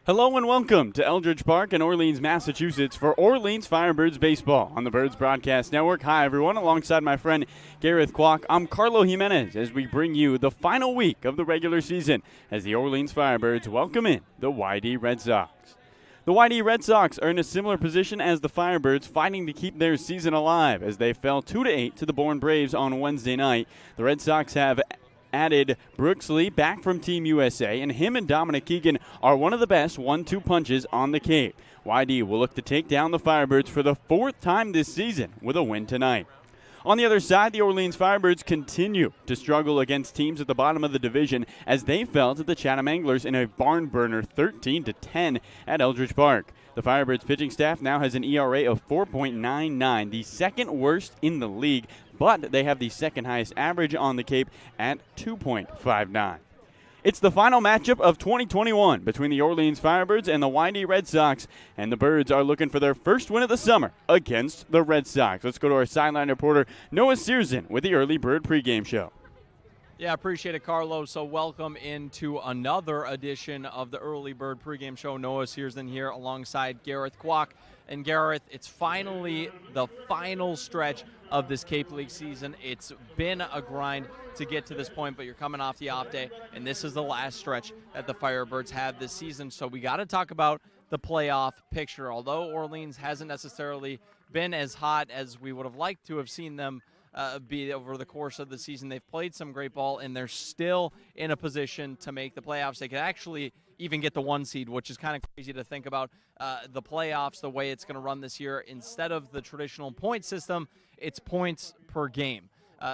Hello and welcome to Eldridge Park in Orleans, Massachusetts for Orleans Firebirds baseball on the Birds Broadcast Network. Hi, everyone. Alongside my friend Gareth Kwok, I'm Carlo Jimenez as we bring you the final week of the regular season as the Orleans Firebirds welcome in the YD Red Sox. The YD Red Sox are in a similar position as the Firebirds, fighting to keep their season alive as they fell 2-8 to the Bourne Braves on Wednesday night. The Red Sox have added Brooks Lee back from Team USA, and him and Dominic Keegan are one of the best 1-2 punches on the Cape. YD will look to take down the Firebirds for the fourth time this season with a win tonight. On the other side, the Orleans Firebirds continue to struggle against teams at the bottom of the division as they fell to the Chatham Anglers in a barn burner 13-10 at Eldridge Park. The Firebirds pitching staff now has an ERA of 4.99, the second worst in the league, but they have the second highest average on the Cape at 2.59. It's the final matchup of 2021 between the Orleans Firebirds and the YD Red Sox, and the Birds are looking for their first win of the summer against the Red Sox. Let's go to our sideline reporter, Noah Searson, with the Early Bird pregame show. Yeah, appreciate it, Carlos. So welcome into another edition of the Early Bird pregame show. Noah Searson here alongside Gareth Kwok. And Gareth, it's finally the final stretch of this Cape League season. It's been a grind to get to this point, but you're coming off the off day, and this is the last stretch that the Firebirds have this season. So we got to talk about the playoff picture. Although Orleans hasn't necessarily been as hot as we would have liked to have seen them be over the course of the season, they've played some great ball, and they're still in a position to make the playoffs. They could actually even get the 1 seed, which is kind of crazy to think about. The playoffs, the way it's going to run this year, instead of the traditional point system, it's points per game.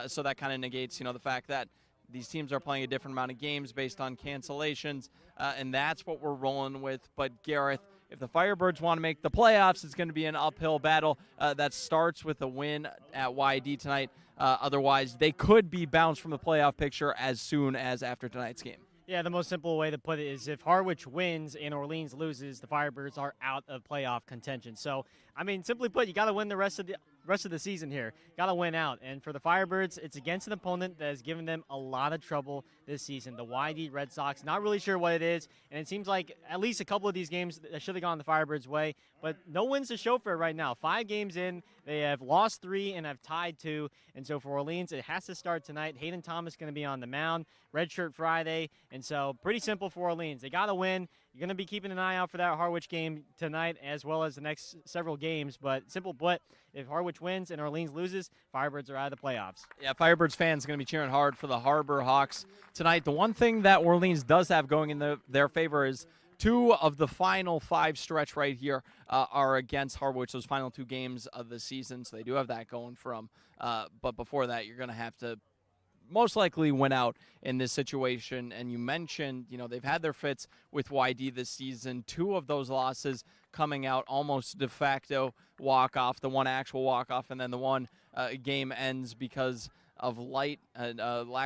So that kind of negates, the fact that these teams are playing a different amount of games based on cancellations, and that's what we're rolling with. But Gareth, if the Firebirds want to make the playoffs, it's going to be an uphill battle that starts with a win at YD tonight. Otherwise, they could be bounced from the playoff picture as soon as after tonight's game. Yeah, the most simple way to put it is if Harwich wins and Orleans loses, the Firebirds are out of playoff contention. So, simply put, you got to win the rest of the season here. Got to win out. And for the Firebirds, it's against an opponent that has given them a lot of trouble this season, the YD Red Sox. Not really sure what it is, and it seems like at least a couple of these games that should have gone the Firebirds' way, but no wins to show for it right now. 5 games in, they have lost 3 and have tied 2, and so for Orleans, it has to start tonight. Hayden Thomas going to be on the mound, redshirt Friday, and so pretty simple for Orleans. They got to win. You're going to be keeping an eye out for that Harwich game tonight as well as the next several games. But simple but, if Harwich wins and Orleans loses, Firebirds are out of the playoffs. Yeah, Firebirds fans are going to be cheering hard for the Harbor Hawks tonight. The one thing that Orleans does have going in their favor is 2 of the final 5 stretch right here are against Harwich, those final 2 games of the season. So they do have that going for them. But before that, you're going to have to most likely win out in this situation. And you mentioned, they've had their fits with YD this season. 2 of those losses coming out almost de facto walk-off, the one actual walk-off, and then the one game ends because of lack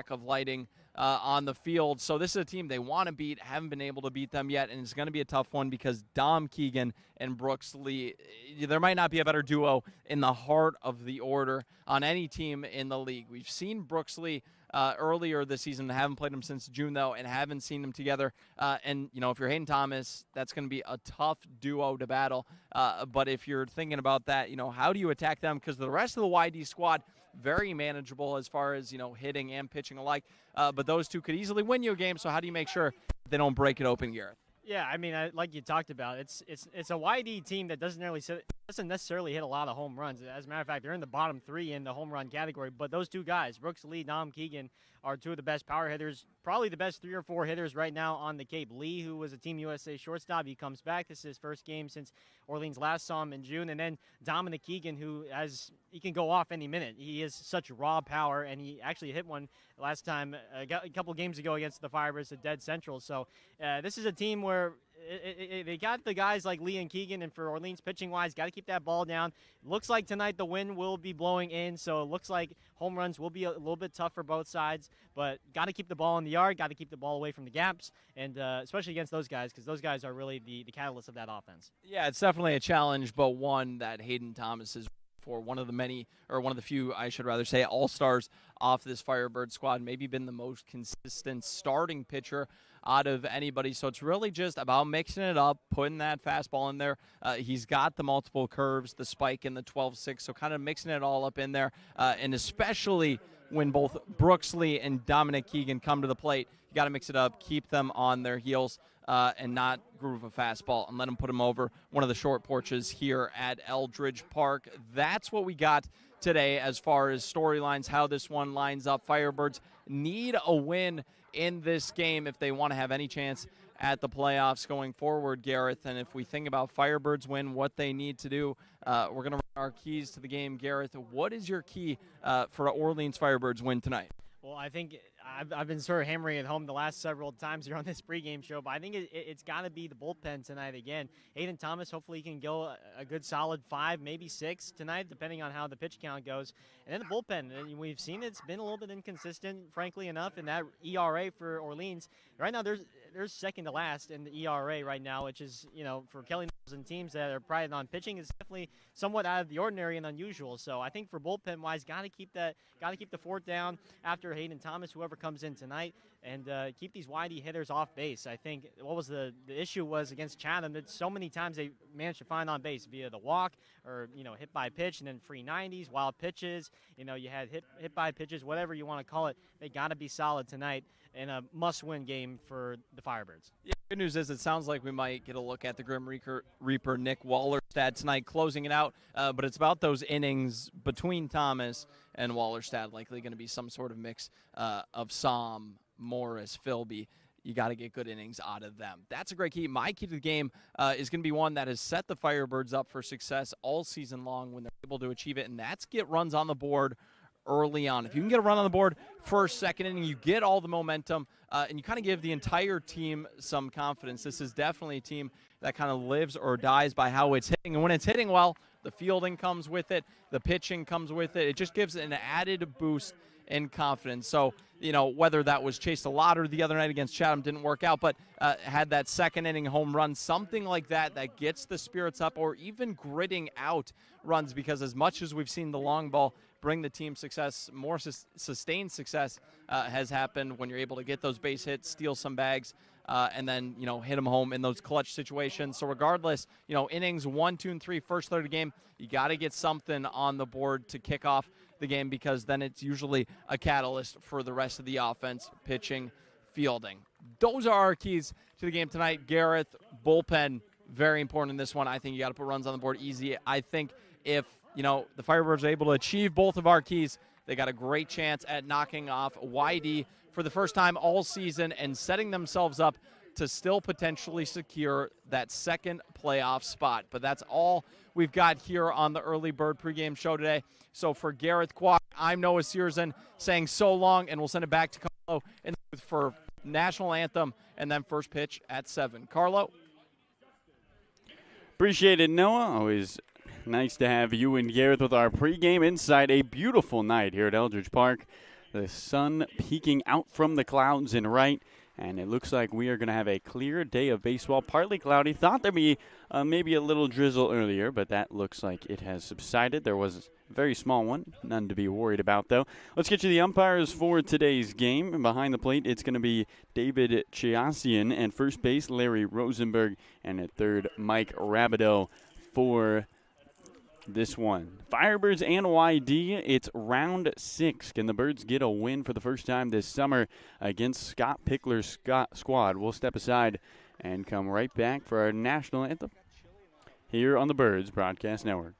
of lighting on the field. So this is a team they want to beat, haven't been able to beat them yet, and it's going to be a tough one because Dom Keegan and Brooks Lee, there might not be a better duo in the heart of the order on any team in the league. We've seen Brooks Lee earlier this season, haven't played him since June though, and haven't seen them together. And if you're Hayden Thomas, that's going to be a tough duo to battle. But if you're thinking about that, how do you attack them? Because the rest of the YD squad, very manageable as far as hitting and pitching alike. But those 2 could easily win you a game. So how do you make sure they don't break it open, Gareth? Yeah, like you talked about, it's a YD team that doesn't necessarily hit a lot of home runs. As a matter of fact, they're in the bottom 3 in the home run category. But those 2 guys, Brooks Lee, Dom Keegan, are 2 of the best power hitters, probably the best 3 or 4 hitters right now on the Cape. Lee, who was a Team USA shortstop, he comes back. This is his first game since Orleans last saw him in June. And then Dominic Keegan, he can go off any minute. He has such raw power, and he actually hit one last time, a couple games ago against the Firebirds at Dead Central. So this is a team where they got the guys like Lee and Keegan, and for Orleans pitching-wise, got to keep that ball down. Looks like tonight the wind will be blowing in, so it looks like home runs will be a little bit tough for both sides, but got to keep the ball in the yard, got to keep the ball away from the gaps, and especially against those guys, because those guys are really the catalyst of that offense. Yeah, it's definitely a challenge, but one that Hayden Thomas is before. One of the few, I should rather say, all-stars off this Firebird squad. Maybe been the most consistent starting pitcher out of anybody. So it's really just about mixing it up, putting that fastball in there. He's got the multiple curves, the spike, and the 12-6, so kind of mixing it all up in there. And especially when both Brooksley and Dominic Keegan come to the plate, you got to mix it up, keep them on their heels, and not groove a fastball and let them put them over one of the short porches here at Eldridge Park. That's what we got today as far as storylines, how this one lines up. Firebirds need a win in this game if they want to have any chance at the playoffs going forward, Gareth. And if we think about Firebirds win, what they need to do, we're going to run our keys to the game. Gareth, what is your key for Orleans Firebirds win tonight? Well, I think I've been sort of hammering it home the last several times here on this pregame show, but I think it's got to be the bullpen tonight again. Hayden Thomas, hopefully he can go a good solid 5, maybe 6 tonight, depending on how the pitch count goes. And then the bullpen, and we've seen it's been a little bit inconsistent, frankly enough, in that ERA for Orleans. Right now, there's second to last in the ERA right now, which is, for Kelly and teams that are prided on pitching, is definitely somewhat out of the ordinary and unusual. So I think for bullpen wise, got to keep the fort down after Hayden Thomas, whoever comes in tonight, and keep these widey hitters off base. I think what was the issue was against Chatham that so many times they managed to find on base via the walk or hit by pitch, and then free 90s, wild pitches. You had hit by pitches, whatever you want to call it. They got to be solid tonight in a must-win game for the Firebirds. Yeah, good news is it sounds like we might get a look at the Grim Reaper Nick Wallerstad tonight, closing it out. But it's about those innings between Thomas and Wallerstad. Likely going to be some sort of mix of Somm, Morris, Philby. You got to get good innings out of them. That's a great key. My key to the game is going to be one that has set the Firebirds up for success all season long when they're able to achieve it, and that's get runs on the board early on. If you can get a run on the board first, second inning, you get all the momentum, and you kind of give the entire team some confidence. This is definitely a team that kind of lives or dies by how it's hitting. And when it's hitting well, the fielding comes with it, the pitching comes with it. It just gives an added boost in confidence. So, whether that was Chase the Lotter the other night against Chatham, didn't work out, but had that second inning home run, something like that gets the spirits up, or even gritting out runs, because as much as we've seen the long ball bring the team success, more sustained success has happened when you're able to get those base hits, steal some bags, and then, hit them home in those clutch situations. So regardless, innings 1, 2, and 3, first third of the game, you got to get something on the board to kick off the game, because then it's usually a catalyst for the rest of the offense, pitching, fielding. Those are our keys to the game tonight. Gareth, bullpen, very important in this one. I think you got to put runs on the board easy. I think if the Firebirds are able to achieve both of our keys, they got a great chance at knocking off YD for the first time all season and setting themselves up to still potentially secure that second playoff spot. But that's all we've got here on the Early Bird pregame show today. So for Gareth Kwok, I'm Noah Searson saying so long, and we'll send it back to Carlo for national anthem and then first pitch at 7. Carlo? Appreciate it, Noah. Always nice to have you and Gareth with our pregame inside a beautiful night here at Eldridge Park. The sun peeking out from the clouds and right, and it looks like we are going to have a clear day of baseball. Partly cloudy. Thought there'd be maybe a little drizzle earlier, but that looks like it has subsided. There was a very small one. None to be worried about, though. Let's get you the umpires for today's game. And behind the plate, it's going to be David Chiassian, and first base, Larry Rosenberg, and at third, Mike Rabideau for this one. Firebirds and YD, it's round 6. Can the Birds get a win for the first time this summer against Scott Pickler's squad? We'll step aside and come right back for our national anthem here on the Birds Broadcast Network.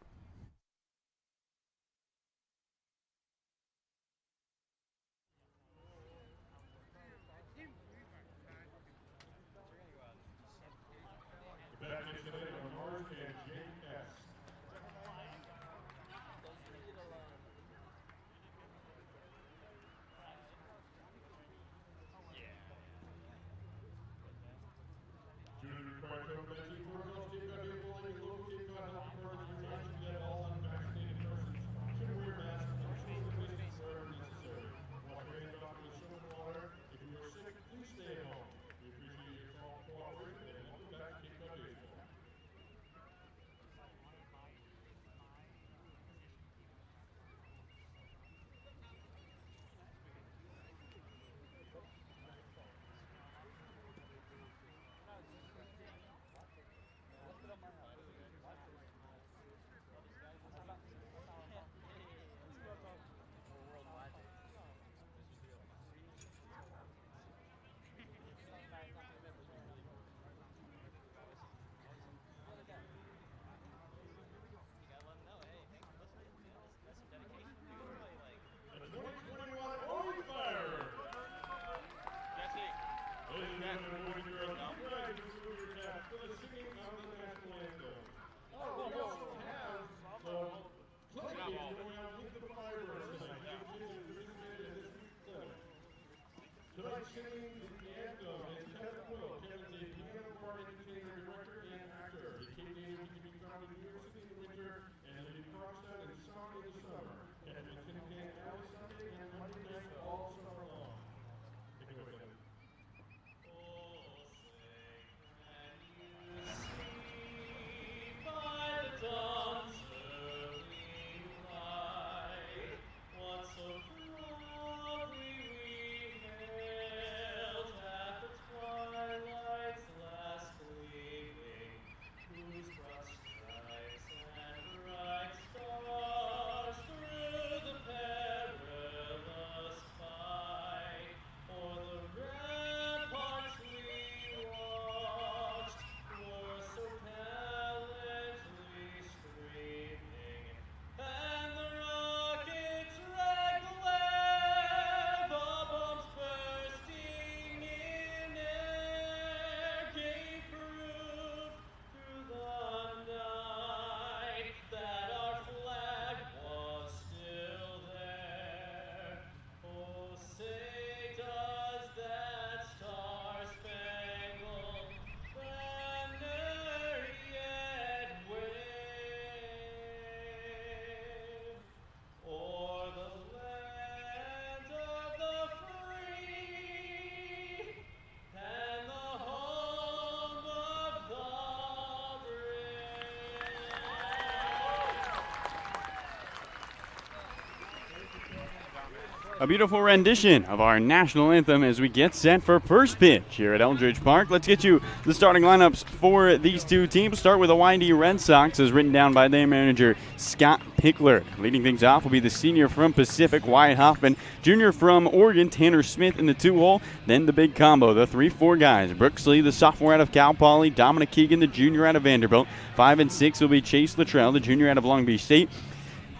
A beautiful rendition of our national anthem as we get set for first pitch here at Eldridge Park. Let's get you the starting lineups for these two teams. Start with the YD Red Sox as written down by their manager, Scott Pickler. Leading things off will be the senior from Pacific, Wyatt Hoffman. Junior from Oregon, Tanner Smith in the 2-hole. Then the big combo, the 3-4 guys. Brooks Lee, the sophomore out of Cal Poly. Dominic Keegan, the junior out of Vanderbilt. 5 and 6 will be Chase Luttrell, the junior out of Long Beach State.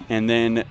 And then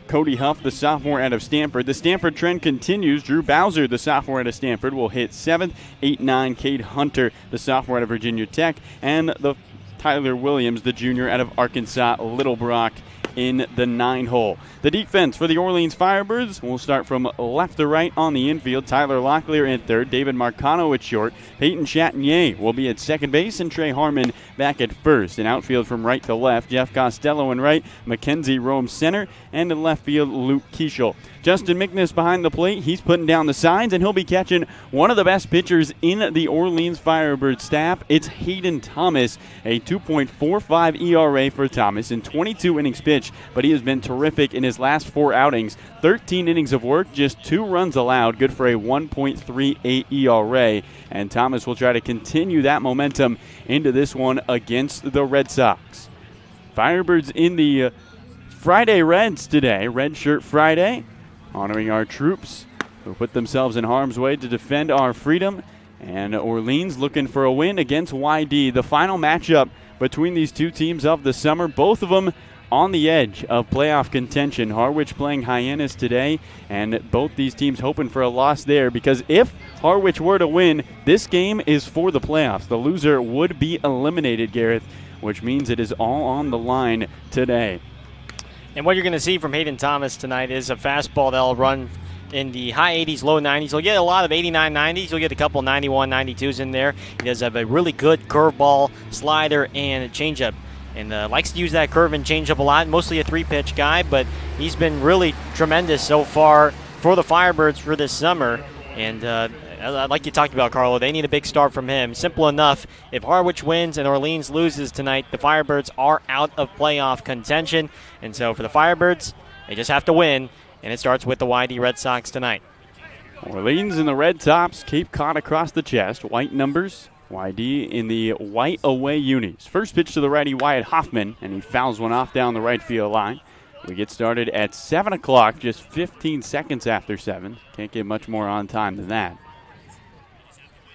Cody Huff, the sophomore out of Stanford. The Stanford trend continues. Drew Bowser, the sophomore out of Stanford, will hit 7th. 8-9, Cade Hunter, the sophomore out of Virginia Tech. And the Tyler Williams, the junior out of Arkansas Little Brock, in the 9-hole. The defense for the Orleans Firebirds will start from left to right on the infield. Tyler Locklear at third, David Marcano at short. Peyton Chatinier will be at second base, and Trey Harmon back at first. In outfield from right to left, Jeff Costello in right, Mackenzie Rome center, and in left field, Luke Keischel. Justin McNiss behind the plate. He's putting down the signs, and he'll be catching one of the best pitchers in the Orleans Firebird staff. It's Hayden Thomas, a 2.45 ERA for Thomas in 22 innings pitched, but he has been terrific in his last 4 outings. 13 innings of work, just 2 runs allowed, good for a 1.38 ERA, and Thomas will try to continue that momentum into this one against the Red Sox. Firebirds in the Friday Reds today, Red Shirt Friday, honoring our troops who put themselves in harm's way to defend our freedom. And Orleans looking for a win against YD. The final matchup between these two teams of the summer, both of them on the edge of playoff contention. Harwich playing Hyannis today, and both these teams hoping for a loss there, because if Harwich were to win, this game is for the playoffs. The loser would be eliminated, Gareth, which means it is all on the line today. And what you're going to see from Hayden Thomas tonight is a fastball that'll run in the high 80s, low 90s. You'll get a lot of 89, 90s. You'll get a couple 91, 92s in there. He does have a really good curveball, slider, and a changeup. And likes to use that curve and changeup a lot. Mostly a 3-pitch guy, but he's been really tremendous so far for the Firebirds for this summer. And like you talked about, Carlo, they need a big start from him. Simple enough. If Harwich wins and Orleans loses tonight, the Firebirds are out of playoff contention. And so for the Firebirds, they just have to win, and it starts with the YD Red Sox tonight. Orleans in the red tops, Cape Cod across the chest, white numbers. YD in the white away unis. First pitch to the righty, Wyatt Hoffman, and he fouls one off down the right field line. We get started at 7 o'clock, just 15 seconds after 7. Can't get much more on time than that.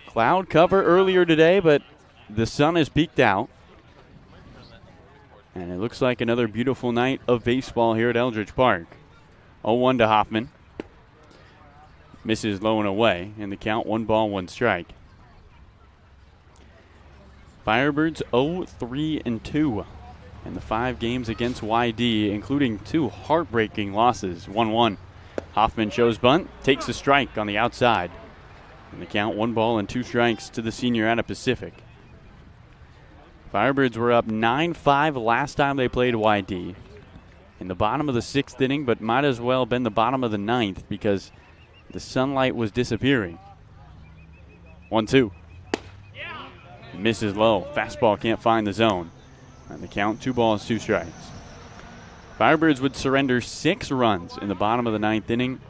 Cloud cover earlier today, but the sun has peeked out. And it looks like another beautiful night of baseball here at Eldridge Park. 0-1 to Hoffman. Misses low and away, and the count 1 ball, 1 strike. Firebirds 0-3-2 in the 5 games against YD, including 2 heartbreaking losses, 1-1. Hoffman shows bunt, takes a strike on the outside. And the count 1 ball and 2 strikes to the senior out of Pacific. Firebirds were up 9-5 last time they played YD. In the bottom of the 6th inning, but might as well have been the bottom of the 9th because the sunlight was disappearing. 1-2. Misses low. Fastball can't find the zone. And the count 2 balls, 2 strikes. Firebirds would surrender 6 runs in the bottom of the 9th inning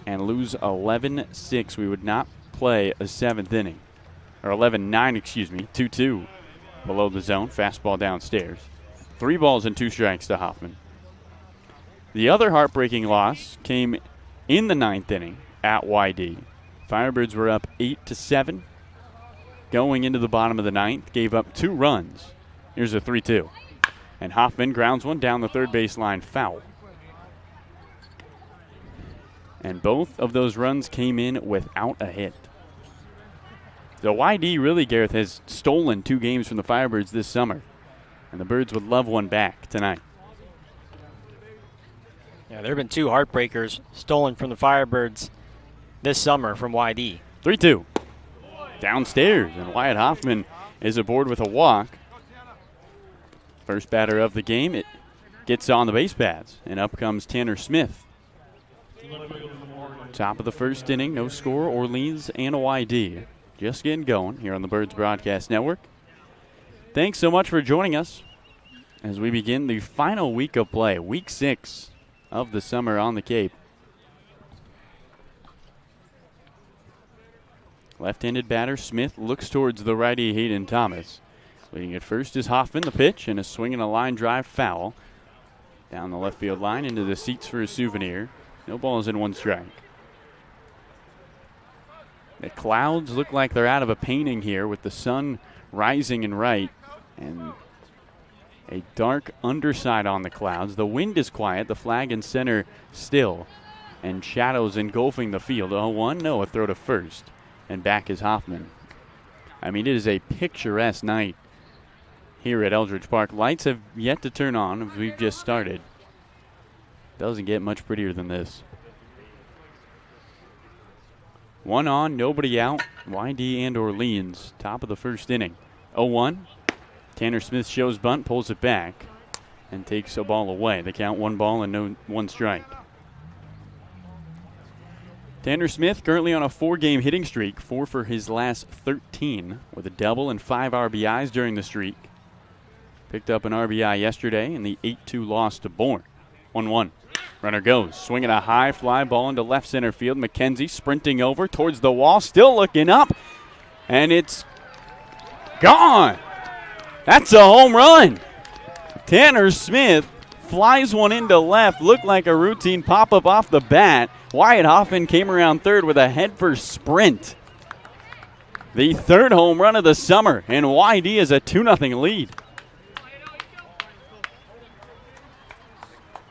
and lose 11-6. We would not play a 7th inning. Or 11-9, excuse me. 2-2 below the zone. Fastball downstairs. 3 balls and 2 strikes to Hoffman. The other heartbreaking loss came in the 9th inning at YD. Firebirds were up 8-7. Going into the bottom of the 9th, gave up 2 runs. Here's a 3-2. And Hoffman grounds one down the third baseline, foul. And both of those runs came in without a hit. So YD really, Gareth, has stolen 2 games from the Firebirds this summer. And the Birds would love one back tonight. Yeah, there have been 2 heartbreakers stolen from the Firebirds this summer from YD. 3-2. Downstairs, and Wyatt Hoffman is aboard with a walk. First batter of the game, it gets on the base paths, and up comes Tanner Smith. Top of the 1st inning, no score, Orleans and a YD. Just getting going here on the Birds Broadcast Network. Thanks so much for joining us as we begin the final week of play, week 6 of the summer on the Cape. Left-handed batter Smith looks towards the righty Hayden Thomas. Leading at first is Hoffman, the pitch, and a swing and a line drive foul. Down the left field line into the seats for a souvenir. No balls and 1 strike. The clouds look like they're out of a painting here with the sun rising and right. And a dark underside on the clouds. The wind is quiet, the flag in center still. And shadows engulfing the field. 0-1, no, a throw to first. And back is Hoffman. I mean, it is a picturesque night here at Eldridge Park. Lights have yet to turn on as we've just started. Doesn't get much prettier than this. 1 on, nobody out. YD and Orleans, top of the 1st inning. 0-1. Tanner Smith shows bunt, pulls it back, and takes a ball away. The count 1 ball and 1 strike. Tanner Smith currently on a 4-game hitting streak, 4 for his last 13, with a double and 5 RBIs during the streak. Picked up an RBI yesterday in the 8-2 loss to Bourne. 1-1. Runner goes, swinging a high fly ball into left center field. McKenzie sprinting over towards the wall, still looking up, and it's gone. That's a home run. Tanner Smith flies one into left, looked like a routine pop-up off the bat. Wyatt Hoffman came around third with a head-first sprint. The 3rd home run of the summer, and YD is a 2-0 lead.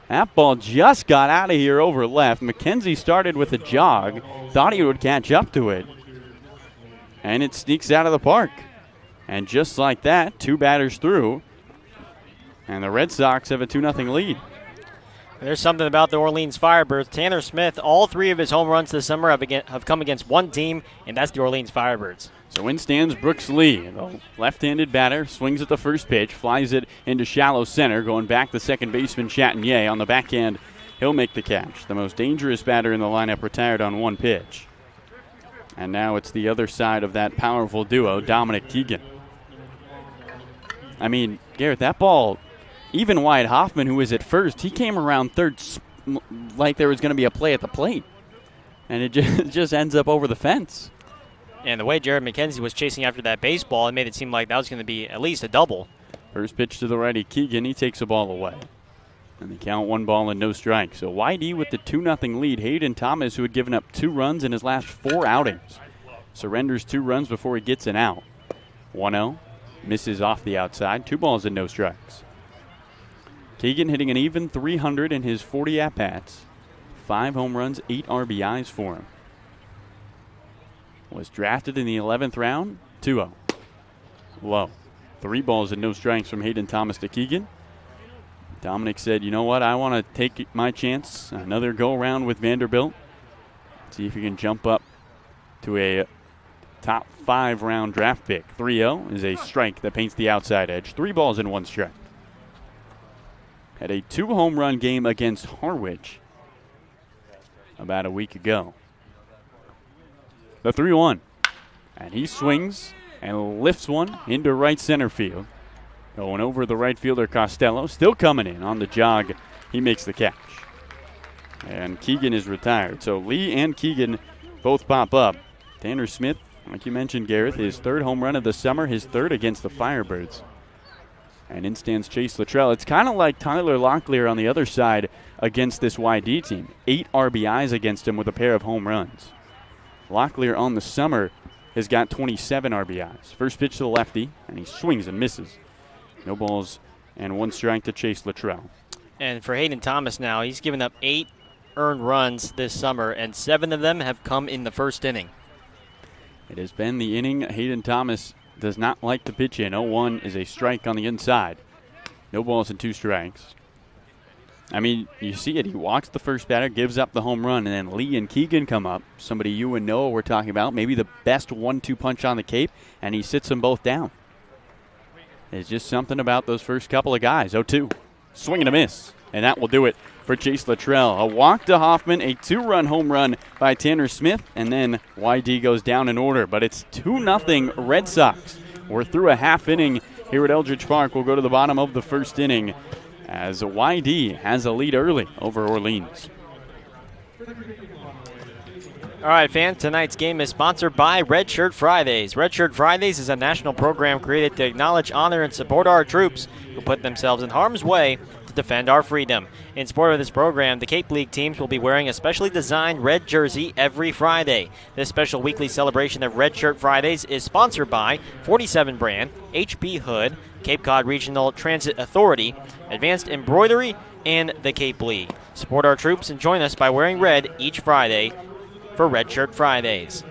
That ball just got out of here over left. McKenzie started with a jog, thought he would catch up to it, and it sneaks out of the park. And just like that, 2 batters through, and the Red Sox have a 2-0 lead. There's something about the Orleans Firebirds. Tanner Smith, all 3 of his home runs this summer have come against one team, and that's the Orleans Firebirds. So in stands Brooks Lee, the left-handed batter, swings at the first pitch, flies it into shallow center, going back to second baseman Chatagnier. On the backhand, he'll make the catch. The most dangerous batter in the lineup retired on 1 pitch. And now it's the other side of that powerful duo, Dominic Keegan. I mean, Garrett, that ball, even Wyatt Hoffman, who was at first, he came around third like there was going to be a play at the plate. And it just ends up over the fence. And the way Jared McKenzie was chasing after that baseball, it made it seem like that was going to be at least a double. First pitch to the righty, Keegan, he takes the ball away. And the count 1 ball and no strike. So YD with the 2-0 lead. Hayden Thomas, who had given up 2 runs in his last 4 outings, surrenders 2 runs before he gets an out. 1-0, misses off the outside. 2 balls and no strikes. Keegan hitting an even 300 in his 40 at-bats. 5 home runs, 8 RBIs for him. Was drafted in the 11th round, 2-0. Low. 3 balls and no strikes from Hayden Thomas to Keegan. Dominic said, you know what, I want to take my chance. Another go-around with Vanderbilt. See if he can jump up to a top 5 round draft pick. 3-0 is a strike that paints the outside edge. 3 balls and 1 strike. Had a 2-home run game against Harwich about a week ago. The 3-1. And he swings and lifts one into right center field. Going over the right fielder Costello. Still coming in on the jog. He makes the catch. And Keegan is retired. So Lee and Keegan both pop up. Tanner Smith, like you mentioned, Gareth, his 3rd home run of the summer, his 3rd against the Firebirds. And in stands Chase Luttrell. It's kind of like Tyler Locklear on the other side against this YD team. 8 RBIs against him with a pair of home runs. Locklear on the summer has got 27 RBIs. First pitch to the lefty, and he swings and misses. No balls and 1 strike to Chase Luttrell. And for Hayden Thomas now, he's given up 8 earned runs this summer, and 7 of them have come in the first inning. It has been the inning Hayden Thomas does not like to pitch in. 0-1 is a strike on the inside. No balls and 2 strikes. I mean, you see it. He walks the first batter, gives up the home run, and then Lee and Keegan come up. Somebody you and Noah were talking about, maybe the best 1-2 punch on the Cape, and he sits them both down. It's just something about those first couple of guys. 0-2. Swing and a miss. And that will do it for Chase Luttrell. A walk to Hoffman, a 2-run home run by Tanner Smith, and then YD goes down in order. But it's 2-0 Red Sox. We're through a half inning here at Eldridge Park. We'll go to the bottom of the first inning as YD has a lead early over Orleans. All right, fans, tonight's game is sponsored by Red Shirt Fridays. Red Shirt Fridays is a national program created to acknowledge, honor, and support our troops who put themselves in harm's way to defend our freedom. In support of this program, the Cape League teams will be wearing a specially designed red jersey every Friday. This special weekly celebration of Red Shirt Fridays is sponsored by 47 Brand, HP Hood, Cape Cod Regional Transit Authority, Advanced Embroidery, and the Cape League. Support our troops and join us by wearing red each Friday for Red Shirt Fridays.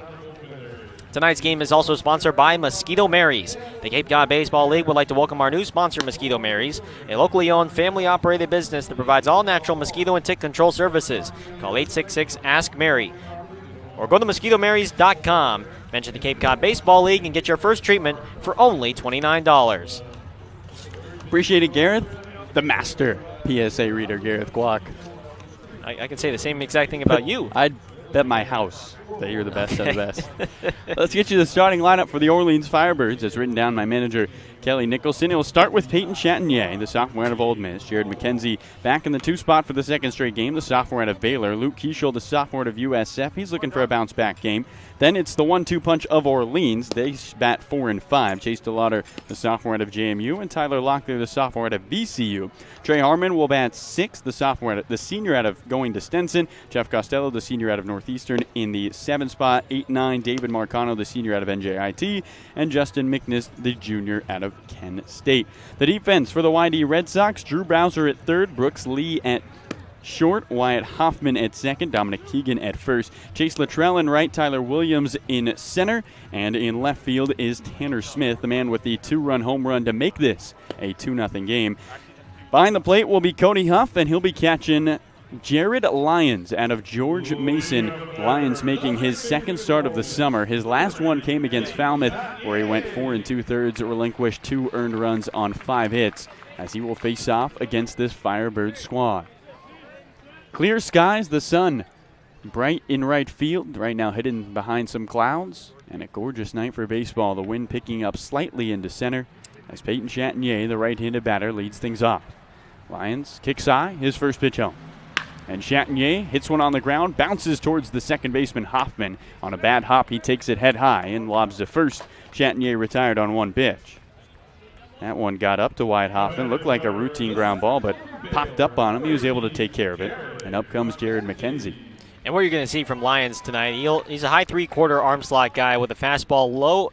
Tonight's game is also sponsored by Mosquito Marys. The Cape Cod Baseball League would like to welcome our new sponsor, Mosquito Marys, a locally owned, family-operated business that provides all-natural mosquito and tick control services. Call 866-ASK-MARY or go to mosquitomarys.com. Mention the Cape Cod Baseball League and get your first treatment for only $29. Appreciate it, Gareth. The master PSA reader, Gareth Kwok. I can say the same exact thing about you. I'd bet my house that you're the best of the best. Let's get you the starting lineup for the Orleans Firebirds as written down by manager Kelly Nicholson. It will start with Peyton Chatinier, the sophomore out of Old Miss. Jared McKenzie back in the 2 spot for the 2nd straight game, the sophomore out of Baylor. Luke Keeschel, the sophomore out of USF. He's looking for a bounce-back game. Then it's the 1-2 punch of Orleans. They bat 4 and 5. Chase DeLauder, the sophomore out of JMU, and Tyler Locklear, the sophomore out of VCU. Trey Harmon will bat 6, the senior out of going to Stenson. Jeff Costello, the senior out of Northeastern, in the 7 spot. 8-9, David Marcano, the senior out of NJIT, and Justin McNiss, the junior out of Kent State. The defense for the YD Red Sox: Drew Bowser at 3rd, Brooks Lee at short, Wyatt Hoffman at 2nd, Dominic Keegan at 1st, Chase Luttrell in right, Tyler Williams in center, and in left field is Tanner Smith, the man with the 2-run home run to make this a 2-0 game. Behind the plate will be Cody Huff, and he'll be catching Jared Lyons out of George Mason. Lyons making his 2nd start of the summer. His last one came against Falmouth, where he went 4 2/3, relinquished 2 earned runs on 5 hits, as he will face off against this Firebird squad. Clear skies, the sun bright in right field, right now hidden behind some clouds, and a gorgeous night for baseball. The wind picking up slightly into center as Peyton Chatinier, the right-handed batter, leads things off. Lyons kicks high, his first pitch home. And Chatinier hits one on the ground, bounces towards the second baseman Hoffman. On a bad hop, he takes it head high and lobs to first. Chatinier retired on 1 pitch. That one got up to Wyatt Hoffman. Looked like a routine ground ball, but popped up on him. He was able to take care of it. And up comes Jared McKenzie. And what you're going to see from Lyons tonight, he's a high 3/4 arm slot guy with a fastball low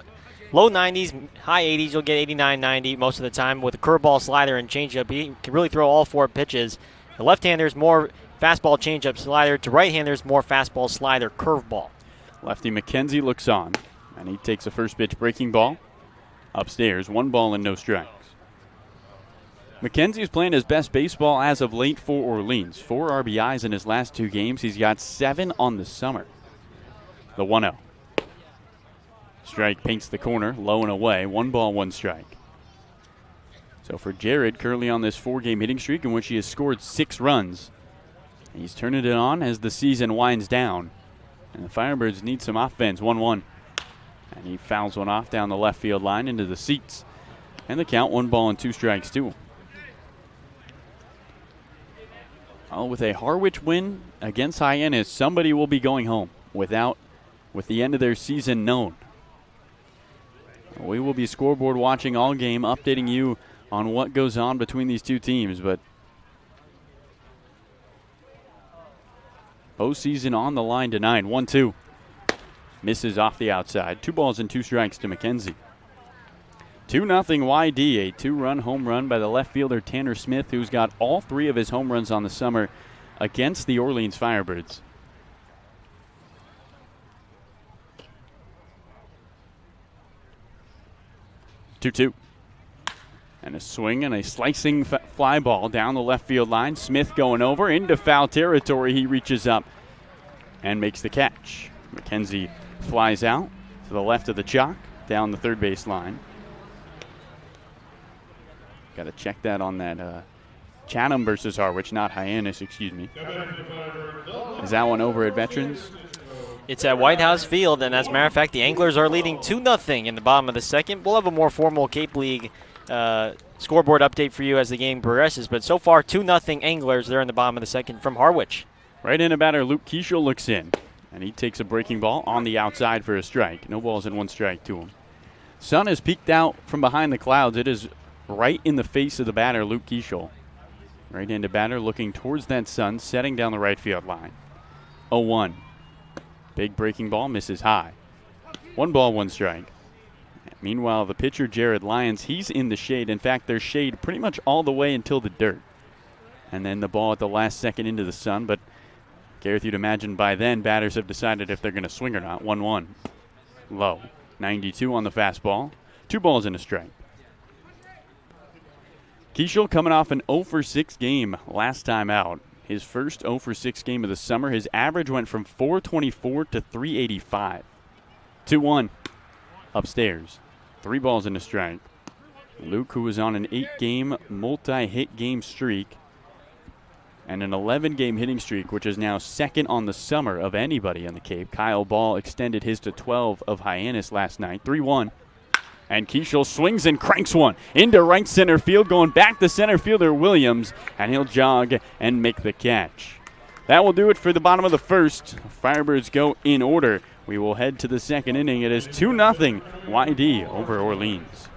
90s, high 80s. You'll get 89, 90 most of the time with a curveball, slider, and changeup. He can really throw all 4 pitches. The left-hander's more fastball, changeup, slider. To right-handers, more fastball, slider, curveball. Lefty McKenzie looks on, and he takes a first pitch breaking ball. Upstairs, 1 ball and no strikes. McKenzie's playing his best baseball as of late for Orleans. 4 RBIs in his last 2 games. He's got 7 on the summer. The 1-0. Strike paints the corner, low and away. 1 ball, 1 strike. So for Jared, currently on this 4-game hitting streak in which he has scored 6 runs. He's turning it on as the season winds down. And the Firebirds need some offense. 1-1. And he fouls one off down the left field line into the seats. And the count, 1 ball and 2 strikes to him. Well, with a Harwich win against Hyannis, somebody will be going home with the end of their season known. We will be scoreboard watching all game, updating you on what goes on between these two teams. But postseason on the line tonight. 1-2. Misses off the outside. 2 balls and 2 strikes to McKenzie. 2-0 YD. A 2-run home run by the left fielder Tanner Smith, who's got all 3 of his home runs on the summer against the Orleans Firebirds. And a swing and a slicing fly ball down the left field line. Smith going over into foul territory. He reaches up and makes the catch. McKenzie flies out to the left of the chalk down the third base line. Got to check that on that Chatham versus Harwich, not Hyannis, excuse me. Is that one over at Veterans? It's at White House Field, and as a matter of fact, the Anglers are leading 2-0 in the bottom of the second. We'll have a more formal Cape League scoreboard update for you as the game progresses, but so far 2-0 Anglers. They're in the bottom of the second from Harwich. Right in a batter, Luke Kieshel looks in, and he takes a breaking ball on the outside for a strike. No balls and 1 strike to him. Sun has peeked out from behind the clouds. It is right in the face of the batter, Luke Kieshel. Right into batter, looking towards that sun, setting down the right field line. 0-1. Big breaking ball, misses high. 1 ball, 1 strike. Meanwhile, the pitcher, Jared Lyons, he's in the shade. In fact, there's shade pretty much all the way until the dirt. And then the ball at the last second into the sun. But, Gareth, you'd imagine by then batters have decided if they're going to swing or not. 1-1. Low. 92 on the fastball. 2 balls and a strike. Kieshel coming off an 0-for-6 game last time out. His first 0-for-6 game of the summer. His average went from 424 to 385. 2-1. Upstairs. 3 balls and a strike. Luke, who was on an 8-game multi-hit game streak and an 11-game hitting streak, which is now second on the summer of anybody in the Cape. Kyle Ball extended his to 12 of Hyannis last night. 3-1. And Kieshel swings and cranks one into right center field, going back to center fielder Williams, and he'll jog and make the catch. That will do it for the bottom of the first. Firebirds go in order. We will head to the second inning. It is 2-0 YD over Orleans.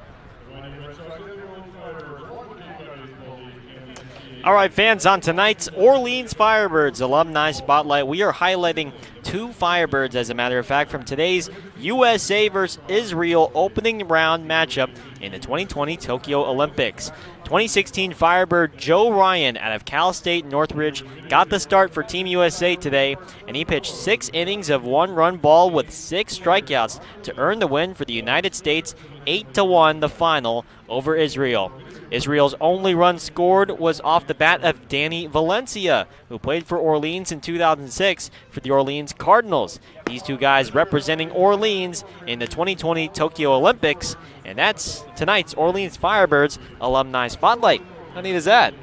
All right, fans, on tonight's Orleans Firebirds Alumni Spotlight, we are highlighting 2 Firebirds, as a matter of fact, from today's USA versus Israel opening round matchup in the 2020 Tokyo Olympics. 2016 Firebird Joe Ryan out of Cal State Northridge got the start for Team USA today, and he pitched 6 innings of 1-run ball with 6 strikeouts to earn the win for the United States, 8-1 the final over Israel. Israel's only run scored was off the bat of Danny Valencia, who played for Orleans in 2006 for the Orleans Cardinals. These 2 guys representing Orleans in the 2020 Tokyo Olympics, and that's tonight's Orleans Firebirds Alumni Spotlight. How neat is that?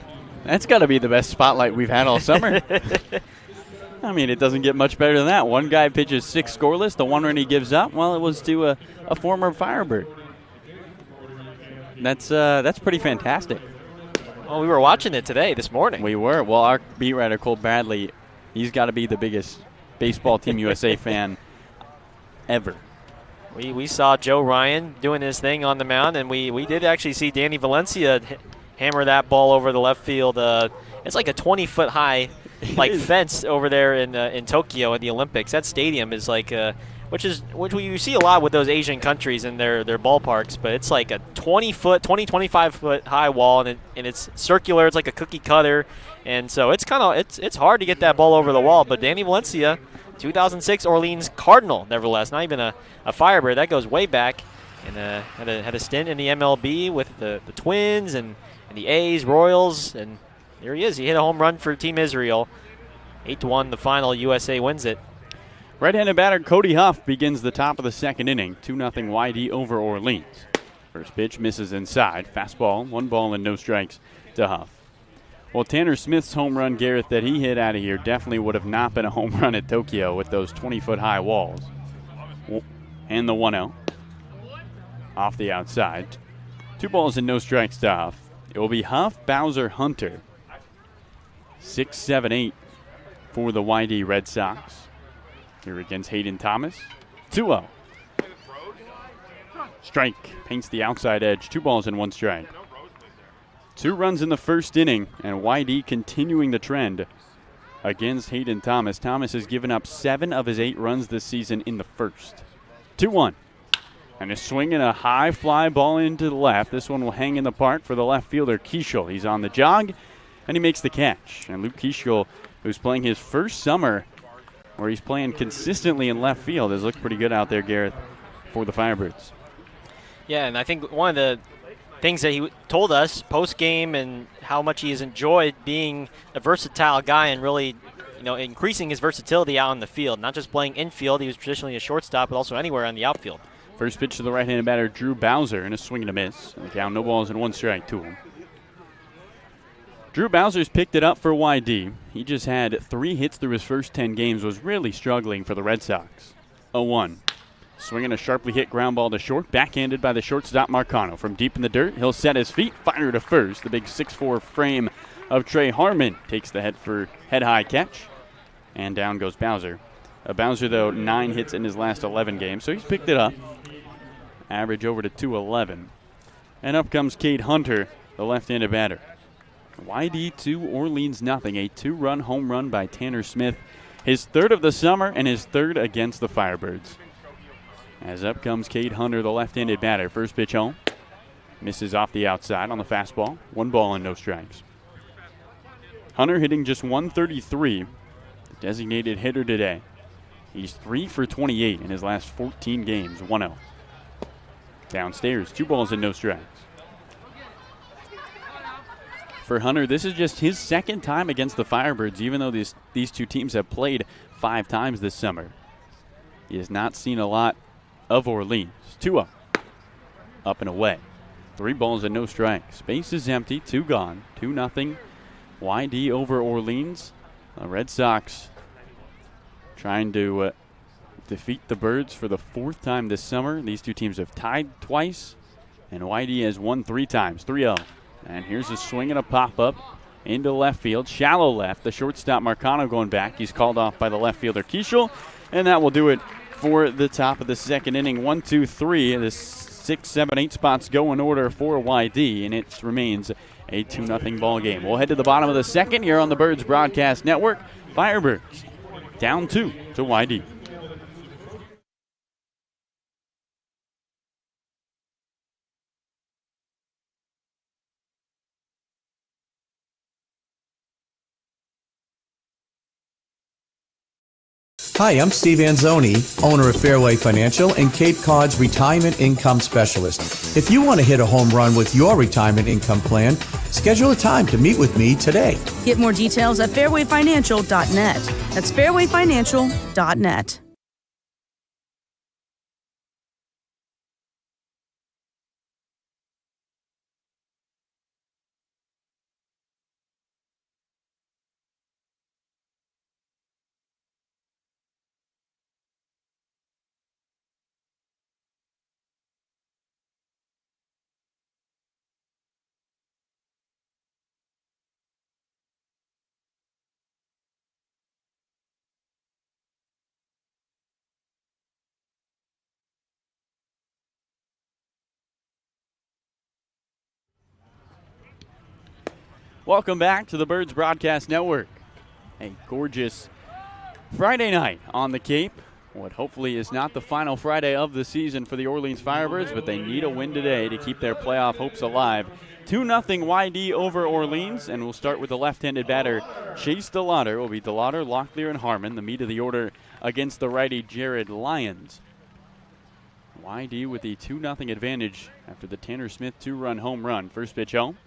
That's got to be the best spotlight we've had all summer. I mean, it doesn't get much better than that. One guy pitches 6 scoreless. The 1 run he gives up, well, it was to a former Firebird. That's pretty fantastic. Well, we were watching it this morning. We were. Well, our beat writer, Cole Bradley, he's got to be the biggest baseball Team USA fan ever. We saw Joe Ryan doing his thing on the mound, and we did actually see Danny Valencia hammer that ball over the left field. It's like a 20-foot high fence over there in Tokyo at the Olympics. That stadium is like which you see a lot with those Asian countries in their ballparks, but it's like a 25-foot high wall, and it's circular. It's like a cookie cutter, and so it's hard to get that ball over the wall. But Danny Valencia, 2006 Orleans Cardinal, nevertheless, not even a Firebird. That goes way back. and had a stint in the MLB with the Twins and the A's, Royals, and there he is. He hit a home run for Team Israel. 8-1 the final. USA wins it. Right-handed batter Cody Huff begins the top of the second inning. 2-0 YD over Orleans. First pitch misses inside. Fastball, 1 ball and no strikes to Huff. Well, Tanner Smith's home run, Garrett, that he hit out of here definitely would have not been a home run at Tokyo with those 20-foot high walls. And the 1-0 off the outside. 2 balls and no strikes to Huff. It will be Huff, Bowser, Hunter. 6, 7, 8 for the YD Red Sox. Here against Hayden Thomas. 2-0. Strike paints the outside edge. 2 balls and 1 strike. 2 runs in the first inning, and YD continuing the trend against Hayden Thomas. Thomas has given up 7 of his 8 runs this season in the first. 2-1. And is swinging a high fly ball into the left. This one will hang in the park for the left fielder, Keischel. He's on the jog, and he makes the catch. And Luke Keischel, who's playing his first summer where he's playing consistently in left field, has looked pretty good out there, Gareth, for the Firebirds. Yeah, and I think one of the things that he told us post-game and how much he has enjoyed being a versatile guy and really, increasing his versatility out on the field. Not just playing infield, he was traditionally a shortstop, but also anywhere on the outfield. First pitch to the right-handed batter, Drew Bowser, and a swing and a miss. And the count, no balls and 1 strike to him. Drew Bowser's picked it up for YD. He just had 3 hits through his first 10 games, was really struggling for the Red Sox. 0-1. Swinging a sharply hit ground ball to short, backhanded by the shortstop Marcano. From deep in the dirt, he'll set his feet, fire to first. The big 6'4" frame of Trey Harmon takes the head-high catch, and down goes Bowser. Bowser, though, 9 hits in his last 11 games, so he's picked it up. Average over to 211. And up comes Cade Hunter, the left-handed batter. YD 2, Orleans nothing. A 2-run home run by Tanner Smith. His 3rd of the summer and his 3rd against the Firebirds. As up comes Cade Hunter, the left-handed batter. First pitch home. Misses off the outside on the fastball. 1 ball and no strikes. Hunter hitting just 133. The designated hitter today. He's 3 for 28 in his last 14 games. 1-0. Downstairs, 2 balls and no strikes. For Hunter, this is just his 2nd time against the Firebirds, even though these 2 teams have played 5 times this summer. He has not seen a lot of Orleans. 2-0. Up and away. 3 balls and no strikes. Base is empty, 2 gone. 2-0. YD over Orleans. The Red Sox trying to defeat the Birds for the 4th time this summer. These 2 teams have tied twice, and YD has won 3 times. 3-0. And here's a swing and a pop-up into left field. Shallow left. The shortstop Marcano going back. He's called off by the left fielder Keischel, and that will do it for the top of the second inning. 1, 2, 3. The 6, 7, 8 spots go in order for YD, and it remains a 2-0 ball game. We'll head to the bottom of the second here on the Birds Broadcast Network. Firebirds down 2 to YD. Hi, I'm Steve Anzoni, owner of Fairway Financial and Cape Cod's Retirement Income Specialist. If you want to hit a home run with your retirement income plan, schedule a time to meet with me today. Get more details at fairwayfinancial.net. That's fairwayfinancial.net. Welcome back to the Birds Broadcast Network. A gorgeous Friday night on the Cape. What hopefully is not the final Friday of the season for the Orleans Firebirds, but they need a win today to keep their playoff hopes alive. 2-0 YD over Orleans, and we'll start with the left-handed batter, Chase DeLauder. Will be DeLauder, Locklear, and Harmon, the meat of the order against the righty Jared Lyons. YD with the 2-0 advantage after the Tanner Smith 2-run home run. First pitch home.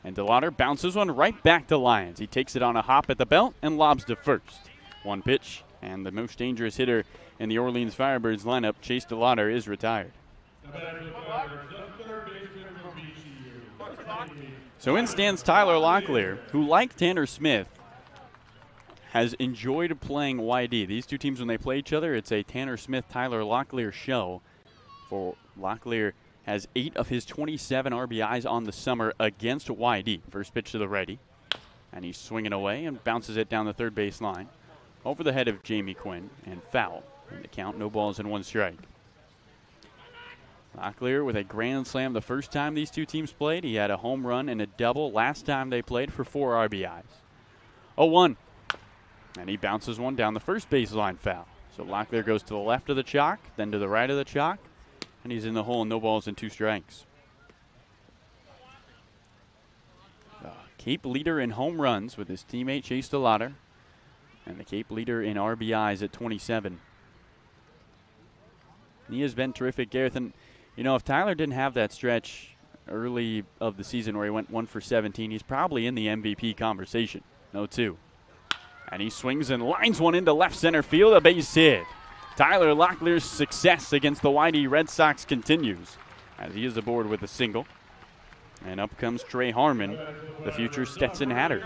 And DeLauder bounces one right back to Lyons. He takes it on a hop at the belt and lobs to first. One pitch, and the most dangerous hitter in the Orleans Firebirds lineup, Chase DeLauder, is retired. So in stands Tyler Locklear, who, like Tanner Smith, has enjoyed playing YD. These two teams, when they play each other, it's a Tanner Smith-Tyler Locklear show. For Locklear has 8 of his 27 RBIs on the summer against YD. First pitch to the righty, and he's swinging away and bounces it down the third base line over the head of Jamie Quinn, and foul. And the count, no balls and 1 strike. Locklear with a grand slam the first time these two teams played. He had a home run and a double last time they played for 4 RBIs. 0-1. And he bounces one down the first baseline, foul. So Locklear goes to the left of the chalk, then to the right of the chalk, and he's in the hole, no balls and 2 strikes. Cape leader in home runs with his teammate Chase DeLauder, and the Cape leader in RBIs at 27. He has been terrific, Gareth. And, you know, if Tyler didn't have that stretch early of the season where he went 1 for 17, he's probably in the MVP conversation. 0-2. And he swings and lines one into left center field, a base hit. Tyler Locklear's success against the YD Red Sox continues as he is aboard with a single. And up comes Trey Harmon, the future Stetson Hatter.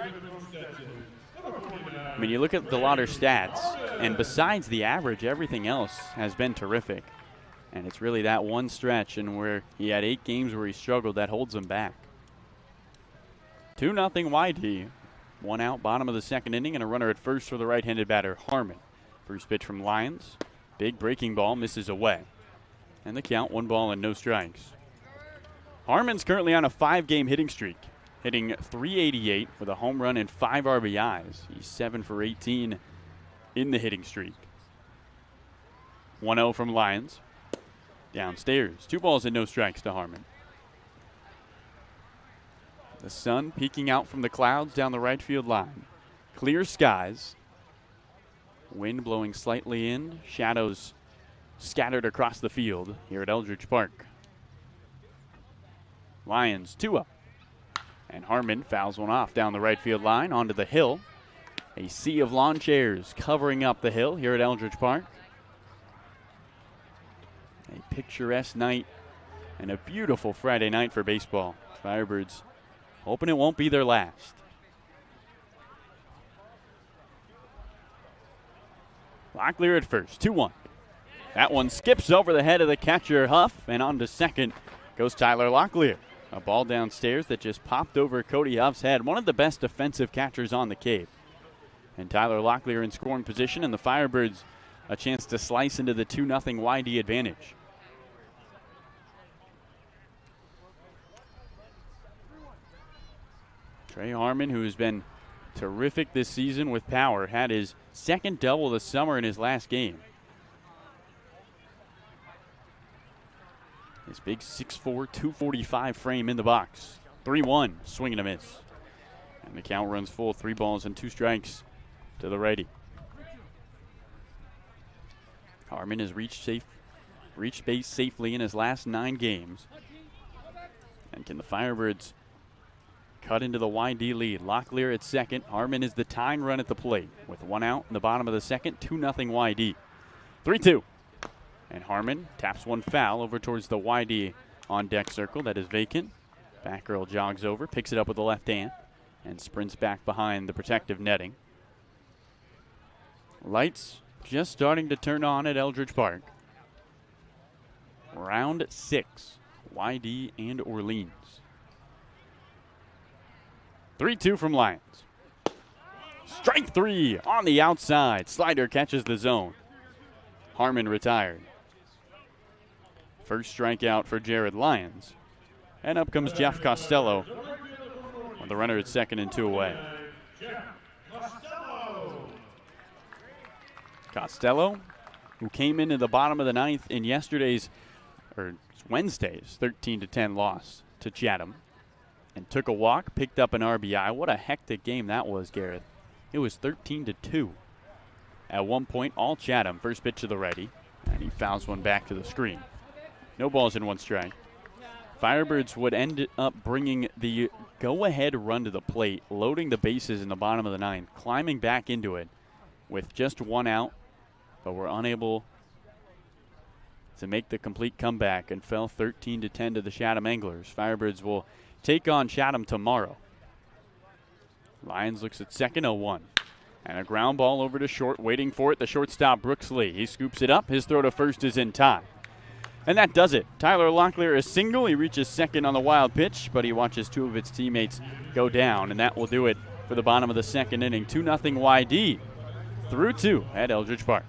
I mean, you look at DeLauder's stats, and besides the average, everything else has been terrific. And it's really that one stretch and where he had 8 games where he struggled that holds him back. 2-0 YD. 1 out, bottom of the second inning, and a runner at first for the right-handed batter, Harmon. First pitch from Lyons. Big breaking ball, misses away. And the count, 1 ball and no strikes. Harmon's currently on a 5-game hitting streak, hitting .388 with a home run and 5 RBIs. He's 7 for 18 in the hitting streak. 1-0 from Lyons. Downstairs, 2 balls and no strikes to Harmon. The sun peeking out from the clouds down the right field line. Clear skies. Wind blowing slightly in. Shadows scattered across the field here at Eldridge Park. Lions 2-up. And Harmon fouls one off down the right field line onto the hill. A sea of lawn chairs covering up the hill here at Eldridge Park. A picturesque night and a beautiful Friday night for baseball. Firebirds hoping it won't be their last. Locklear at first, 2-1. That one skips over the head of the catcher, Huff, and on to second goes Tyler Locklear. A ball downstairs that just popped over Cody Huff's head. One of the best defensive catchers on the Cape. And Tyler Locklear in scoring position, and the Firebirds a chance to slice into the 2-0 YD advantage. Trey Harmon, who has been terrific this season with power, had his second double this summer in his last game. His big 6'4", 245 frame in the box. 3-1, swing and a miss. And the count runs full, 3 balls and 2 strikes to the righty. Harmon has reached base safely in his last 9 games. And can the Firebirds cut into the YD lead? Locklear at second. Harmon is the tying run at the plate with 1 out in the bottom of the second. 2-0 YD. 3-2. And Harmon taps one foul over towards the YD on deck circle that is vacant. Batgirl jogs over, picks it up with the left hand, and sprints back behind the protective netting. Lights just starting to turn on at Eldridge Park. Round 6, YD and Orleans. 3-2 from Lions. Strike 3 on the outside. Slider catches the zone. Harmon retired. First strikeout for Jared Lyons. And up comes Jeff Costello with the runner at second and 2 away. Costello, who came into the bottom of the 9th in Wednesday's 13-10 loss to Chatham, and took a walk, picked up an RBI. What a hectic game that was, Gareth. It was 13-2. At one point, all Chatham. First pitch to the righty, and he fouls one back to the screen. No balls and 1 strike. Firebirds would end up bringing the go-ahead run to the plate, loading the bases in the bottom of the 9th, climbing back into it with just 1 out, but were unable to make the complete comeback and fell 13-10 to the Chatham Anglers. Firebirds will take on Chatham tomorrow. Lyons looks at second, 0-1. And a ground ball over to short, waiting for it, the shortstop Brooks Lee. He scoops it up. His throw to first is in time. And that does it. Tyler Locklear is single. He reaches second on the wild pitch, but he watches 2 of its teammates go down, and that will do it for the bottom of the 2nd inning. 2-0 YD through 2 at Eldridge Park.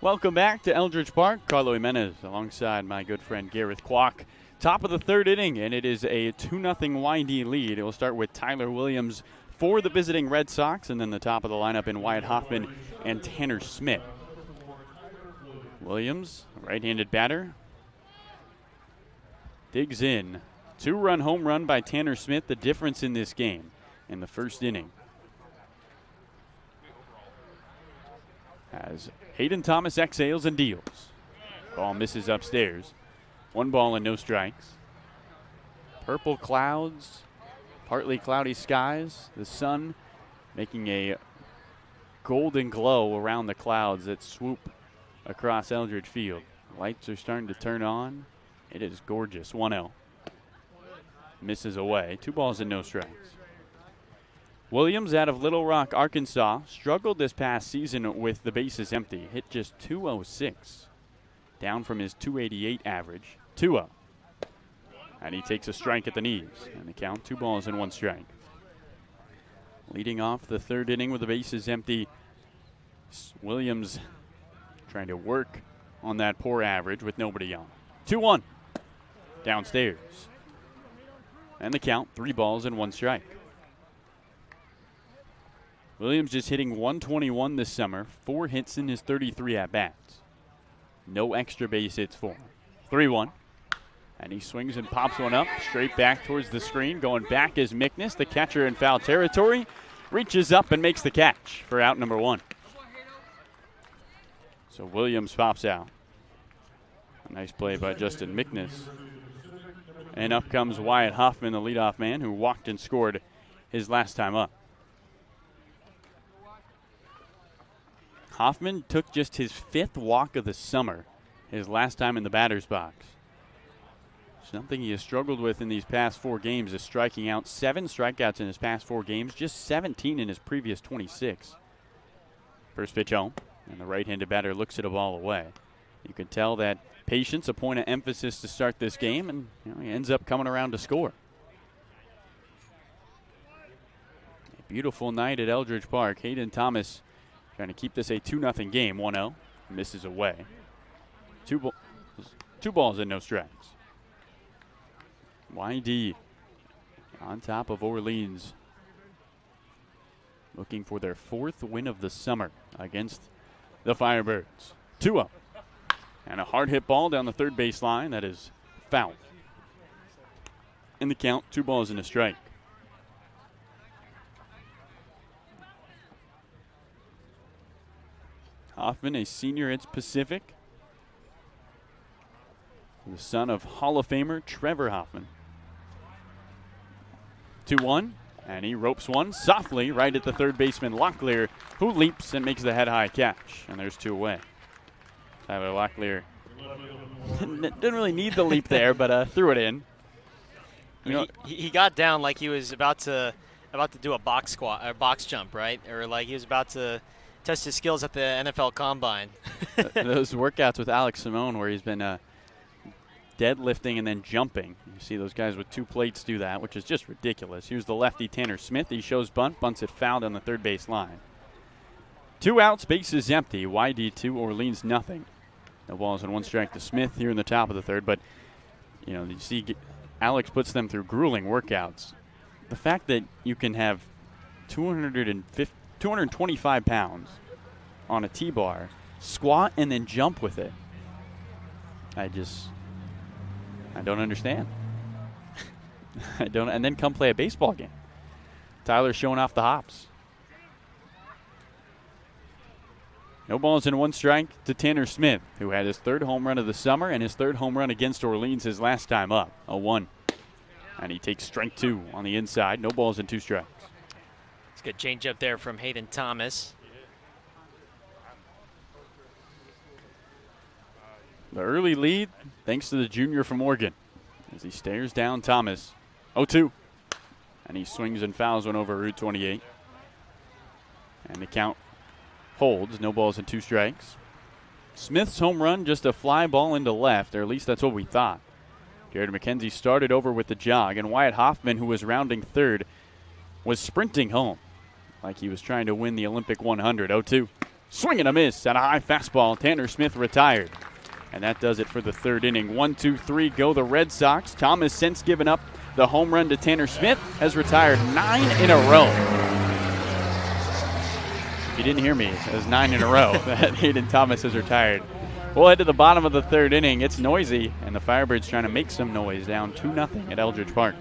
Welcome back to Eldridge Park. Carlo Jimenez alongside my good friend Gareth Kwok. Top of the 3rd inning, and it is a 2-0 YD lead. It will start with Tyler Williams for the visiting Red Sox, and then the top of the lineup in Wyatt Hoffman and Tanner Smith. Williams, right-handed batter, digs in. 2-run home run by Tanner Smith, the difference in this game in the 1st inning. As Hayden Thomas exhales and deals. Ball misses upstairs. 1 ball and no strikes. Purple clouds, partly cloudy skies. The sun making a golden glow around the clouds that swoop across Eldridge Field. Lights are starting to turn on. It is gorgeous. 1-0. Misses away. 2 balls and no strikes. Williams out of Little Rock, Arkansas, struggled this past season with the bases empty. Hit just .206, down from his .288 average. 2-0. And he takes a strike at the knees. And the count, 2 balls and 1 strike. Leading off the 3rd inning with the bases empty, Williams trying to work on that poor average with nobody on. 2-1. Downstairs. And the count, 3 balls and 1 strike. Williams just hitting .121 this summer, 4 hits in his 33 at-bats. No extra base hits for him. 3-1. And he swings and pops one up, straight back towards the screen. Going back is Mickness, the catcher in foul territory. Reaches up and makes the catch for out number 1. So Williams pops out. A nice play by Justin Mickness. And up comes Wyatt Hoffman, the leadoff man, who walked and scored his last time up. Hoffman took just his 5th walk of the summer, his last time in the batter's box. Something he has struggled with in these past 4 games is striking out. 7 strikeouts in his past 4 games, just 17 in his previous 26. First pitch home, and the right-handed batter looks at a ball away. You can tell that patience, a point of emphasis to start this game, and he ends up coming around to score. A beautiful night at Eldridge Park. Hayden Thomas trying to keep this a 2-0 game. 1-0. Misses away. 2 balls and no strikes. YD on top of Orleans, looking for their 4th win of the summer against the Firebirds. 2-0. And a hard hit ball down the 3rd baseline that is foul. In the count, 2 balls and a strike. Hoffman, a senior at Pacific, the son of Hall of Famer Trevor Hoffman. 2-1, and he ropes one softly right at the third baseman Locklear, who leaps and makes the head-high catch, and there's 2 away. Tyler Locklear didn't really need the leap there, but threw it in. You know, he got down like he was about to do a box squat or box jump, right? Or like he was about to test his skills at the NFL Combine. Those workouts with Alex Simone where he's been deadlifting and then jumping. You see those guys with 2 plates do that, which is just ridiculous. Here's the lefty Tanner Smith. He shows bunt, bunts it foul down the third base line. 2 outs, base is empty. YD 2, Orleans nothing. No balls and 1 strike to Smith here in the top of the third, but you know, you see Alex puts them through grueling workouts. The fact that you can have 225 pounds on a T-bar, squat and then jump with it, I don't understand. And then come play a baseball game. Tyler's showing off the hops. No balls and 1 strike to Tanner Smith, who had his 3rd home run of the summer and his 3rd home run against Orleans his last time up, 0-1. And he takes strike 2 on the inside. No balls and 2 strikes. It's a good changeup there from Hayden Thomas. The early lead, thanks to the junior from Oregon, as he stares down Thomas. 0-2. And he swings and fouls one over Route 28. And the count holds. No balls and 2 strikes. Smith's home run, just a fly ball into left, or at least that's what we thought. Jared McKenzie started over with the jog, and Wyatt Hoffman, who was rounding third, was sprinting home like he was trying to win the Olympic 100. 0-2. Swing and a miss at a high fastball. Tanner Smith retired. And that does it for the 3rd inning. 1-2-3 go the Red Sox. Thomas, since giving up the home run to Tanner Smith, has retired 9 in a row. If you didn't hear me, it was 9 in a row that Hayden Thomas has retired. We'll head to the bottom of the 3rd inning. It's noisy, and the Firebirds trying to make some noise, down 2-0 at Eldridge Park.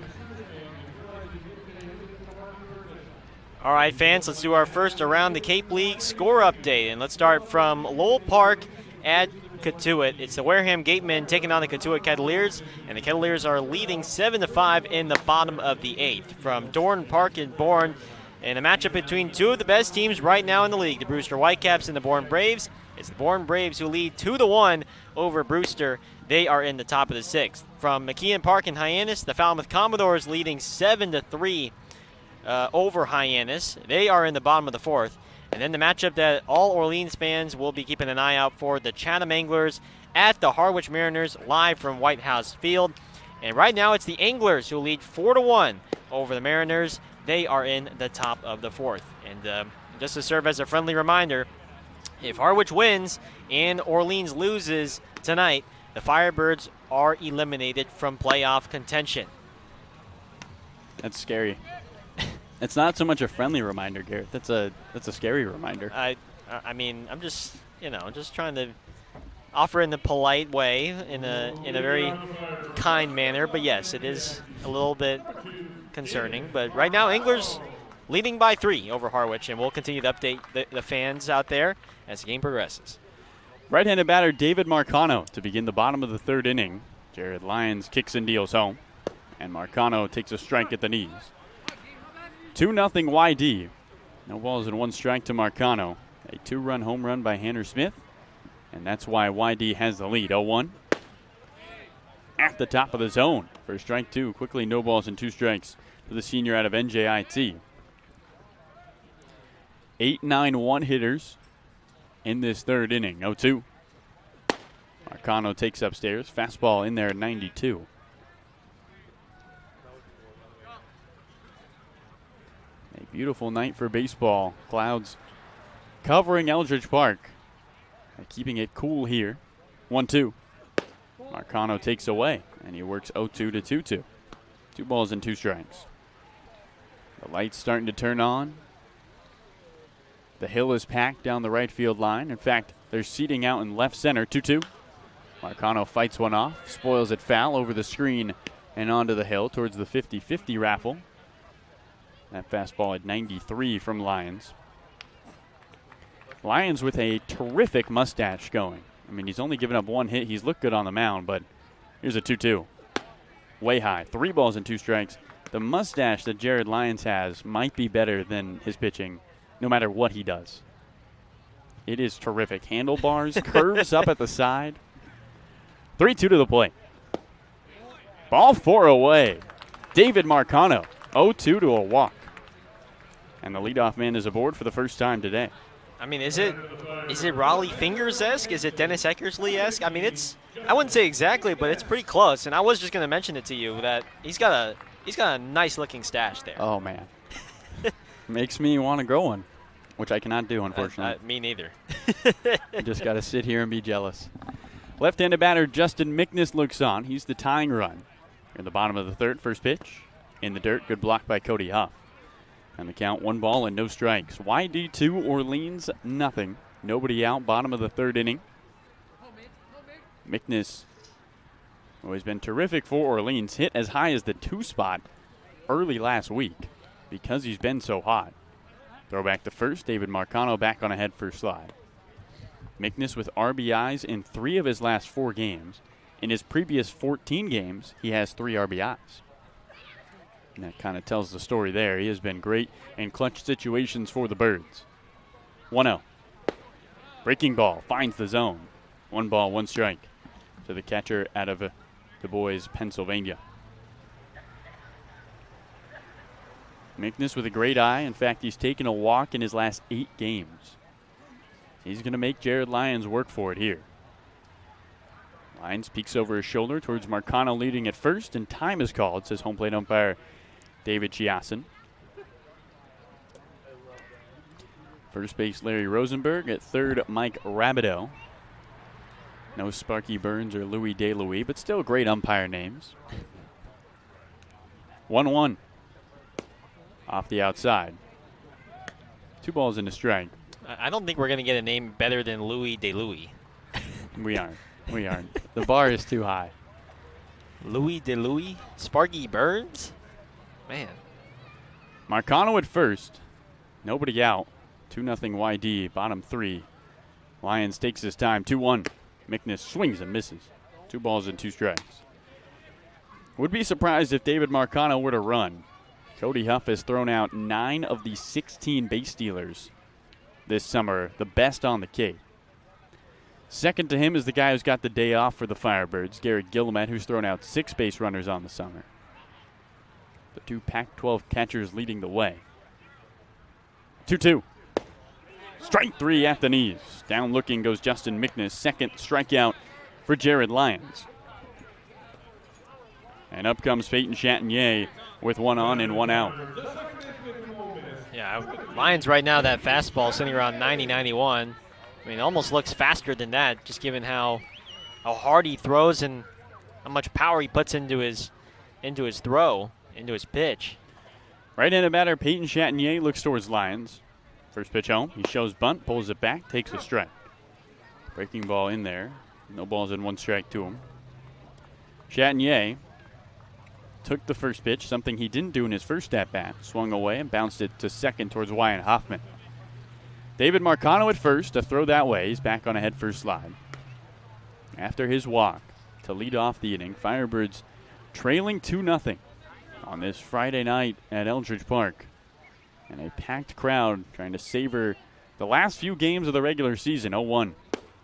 All right, fans, let's do our first Around the Cape League score update. And let's start from Lowell Park at Cotuit. It's the Wareham Gatemen taking on the Cotuit Cavaliers, and the Cavaliers are leading 7-5 in the bottom of the 8th. From Dorn Park in Bourne, in a matchup between 2 of the best teams right now in the league, the Brewster Whitecaps and the Bourne Braves. It's the Bourne Braves who lead 2-1 over Brewster. They are in the top of the 6th. From McKeon Park in Hyannis, the Falmouth Commodores leading 7-3 over Hyannis. They are in the bottom of the 4th. And then the matchup that all Orleans fans will be keeping an eye out for, the Chatham Anglers at the Harwich Mariners, live from White House Field. And right now it's the Anglers who lead 4-1 over the Mariners. They are in the top of the 4th. And just to serve as a friendly reminder, if Harwich wins and Orleans loses tonight, the Firebirds are eliminated from playoff contention. That's scary. It's not so much a friendly reminder, Garrett. That's a scary reminder. I mean, I'm just trying to offer in a polite way, in a very kind manner. But yes, it is a little bit concerning. But right now, Anglers leading by 3 over Harwich, and we'll continue to update the fans out there as the game progresses. Right-handed batter David Marcano to begin the bottom of the 3rd inning. Jared Lyons kicks and deals home, and Marcano takes a strike at the knees. 2-0 YD. No balls and 1 strike to Marcano. A 2-run home run by Tanner Smith, and that's why YD has the lead. 0-1. At the top of the zone for strike 2. Quickly, no balls and 2 strikes to the senior out of NJIT. 8-9 hitters in this 3rd inning. 0-2. Marcano takes upstairs. Fastball in there at 92. A beautiful night for baseball. Clouds covering Eldridge Park. Keeping it cool here. 1-2. Marcano takes away, and he works 0-2 to 2-2. 2 balls and 2 strikes. The lights starting to turn on. The hill is packed down the right field line. In fact, they're seating out in left center. 2-2. Marcano fights one off, spoils it foul over the screen and onto the hill towards the 50-50 raffle. That fastball at 93 from Lyons. Lions with a terrific mustache going. I mean, he's only given up one hit. He's looked good on the mound, but here's a 2-2. Way high. 3 balls and 2 strikes. The mustache that Jared Lyons has might be better than his pitching, no matter what he does. It is terrific. Handlebars, curves up at the side. 3-2 to the plate. Ball 4 away. David Marcano, 0-2 to a walk. And the leadoff man is aboard for the first time today. I mean, is it Raleigh Fingers-esque? Is it Dennis Eckersley-esque? I mean, I wouldn't say exactly, but it's pretty close. And I was just going to mention it to you that he's got a nice-looking stash there. Oh, man. Makes me want to grow one, which I cannot do, unfortunately. Me neither. I just got to sit here and be jealous. Left-handed batter Justin Mickness looks on. He's the tying run. In the bottom of the third, first pitch. In the dirt, good block by Cody Huff. And the count, 1 ball and no strikes. YD 2, Orleans nothing. Nobody out, bottom of the third inning. Mickness, who has been terrific for Orleans, hit as high as the 2 spot early last week because he's been so hot. Throw back to first, David Marcano back on a head first slide. Mickness with RBIs in 3 of his last 4 games. In his previous 14 games, he has 3 RBIs. And that kind of tells the story there. He has been great in clutch situations for the Birds. 1-0. Breaking ball finds the zone. 1 ball, 1 strike to the catcher out of Du Bois, Pennsylvania. Mickness with a great eye. In fact, he's taken a walk in his last 8 games. He's going to make Jared Lyons work for it here. Lyons peeks over his shoulder towards Marcano leading at first, and time is called, says home plate umpire David Chiasson. First base, Larry Rosenberg. At third, Mike Rabideau. No Sparky Burns or Louis DeLuis, but still great umpire names. 1-1. Off the outside. 2 balls and a strike. I don't think we're going to get a name better than Louis DeLuis. We aren't. We aren't. The bar is too high. Louis DeLuis? Sparky Burns? Man. Marcano at first. Nobody out. 2-0 YD, bottom 3. Lyons takes his time. 2-1. Mickness swings and misses. 2 balls and 2 strikes. Would be surprised if David Marcano were to run. Cody Huff has thrown out 9 of the 16 base stealers this summer, the best on the Cape. Second to him is the guy who's got the day off for the Firebirds, Garrett Guillemette, who's thrown out 6 base runners on the summer. The 2 Pac-12 catchers leading the way. 2-2. Strike 3 at the knees. Down looking goes Justin Mickness. Second strikeout for Jared Lyons. And up comes Peyton Chatinier with 1 on and 1 out. Yeah, Lyons right now, that fastball sitting around 90-91. I mean, it almost looks faster than that, just given how hard he throws and how much power he puts into his throw, into his pitch. Right-handed batter Peyton Chatinier looks towards Lyons. First pitch home. He shows bunt, pulls it back, takes a strike. Breaking ball in there. No balls and 1 strike to him. Chatinier took the first pitch, something he didn't do in his first at-bat. Swung away and bounced it to second towards Wyatt Hoffman. David Marcano at first, a throw that way. He's back on a head-first slide. After his walk to lead off the inning, Firebirds trailing 2-0 on this Friday night at Eldridge Park. And a packed crowd trying to savor the last few games of the regular season. 0-1.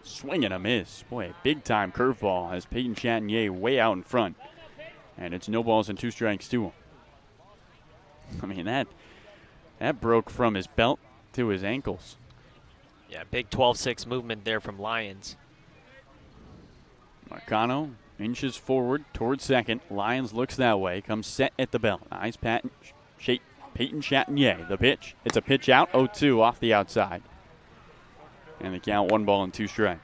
Swing and a miss. Boy, a big-time curveball has Peyton Chatinier way out in front. And it's no balls and 2 strikes to him. I mean, that broke from his belt to his ankles. Yeah, big 12-6 movement there from Lyons. Marcano inches forward towards second. Lyons looks that way, comes set at the belt. Eyes Peyton Chatinier. The pitch. It's a pitch out, 0-2 off the outside. And the count, 1 ball and 2 strikes.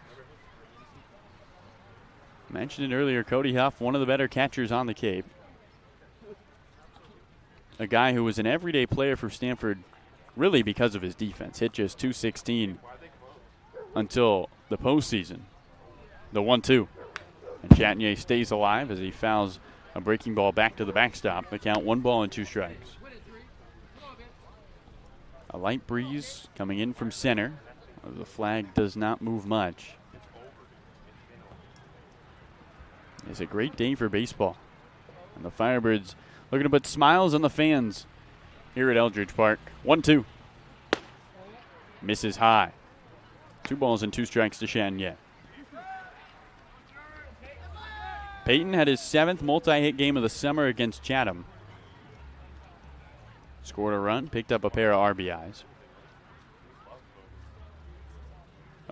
Mentioned it earlier, Cody Huff, one of the better catchers on the Cape. A guy who was an everyday player for Stanford really because of his defense. Hit just .216 until the postseason. The 1-2. And Chatinier stays alive as he fouls a breaking ball back to the backstop. The count, 1 ball and 2 strikes. A light breeze coming in from center. The flag does not move much. It's a great day for baseball. And the Firebirds looking to put smiles on the fans here at Eldridge Park. 1-2. Misses high. 2 balls and 2 strikes to Chatagnier. Peyton had his 7th multi-hit game of the summer against Chatham. Scored a run, picked up a pair of RBIs.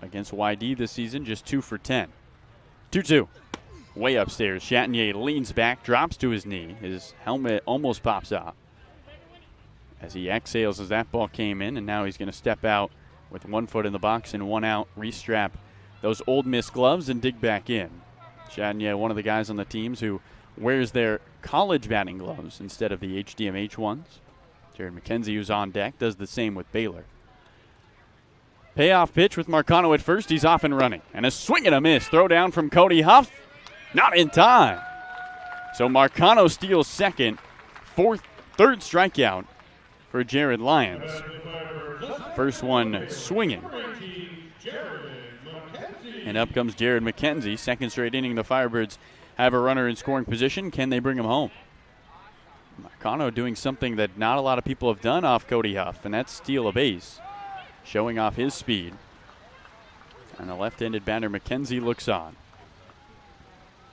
Against YD this season, just 2 for 10. 2-2. Way upstairs. Chatagnier leans back, drops to his knee. His helmet almost pops off as he exhales as that ball came in, and now he's going to step out with 1 foot in the box and 1 out, restrap those Old Miss gloves and dig back in. Chatagnier, one of the guys on the teams who wears their college batting gloves instead of the HDMH ones. Jared McKenzie, who's on deck, does the same with Baylor. Payoff pitch with Marcano at first. He's off and running. And a swing and a miss. Throw down from Cody Huff. Not in time. So Marcano steals second. Third strikeout for Jared Lyons. First one swinging. And up comes Jared McKenzie. Second straight inning, the Firebirds have a runner in scoring position. Can they bring him home? Marcano doing something that not a lot of people have done off Cody Huff, and that's steal a base, showing off his speed. And the left-handed batter McKenzie looks on.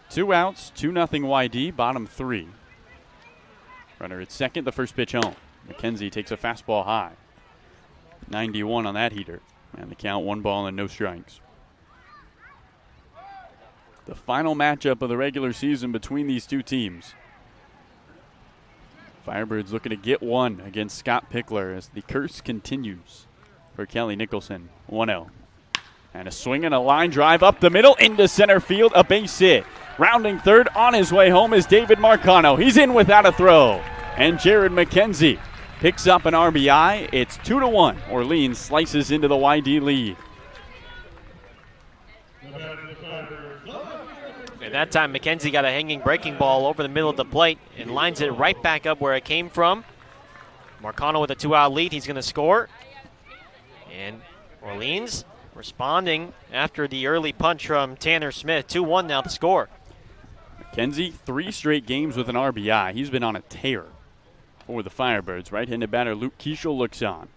2 outs, 2-0 YD, bottom 3. Runner at second, the first pitch home. McKenzie takes a fastball high. 91 on that heater. And the count 1 ball and no strikes. The final matchup of the regular season between these two teams. Firebirds looking to get one against Scott Pickler as the curse continues for Kelly Nicholson. 1-0. And a swing and a line drive up the middle into center field, a base hit. Rounding third on his way home is David Marcano. He's in without a throw. And Jared McKenzie picks up an RBI. It's 2-1. Orleans slices into the YD lead. At that time, McKenzie got a hanging breaking ball over the middle of the plate and lines it right back up where it came from. Marcano with a 2-out lead. He's going to score. And Orleans responding after the early punch from Tanner Smith. 2-1 now the score. McKenzie, 3 straight games with an RBI. He's been on a tear for the Firebirds. Right-handed batter Luke Kiesel looks on.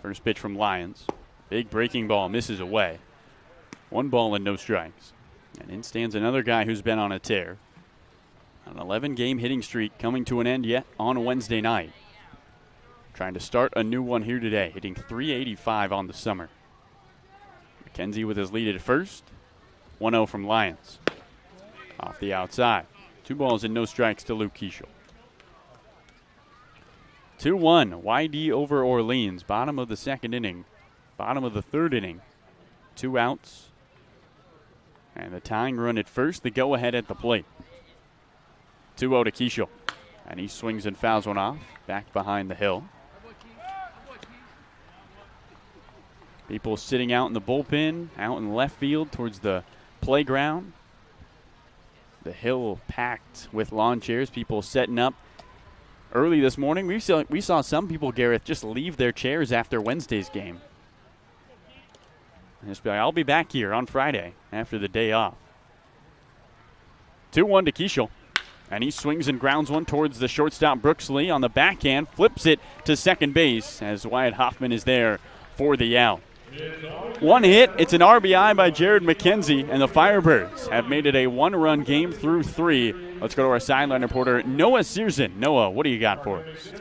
First pitch from Lyons. Big breaking ball misses away. 1 ball and no strikes. And in stands another guy who's been on a tear. An 11-game hitting streak coming to an end yet on Wednesday night. Trying to start a new one here today, hitting .385 on the summer. McKenzie with his lead at first. 1-0 from Lyons. Off the outside. 2 balls and no strikes to Luke Kiesel. 2-1, YD over Orleans. Bottom of the second inning. Bottom of the third inning. 2 outs. And the tying run at first, the go-ahead at the plate. 2-0 to Kiesel. And he swings and fouls one off, back behind the hill. People sitting out in the bullpen, out in left field towards the playground. The hill packed with lawn chairs, people setting up. Early this morning, we saw some people, Gareth, just leave their chairs after Wednesday's game. And just be like, I'll be back here on Friday after the day off. 2-1 to Kiesel. And he swings and grounds one towards the shortstop Brooks Lee on the backhand, flips it to second base as Wyatt Hoffman is there for the out. 1 hit, it's an RBI by Jared McKenzie, and the Firebirds have made it a 1-run game through 3. Let's go to our sideline reporter, Noah Searson. Noah, what do you got for us?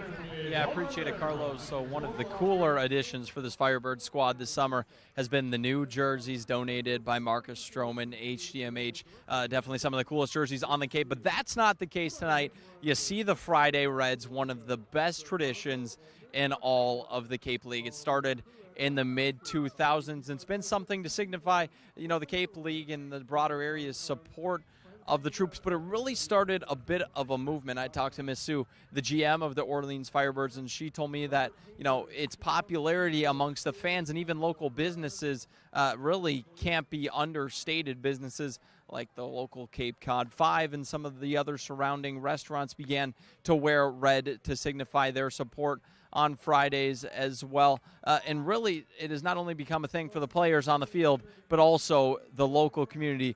Yeah, I appreciate it, Carlos. So one of the cooler additions for this Firebird squad this summer has been the new jerseys donated by Marcus Stroman, HDMH. Definitely some of the coolest jerseys on the Cape, but that's not the case tonight. You see the Friday Reds, one of the best traditions in all of the Cape League. It started in the mid-2000s. It's been something to signify, you know, the Cape League and the broader area's support of the troops, but it really started a bit of a movement. I talked to Miss Sue, the GM of the Orleans Firebirds, and she told me that, you know, its popularity amongst the fans and even local businesses really can't be understated. Businesses like the local Cape Cod 5 and some of the other surrounding restaurants began to wear red to signify their support on Fridays as well. And really, it has not only become a thing for the players on the field, but also the local community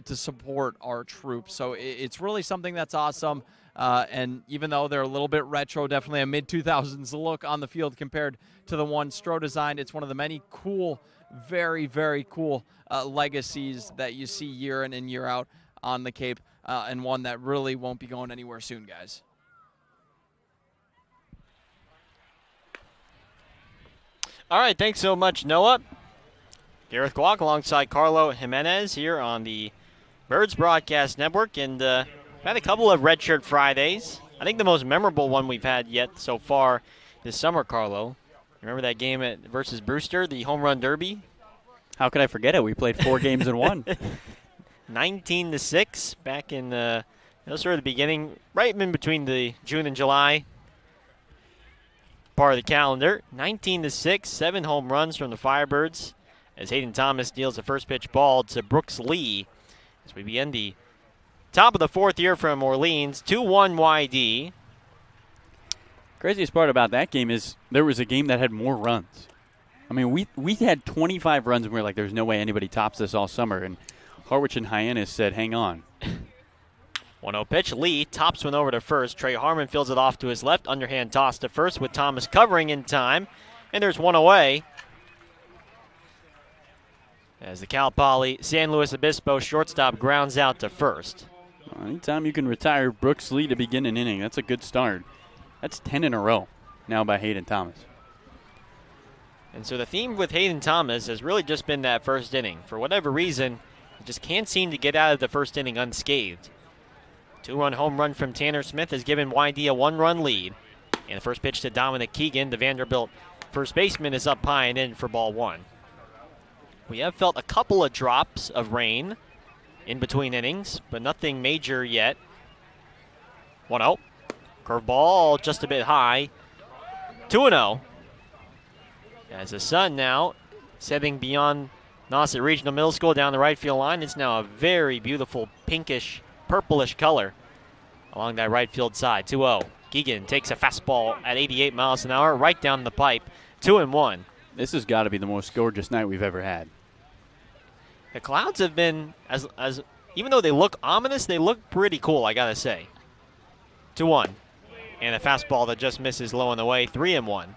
to support our troops. So it's really something that's awesome. And even though they're a little bit retro, definitely a mid-2000s look on the field compared to the one Stroh designed, it's one of the many cool, very, very cool legacies that you see year in and year out on the Cape, and one that really won't be going anywhere soon, guys. All right, thanks so much, Noah. Gareth Kwok alongside Carlo Jimenez here on the Birds Broadcast Network, and we've had a couple of Redshirt Fridays. I think the most memorable one we've had yet so far this summer, Carlo. Remember that game versus Brewster, the home run derby? How could I forget it? We played 4 games in one. 19-6 back in sort of the beginning, right in between the June and July part of the calendar. 19-6, 7 home runs from the Firebirds as Hayden Thomas deals the first pitch ball to Brooks Lee as we begin the top of the 4th year from Orleans. 2-1 YD. Craziest part about that game is there was a game that had more runs. I mean, we had 25 runs, and we were like, there's no way anybody tops this all summer. And Harwich and Hyannis said, hang on. 1-0 pitch. Lee tops one over to first. Trey Harmon fills it off to his left. Underhand toss to first with Thomas covering in time. And there's one away. As the Cal Poly San Luis Obispo shortstop grounds out to first. Well, anytime you can retire Brooks Lee to begin an inning, that's a good start. That's 10 in a row now by Hayden Thomas. And so the theme with Hayden Thomas has really just been that first inning. For whatever reason, he just can't seem to get out of the first inning unscathed. 2-run home run from Tanner Smith has given YD a 1-run lead. And the first pitch to Dominic Keegan, the Vanderbilt first baseman, is up high and in for ball 1. We have felt a couple of drops of rain in between innings, but nothing major yet. 1-0. Curveball just a bit high. 2-0. As the sun now setting beyond Nauset Regional Middle School down the right field line. It's now a very beautiful pinkish, purplish color along that right field side. 2-0. Keegan takes a fastball at 88 miles an hour right down the pipe. 2-1. This has got to be the most gorgeous night we've ever had. The clouds have been, as even though they look ominous, they look pretty cool, I got to say. 2-1. And a fastball that just misses low on the way. 3-1.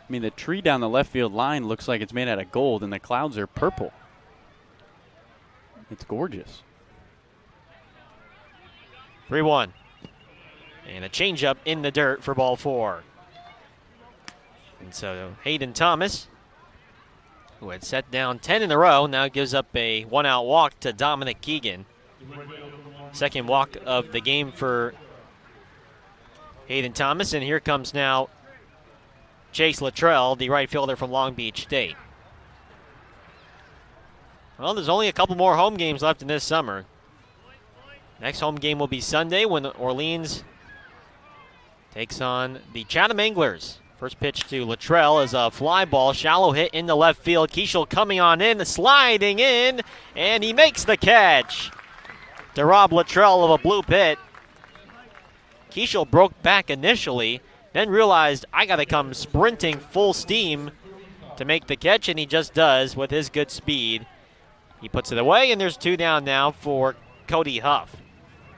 I mean, the tree down the left field line looks like it's made out of gold, and the clouds are purple. It's gorgeous. 3-1. And a changeup in the dirt for ball 4. And so Hayden Thomas, who had set down 10 in a row, now gives up a 1-out walk to Dominic Keegan. Second walk of the game for Hayden Thomas, and here comes now Chase Luttrell, the right fielder from Long Beach State. Well, there's only a couple more home games left in this summer. Next home game will be Sunday when Orleans takes on the Chatham Anglers. First pitch to Luttrell is a fly ball, shallow hit into left field. Keishel coming on in, sliding in, and he makes the catch to rob Luttrell of a blue pit. Keishel broke back initially, then realized I got to come sprinting full steam to make the catch, and he just does with his good speed. He puts it away, and there's 2 down now for Cody Huff.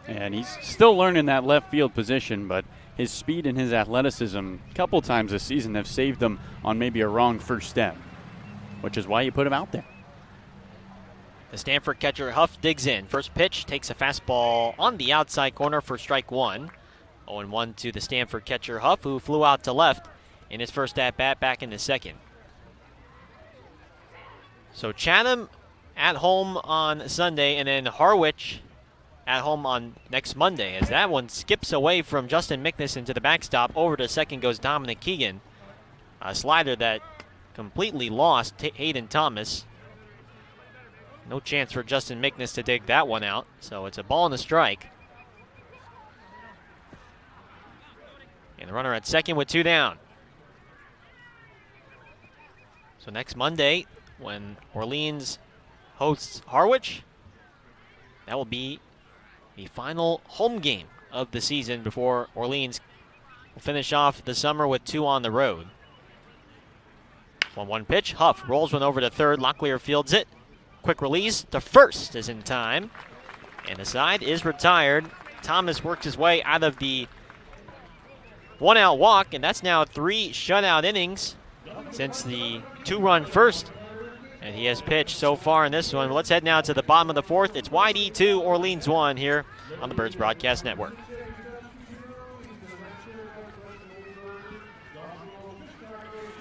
And he's still learning that left field position, but his speed and his athleticism a couple times this season have saved him on maybe a wrong first step, which is why you put him out there. The Stanford catcher Huff digs in. First pitch takes a fastball on the outside corner for strike 1. 0-1 to the Stanford catcher Huff, who flew out to left in his first at-bat back in the second. So Chatham at home on Sunday, and then Harwich at home on next Monday, as that one skips away from Justin McNisson to the backstop. Over to second goes Dominic Keegan. A slider that completely lost Hayden Thomas. No chance for Justin McNiss to dig that one out, so it's a ball and a strike. And the runner at second with 2 down. So next Monday, when Orleans hosts Harwich, that will be the final home game of the season before Orleans will finish off the summer with 2 on the road. 1-1 pitch. Huff rolls one over to third. Locklear fields it. Quick release to first is in time. And the side is retired. Thomas works his way out of the 1-out walk, and that's now 3 shutout innings since the 2-run first. And he has pitched so far in this one. Let's head now to the bottom of the 4th. It's YD 2, Orleans 1 here on the Birds Broadcast Network.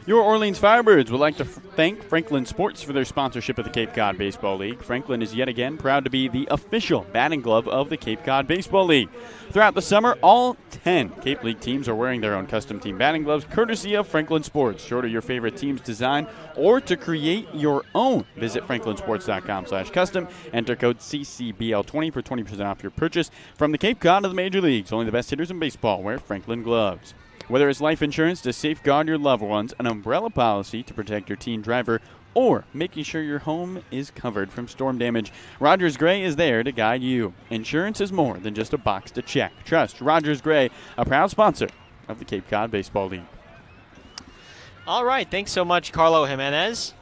Your Orleans Firebirds would like to thank Franklin Sports for their sponsorship of the Cape Cod Baseball League. Franklin is yet again proud to be the official batting glove of the Cape Cod Baseball League. Throughout the summer, all 10 Cape League teams are wearing their own custom team batting gloves, courtesy of Franklin Sports. To order your favorite team's design or to create your own, visit franklinsports.com/custom. Enter code CCBL20 for 20% off your purchase. From the Cape Cod to the major leagues, only the best hitters in baseball wear Franklin gloves. Whether it's life insurance to safeguard your loved ones, an umbrella policy to protect your teen driver, or making sure your home is covered from storm damage, Rogers Gray is there to guide you. Insurance is more than just a box to check. Trust Rogers Gray, a proud sponsor of the Cape Cod Baseball League. All right, thanks so much, Carlo Jimenez.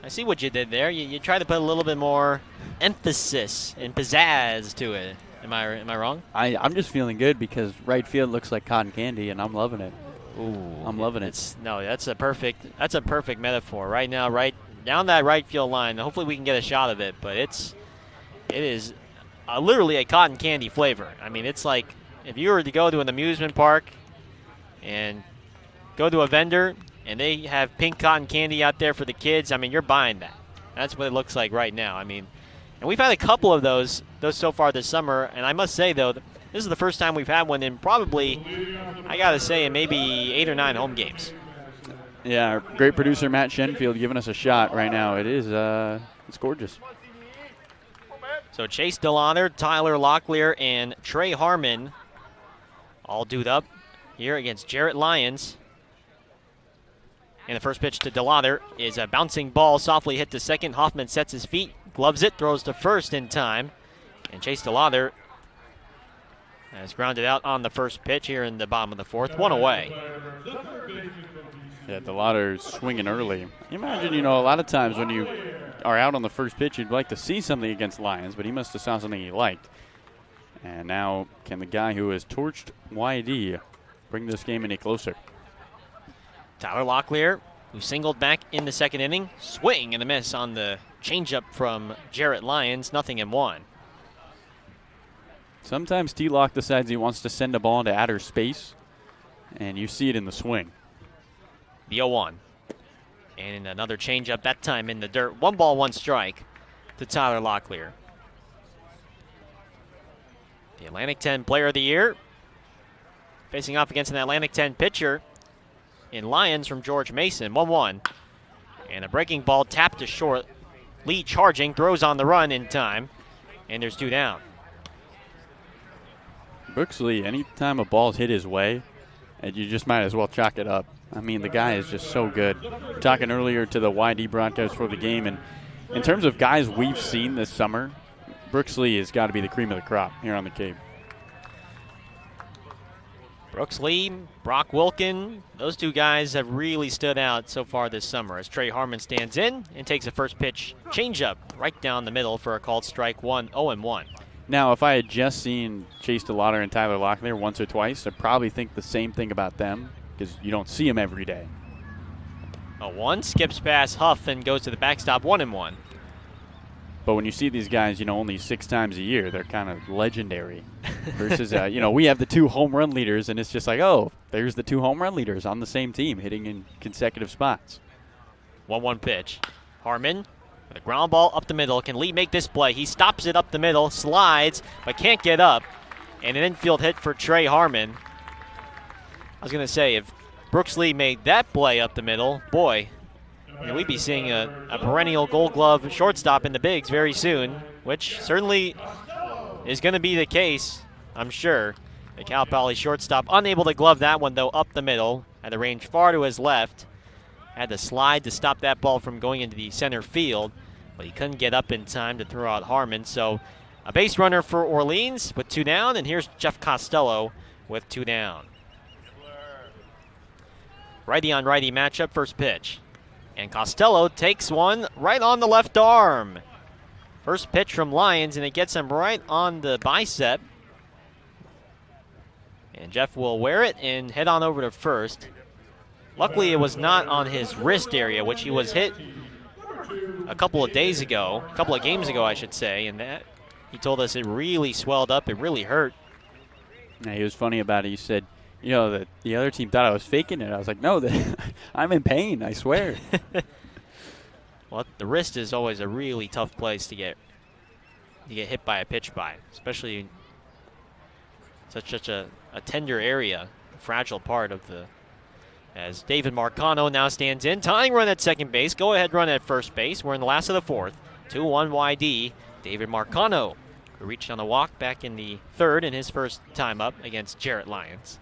I see what you did there. You tried to put a little bit more emphasis and pizzazz to it. Am I wrong? I'm just feeling good because right field looks like cotton candy, and I'm loving it. Ooh, I'm loving it. No, that's a perfect metaphor. Right now, right down that right field line. Hopefully we can get a shot of it, but it is literally a cotton candy flavor. I mean, it's like if you were to go to an amusement park and go to a vendor and they have pink cotton candy out there for the kids, I mean, you're buying that. That's what it looks like right now. I mean, and we've had a couple of those so far this summer, and I must say, though, this is the first time we've had one in probably, I got to say, in maybe 8 or 9 home games. Yeah, our great producer Matt Shenfield giving us a shot right now. It's gorgeous. So Chase DeLauder, Tyler Locklear, and Trey Harmon all dude up here against Jarrett Lyons. And the first pitch to DeLauder is a bouncing ball, softly hit to second. Hoffman sets his feet, gloves it, throws to first in time. And Chase DeLauder has grounded out on the first pitch here in the bottom of the 4th. 1 away. Yeah, DeLauder's swinging early. Imagine, a lot of times when you are out on the first pitch, you'd like to see something against Lions, but he must have saw something he liked. And now can the guy who has torched YD bring this game any closer? Tyler Locklear, who singled back in the 2nd inning. Swing and a miss on the changeup from Jarrett Lyons. 0-1. Sometimes T-Lock decides he wants to send a ball into outer space, and you see it in the swing. The 0-1. And another changeup, that time in the dirt. 1 ball, 1 strike to Tyler Locklear. The Atlantic 10 Player of the Year, facing off against an Atlantic 10 pitcher in Lions from George Mason. 1-1. And a breaking ball tapped to short. Lee charging, throws on the run in time, and there's 2 down. Brooks Lee, anytime a ball's hit his way, and you just might as well chalk it up. I mean, the guy is just so good. Talking earlier to the YD broadcast for the game, and in terms of guys we've seen this summer, Brooks Lee has got to be the cream of the crop here on the Cape. Brooks Lee, Brock Wilkin, those 2 guys have really stood out so far this summer as Trey Harmon stands in and takes a first pitch changeup right down the middle for a called strike 1, 0-1. Now, if I had just seen Chase DeLauder and Tyler Locklear once or twice, I'd probably think the same thing about them because you don't see them every day. A 1 skips past Huff and goes to the backstop. 1-1. But when you see these guys, only 6 times a year, they're kind of legendary. Versus, we have the 2 home run leaders, and it's just like, oh, there's the 2 home run leaders on the same team hitting in consecutive spots. 1-1 pitch. Harmon with a ground ball up the middle. Can Lee make this play? He stops it up the middle, slides, but can't get up. And an infield hit for Trey Harmon. I was going to say, if Brooks Lee made that play up the middle, boy, we'd be seeing a perennial Gold Glove shortstop in the bigs very soon, which certainly is going to be the case, I'm sure. The Cal Poly shortstop unable to glove that one, though, up the middle. Had the range far to his left. Had to slide to stop that ball from going into the center field, but he couldn't get up in time to throw out Harmon. So a base runner for Orleans with 2 down, and here's Jeff Costello with 2 down. Righty on righty matchup, first pitch. And Costello takes one right on the left arm. First pitch from Lyons, and it gets him right on the bicep. And Jeff will wear it and head on over to first. Luckily, it was not on his wrist area, which he was hit a couple of games ago, I should say, and that he told us it really swelled up, it really hurt. Yeah, he was funny about it. He said, you know, that the other team thought I was faking it. I was like, no, I'm in pain, I swear. Well, the wrist is always a really tough place to get hit by a pitch by, especially in such a tender area, a fragile part of the. As David Marcano now stands in, tying run at second base, go ahead run at first base. We're in the last of the fourth. 2-1 YD. David Marcano, who reached on the walk back in the third in his first time up against Jarrett Lyons.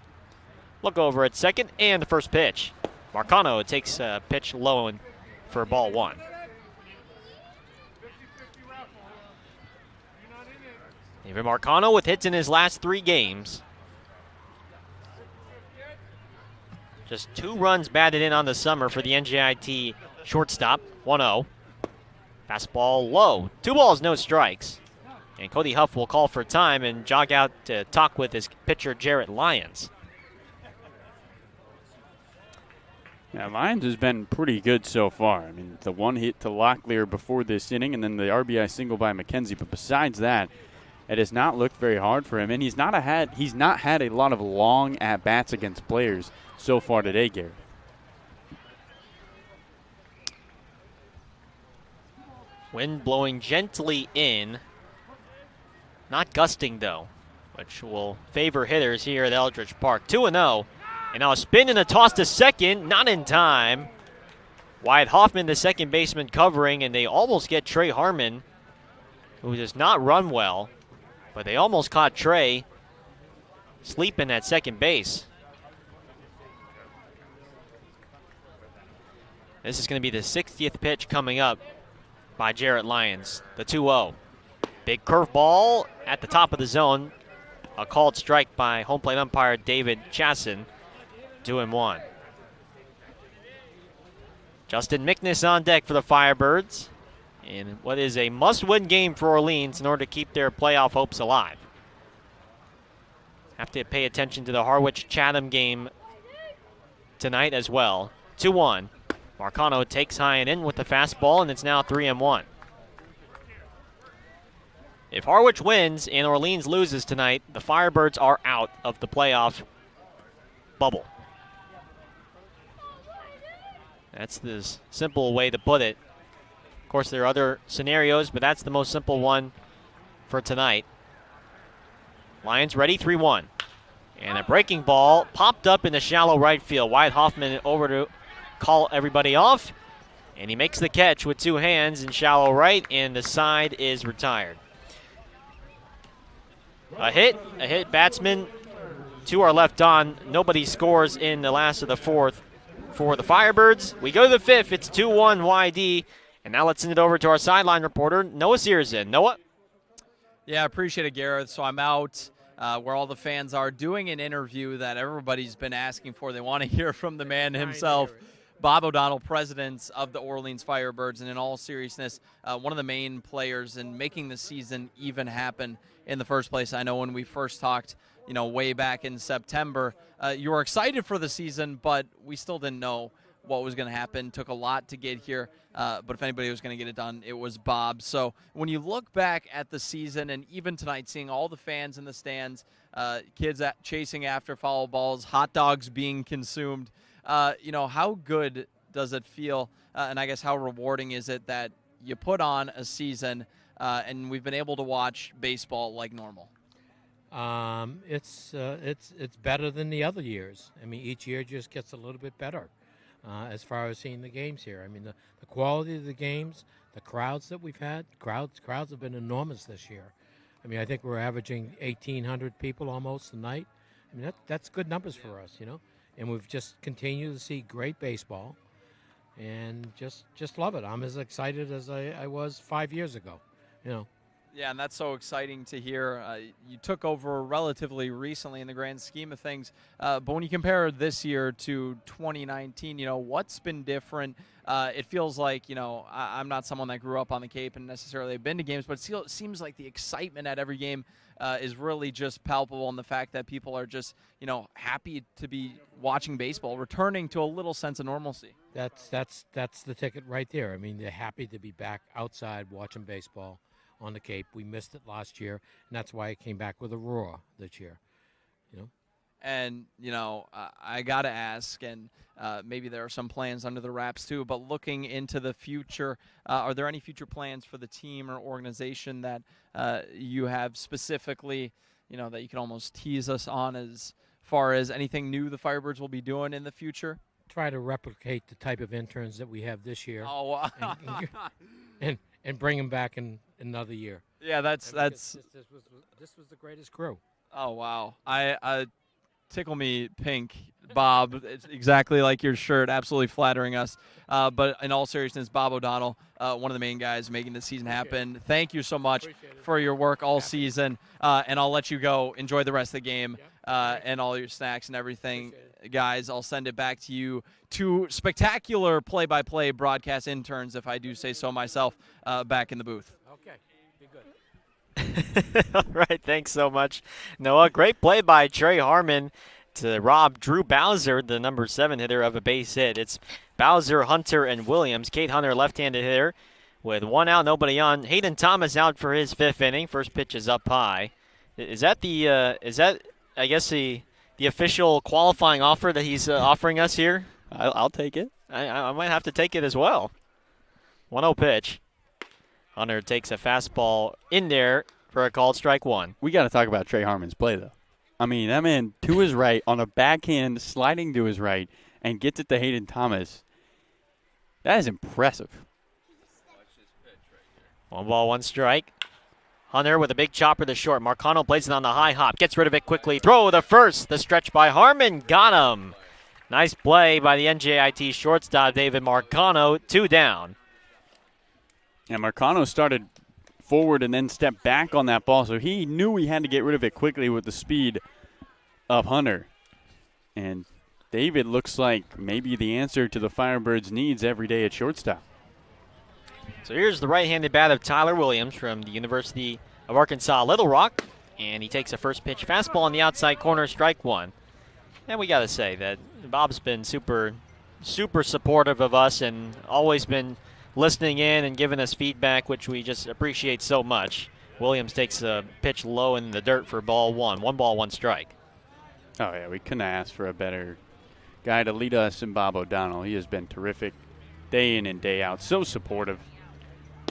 Look over at second and the first pitch. Marcano takes a pitch low for ball one. David Marcano with hits in his last 3 games. Just 2 runs batted in on the summer for the NJIT shortstop. 1-0. Fastball low. 2 balls, no strikes. And Cody Huff will call for time and jog out to talk with his pitcher, Jarrett Lyons. Yeah, Lyons has been pretty good so far. I mean, the one hit to Locklear before this inning and then the RBI single by McKenzie. But besides that, it has not looked very hard for him. And he's not had a lot of long at-bats against players so far today, Gary. Wind blowing gently in. Not gusting, though, which will favor hitters here at Eldridge Park. 2-0. And now a spin and a toss to second. Not in time. Wyatt Hoffman, the second baseman, covering, and they almost get Trey Harmon, who does not run well. But they almost caught Trey sleeping at second base. This is going to be the 60th pitch coming up by Jarrett Lyons, the 2-0. Big curveball at the top of the zone. A called strike by home plate umpire David Chasson. 2-1. Justin Mickness on deck for the Firebirds in what is a must-win game for Orleans in order to keep their playoff hopes alive. Have to pay attention to the Harwich-Chatham game tonight as well. 2-1. Marcano takes high and in with the fastball, and it's now 3-1. If Harwich wins and Orleans loses tonight, the Firebirds are out of the playoff bubble. That's the simple way to put it. Of course, there are other scenarios, but that's the most simple one for tonight. Lions ready, 3-1. And a breaking ball popped up in the shallow right field. Wyatt Hoffman over to call everybody off, and he makes the catch with 2 hands in shallow right, and the side is retired. A hit batsman. 2 are left on. Nobody scores in the last of the fourth for the Firebirds. We go to the 5th. It's 2-1 YD. And now let's send it over to our sideline reporter, Noah Sears in. Noah? Yeah, I appreciate it, Gareth. So I'm out where all the fans are doing an interview that everybody's been asking for. They want to hear from the man himself, Bob O'Donnell, president of the Orleans Firebirds. And in all seriousness, one of the main players in making the season even happen in the first place. I know when we first talked, way back in September, you were excited for the season, but we still didn't know what was going to happen. Took a lot to get here, but if anybody was going to get it done, it was Bob. So when you look back at the season and even tonight, seeing all the fans in the stands, kids chasing after foul balls, hot dogs being consumed, how good does it feel? And I guess how rewarding is it that you put on a season and we've been able to watch baseball like normal? It's better than the other years. I mean, each year just gets a little bit better as far as seeing the games here. I mean, the quality of the games, the crowds that we've had, crowds have been enormous this year. I mean, I think we're averaging 1,800 people almost a night. I mean, that's good numbers for us, And we've just continued to see great baseball, and just love it. I'm as excited as I was 5 years ago, Yeah, and that's so exciting to hear. You took over relatively recently in the grand scheme of things, but when you compare this year to 2019, what's been different? It feels like, I'm not someone that grew up on the Cape and necessarily have been to games, but it seems like the excitement at every game is really just palpable, and the fact that people are just, happy to be watching baseball, returning to a little sense of normalcy. That's the ticket right there. I mean, they're happy to be back outside watching baseball on the Cape. We missed it last year, and that's why it came back with a roar this year. And, I got to ask, and maybe there are some plans under the wraps too, but looking into the future, are there any future plans for the team or organization that you have specifically, that you can almost tease us on as far as anything new the Firebirds will be doing in the future? Try to replicate the type of interns that we have this year. Oh, wow. and bring them back in another year. Yeah, that's this was the greatest crew. Oh, wow. I tickle me pink, Bob. It's exactly like your shirt, absolutely flattering us. But in all seriousness, Bob O'Donnell, one of the main guys making this season happen. Thank you so much for your work all season. And I'll let you go. Enjoy the rest of the game and all your snacks and everything. Guys, I'll send it back to you, two spectacular play-by-play broadcast interns, if I do say so myself, back in the booth. Okay, be good. All right, thanks so much, Noah. Great play by Trey Harmon to rob Drew Bowser, the number 7 hitter, of a base hit. It's Bowser, Hunter, and Williams. Kate Hunter, left-handed hitter, with 1 out, nobody on. Hayden Thomas out for his 5th inning. First pitch is up high. Is that I guess the official qualifying offer that he's offering us here? I'll take it. I might have to take it as well. 1-0 pitch. Hunter takes a fastball in there for a called strike 1. We got to talk about Trey Harmon's play, though. I mean, that man to his right on a backhand, sliding to his right, and gets it to Hayden Thomas. That is impressive. 1 ball, 1 strike. Hunter with a big chopper to short. Marcano plays it on the high hop. Gets rid of it quickly. Throw the first. The stretch by Harmon. Got him. Nice play by the NJIT shortstop, David Marcano. 2 down. And Marcano started forward and then stepped back on that ball, so he knew he had to get rid of it quickly with the speed of Hunter. And David looks like maybe the answer to the Firebirds' needs every day at shortstop. So here's the right-handed bat of Tyler Williams from the University of Arkansas Little Rock. And he takes a first pitch fastball on the outside corner, strike 1. And we got to say that Bob's been super supportive of us and always been listening in and giving us feedback, which we just appreciate so much. Williams takes a pitch low in the dirt for ball 1. 1 ball, 1 strike. Oh, yeah, we couldn't ask for a better guy to lead us in Bob O'Donnell. He has been terrific day in and day out, so supportive.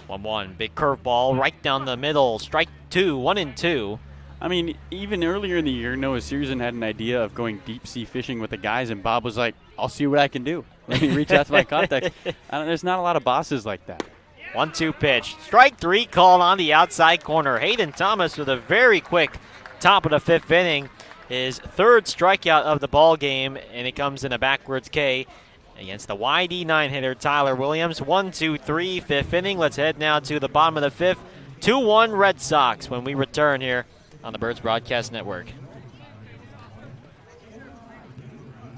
1-1, big curveball right down the middle, strike 2, 1-2. I mean, even earlier in the year, Noah Searson had an idea of going deep-sea fishing with the guys, and Bob was like, I'll see what I can do. Let me reach out to my contacts. There's not a lot of bosses like that. 1-2 pitch. Strike 3 called on the outside corner. Hayden Thomas with a very quick top of the 5th inning. His 3rd strikeout of the ball game, and it comes in a backwards K against the YD9 hitter Tyler Williams. 1-2-3, 5th inning. Let's head now to the bottom of the 5th. 2-1 Red Sox when we return here on the Birds Broadcast Network.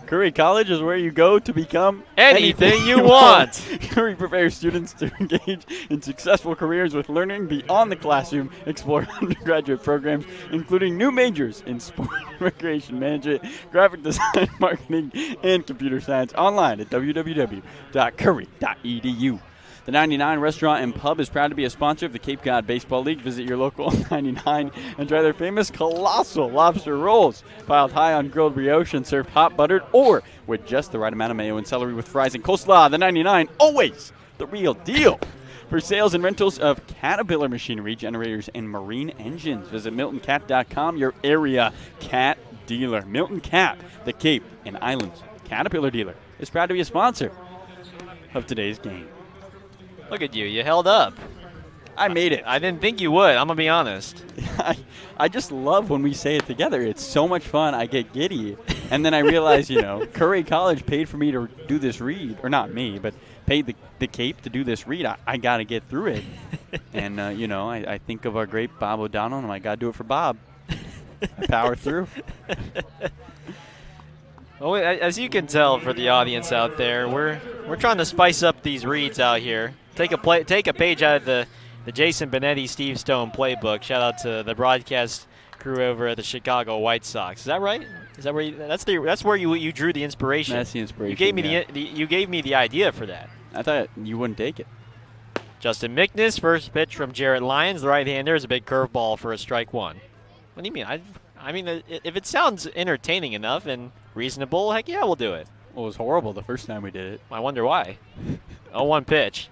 Curry College is where you go to become anything you want. Curry prepares students to engage in successful careers with learning beyond the classroom. Explore undergraduate programs, including new majors in sport and recreation management, graphic design, marketing, and computer science. Online at www.curry.edu. The 99 Restaurant and Pub is proud to be a sponsor of the Cape Cod Baseball League. Visit your local 99 and try their famous colossal lobster rolls, piled high on grilled brioche and served hot buttered or with just the right amount of mayo and celery with fries and coleslaw. The 99, always the real deal. For sales and rentals of Caterpillar machinery, generators, and marine engines, visit MiltonCat.com, your area cat dealer. Milton Cat, the Cape and Islands Caterpillar dealer, is proud to be a sponsor of today's game. Look at you. You held up. I made it. I didn't think you would. I'm going to be honest. I just love when we say it together. It's so much fun. I get giddy. And then I realize, Curry College paid for me to do this read. Or not me, but paid the cape to do this read. I got to get through it. And, I think of our great Bob O'Donnell, and I got to do it for Bob. I power through. Well, as you can tell for the audience out there, we're trying to spice up these reads out here. Take a page out of the Jason Benetti, Steve Stone playbook. Shout out to the broadcast crew over at the Chicago White Sox. Is that right? Is that where that's where you drew the inspiration? That's the inspiration. You gave me you gave me the idea for that. I thought you wouldn't take it. Justin Mickness, first pitch from Jarrett Lyons, the right-hander, is a big curveball for a strike one. What do you mean? I mean, if it sounds entertaining enough and reasonable, heck yeah, we'll do it. Well, it was horrible the first time we did it. I wonder why. 0-1 pitch.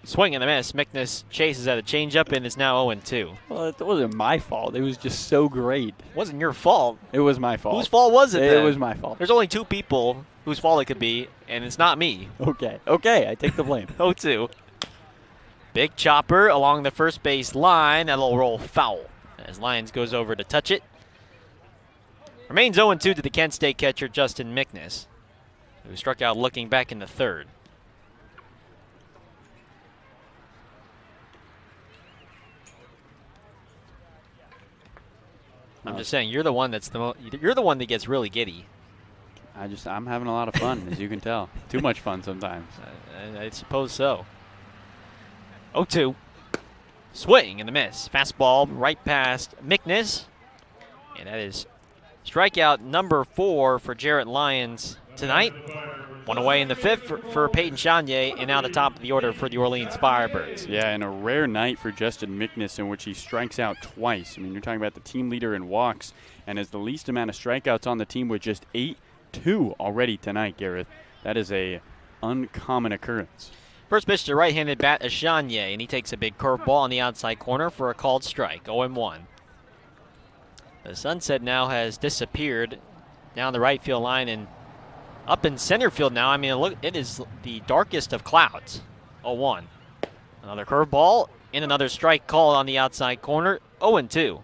Swing and a miss. Mickness chases at a changeup and is now 0-2. Well, it wasn't my fault. It was just so great. It wasn't your fault. It was my fault. Whose fault was it then? It was my fault. There's only 2 people whose fault it could be, and it's not me. Okay, I take the blame. 0-2. Big chopper along the first base line. That'll roll foul as Lyons goes over to touch it. Remains 0-2 to the Kent State catcher, Justin Mickness, who struck out looking back in the third. I'm just saying, you're the one you're the one that gets really giddy. I'm having a lot of fun, as you can tell. Too much fun sometimes. I suppose so. 0-2. Swing and a miss. Fastball right past Mickness. And that is strikeout number 4 for Jarrett Lyons tonight. One away in the 5th for Peyton Chanier, and now the top of the order for the Orleans Firebirds. Yeah, and a rare night for Justin Mickness in which he strikes out twice. I mean, you're talking about the team leader in walks, and has the least amount of strikeouts on the team with just 8-2 already tonight, Gareth. That is a uncommon occurrence. First pitch to right-handed bat is Chanier, and he takes a big curveball on the outside corner for a called strike, 0-1. The sunset now has disappeared down the right field line and up in center field now. I mean, look, it is the darkest of clouds. 0-1. Another curveball and another strike called on the outside corner. 0-2.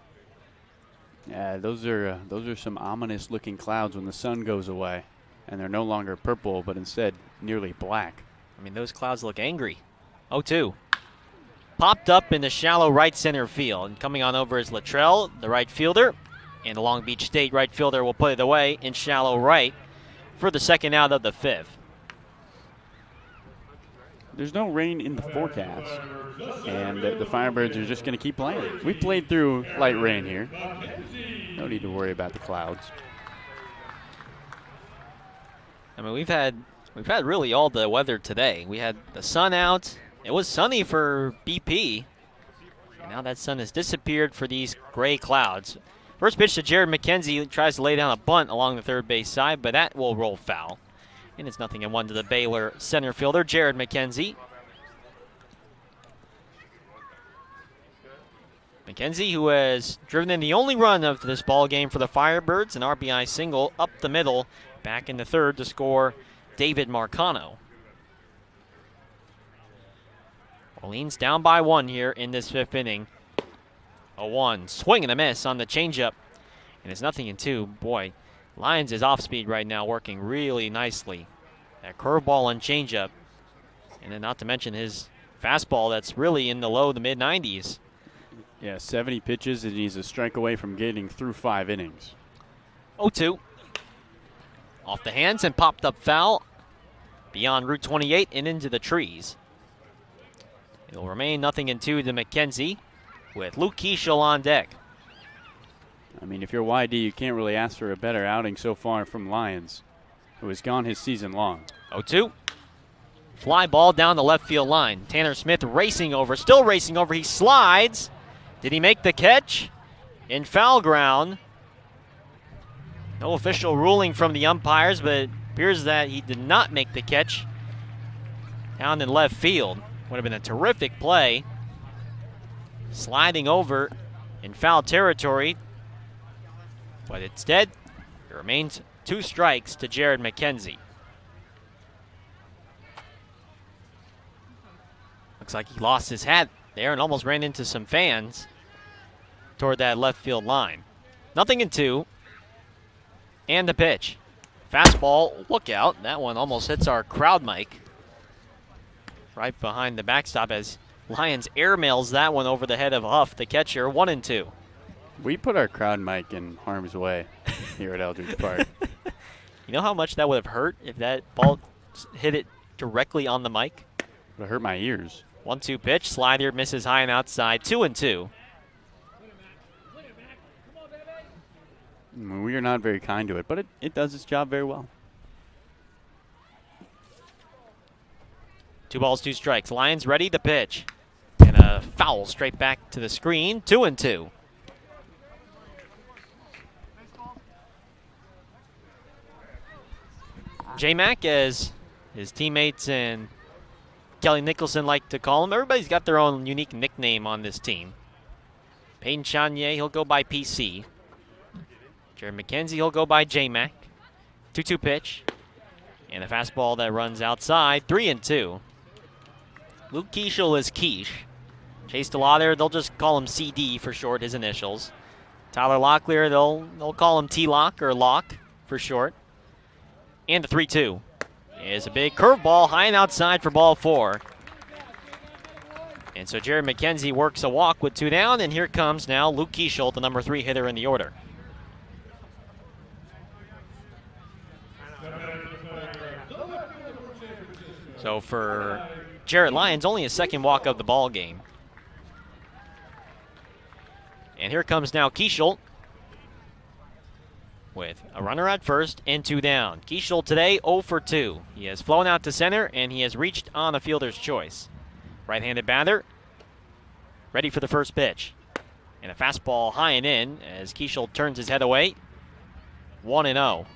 Yeah, those are some ominous-looking clouds when the sun goes away, and they're no longer purple, but instead nearly black. I mean, those clouds look angry. 0-2. Popped up in the shallow right center field, and coming on over is Luttrell, the right fielder, and the Long Beach State right fielder will put it away in shallow right for the second out of the 5th. There's no rain in the forecast, and the Firebirds are just going to keep playing. We played through light rain here. No need to worry about the clouds. I mean, we've had really all the weather today. We had the sun out. It was sunny for BP. And now that sun has disappeared for these gray clouds. First pitch to Jared McKenzie. Tries to lay down a bunt along the third base side, but that will roll foul. And it's 0-1 to the Baylor center fielder, Jared McKenzie. McKenzie, who has driven in the only run of this ball game for the Firebirds, an RBI single up the middle, back in the third to score David Marcano. Orleans down by 1 here in this 5th inning. 0-1, swing and a miss on the changeup, and it's 0-2. Boy, Lyons is off speed right now, working really nicely. That curveball and changeup, and then not to mention his fastball that's really in the low to mid 90s. Yeah, 70 pitches, and he's a strike away from getting through 5 innings. 0-2. Off the hands and popped up foul beyond Route 28 and into the trees. It'll remain 0-2 to McKenzie with Luke Keishel on deck. I mean, if you're YD, you can't really ask for a better outing so far from Lyons, who has gone his season long. 0-2. Fly ball down the left field line. Tanner Smith racing over, still racing over. He slides. Did he make the catch? In foul ground. No official ruling from the umpires, but it appears that he did not make the catch down in left field. Would have been a terrific play. Sliding over in foul territory. But instead, it remains 2 strikes to Jared McKenzie. Looks like he lost his hat there and almost ran into some fans toward that left field line. 0-2. And the pitch. Fastball, look out. That one almost hits our crowd mic. right behind the backstop as Lions airmails that one over the head of Huff, the catcher. 1-2. We put our crowd mic in harm's way here at Eldridge Park. You know how much that would have hurt if that ball hit it directly on the mic? It would hurt my ears. 1-2 pitch. Slider misses high and outside. 2-2. We are not very kind to it, but it does its job very well. 2 balls, 2 strikes. Lions ready to pitch. And a foul straight back to the screen. 2-2. J-Mac, as his teammates and Kelly Nicholson like to call him. Everybody's got their own unique nickname on this team. Peyton Chanier, he'll go by PC. Jared McKenzie, he'll go by J-Mac. 2-2 pitch. And a fastball that runs outside. 3-2. Luke Keishel is Keish. Chase DeLauder, they'll just call him CD for short, his initials. Tyler Locklear, they'll call him T-Lock or Lock for short. And the 3-2 is a big curveball high and outside for ball 4. And so Jared McKenzie works a walk with 2 down, and here comes now Luke Keishel, the number 3 hitter in the order. So for Jarrett Lyons, only his second walk of the ball game. And here comes now Keishel with a runner at first and 2 down. Keishel today 0 for 2. He has flown out to center and he has reached on a fielder's choice. Right-handed batter, ready for the first pitch. And a fastball high and in as Keishel turns his head away. 1-0.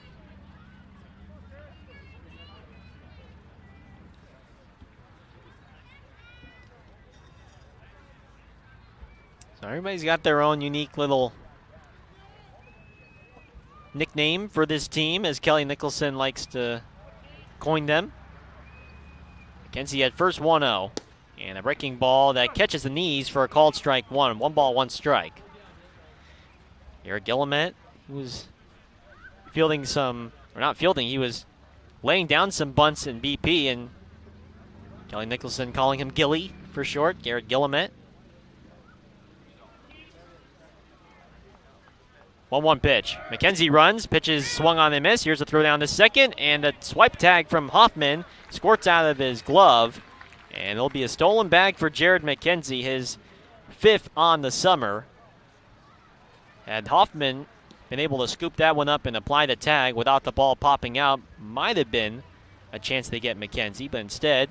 So everybody's got their own unique little nickname for this team, as Kelly Nicholson likes to coin them. McKenzie at first 1-0. And a breaking ball that catches the knees for a called strike 1. 1 ball, 1 strike. Eric Guillemette was fielding some, or not fielding, he was laying down some bunts in BP, and Kelly Nicholson calling him Gilly for short. Garrett Guillemette. 1-1 pitch. McKenzie runs, pitches swung on and miss. Here's a throw down to second, and a swipe tag from Hoffman squirts out of his glove. And it'll be a stolen bag for Jared McKenzie, his 5th on the summer. Had Hoffman been able to scoop that one up and apply the tag without the ball popping out, might have been a chance to get McKenzie, but instead,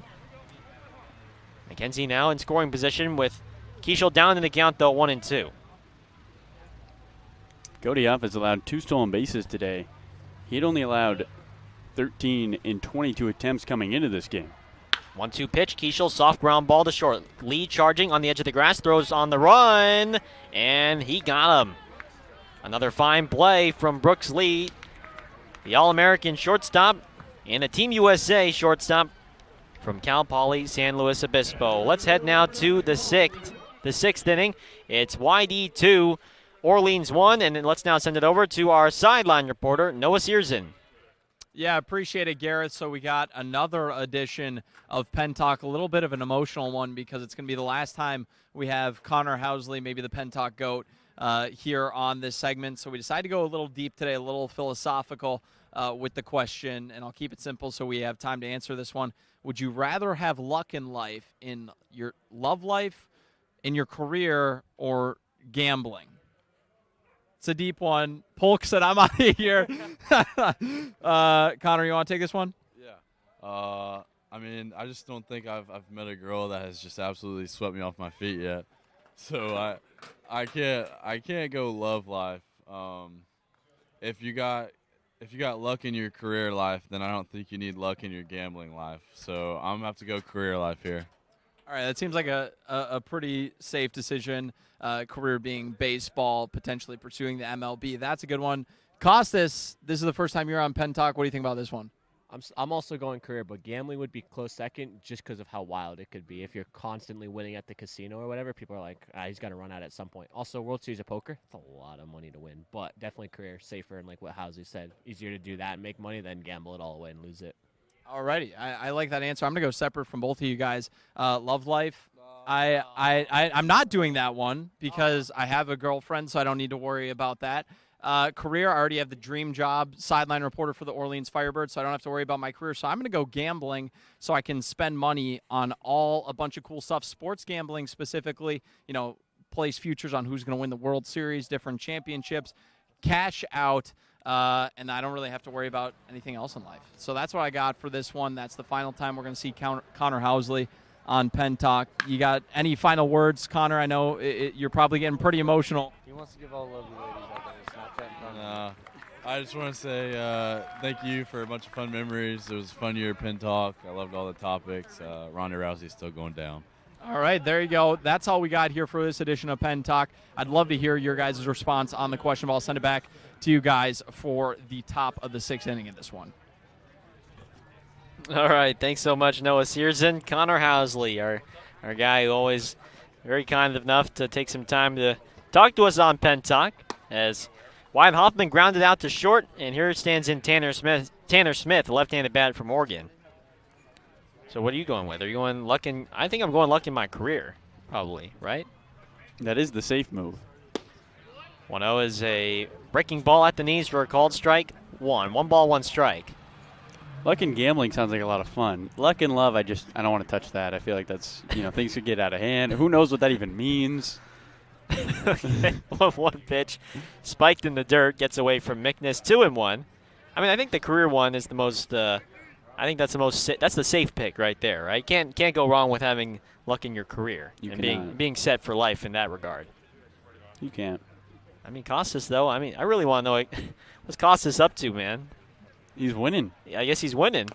McKenzie now in scoring position with Keishel down in the count, though, 1-2. Cody Huff has allowed 2 stolen bases today. He'd only allowed 13 in 22 attempts coming into this game. 1-2 pitch. Keishel, soft ground ball to short. Lee charging on the edge of the grass, throws on the run, and he got him. Another fine play from Brooks Lee, the All-American shortstop, and a Team USA shortstop from Cal Poly San Luis Obispo. Let's head now to the 6th inning. It's YD2. Orleans 1, and then let's now send it over to our sideline reporter, Noah Searson. Yeah, appreciate it, Garrett. So we got another edition of Pen Talk, a little bit of an emotional one because it's going to be the last time we have Connor Housley, maybe the Pen Talk GOAT, here on this segment. So we decided to go a little deep today, a little philosophical with the question, and I'll keep it simple so we have time to answer this one. Would you rather have luck in life, in your love life, in your career, or gambling? It's a deep one. Polk said, I'm out of here. Connor, you want to take this one? Yeah. I mean, I just don't think I've met a girl that has just absolutely swept me off my feet yet. So I can't go love life. If you got luck in your career life, then I don't think you need luck in your gambling life. So I'm gonna have to go career life here. All right, that seems like a pretty safe decision. Career being baseball, potentially pursuing the MLB. That's a good one. Costas, this is the first time you're on Pen Talk. What do you think about this one? I'm also going career, but gambling would be close second just because of how wild it could be. If you're constantly winning at the casino or whatever, people are like, he's got to run out at some point. Also, World Series of Poker, it's a lot of money to win, but definitely career safer, and like what Housley said, easier to do that and make money than gamble it all away and lose it. Alrighty, I like that answer. I'm gonna go separate from both of you guys. Love life. I'm not doing that one because I have a girlfriend, so I don't need to worry about that. Career, I already have the dream job, sideline reporter for the Orleans Firebirds, so I don't have to worry about my career. So I'm going to go gambling so I can spend money on a bunch of cool stuff. Sports gambling specifically, place futures on who's going to win the World Series, different championships, cash out, and I don't really have to worry about anything else in life. So that's what I got for this one. That's the final time we're going to see Connor Housley on Penn Talk. You got any final words, Connor? I know you're probably getting pretty emotional. He wants to give all love to ladies out there. I just want to say thank you for a bunch of fun memories. It was a fun year at Penn Talk. I loved all the topics. Ronda Rousey's still going down. All right, there you go. That's all we got here for this edition of Penn Talk. I'd love to hear your guys' response on the question, but I'll send it back to you guys for the top of the 6th inning in this one. All right, thanks so much, Noah Searson. Connor Housley, our guy who always very kind enough to take some time to talk to us on Penn Talk, as Wyatt Hoffman grounded out to short, and here stands in Tanner Smith, left-handed bat from Oregon. So what are you going with? Are you going luck in? I think I'm going luck in my career, probably, right? That is the safe move. 1-0 is a breaking ball at the knees for a called strike. One ball, one strike. Luck in gambling sounds like a lot of fun. Luck in love, I don't want to touch that. I feel like that's, things could get out of hand. Who knows what that even means? Okay. One pitch spiked in the dirt, gets away from Mickness. 2-1. I mean, I think the career one is the most. I think that's that's the safe pick right there, right? Can't go wrong with having luck in your career and being set for life in that regard. You can't. I mean, Costas though. I mean, I really want to know what's Costas up to, man. He's winning. Yeah, I guess he's winning.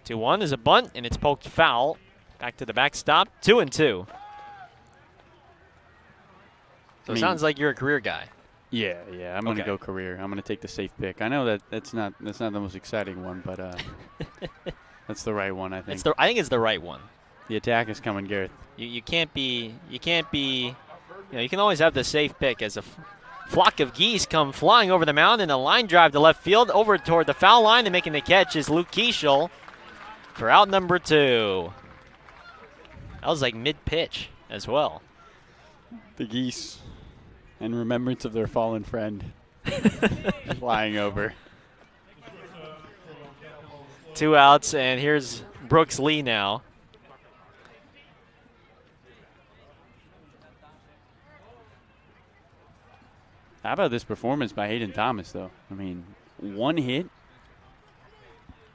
2-1 is a bunt, and it's poked foul. Back to the backstop. 2-2. So it sounds like you're a career guy. Yeah. I'm going to go career. I'm going to take the safe pick. I know that's not the most exciting one, but that's the right one, I think. I think it's the right one. The attack is coming, Gareth. You can't be. You can always have the safe pick as a flock of geese come flying over the mound, and a line drive to left field over toward the foul line, and making the catch is Luke Keischel for out number 2. That was like mid-pitch as well. The geese, in remembrance of their fallen friend, flying over. 2 outs, and here's Brooks Lee now. How about this performance by Hayden Thomas, though? I mean, 1 hit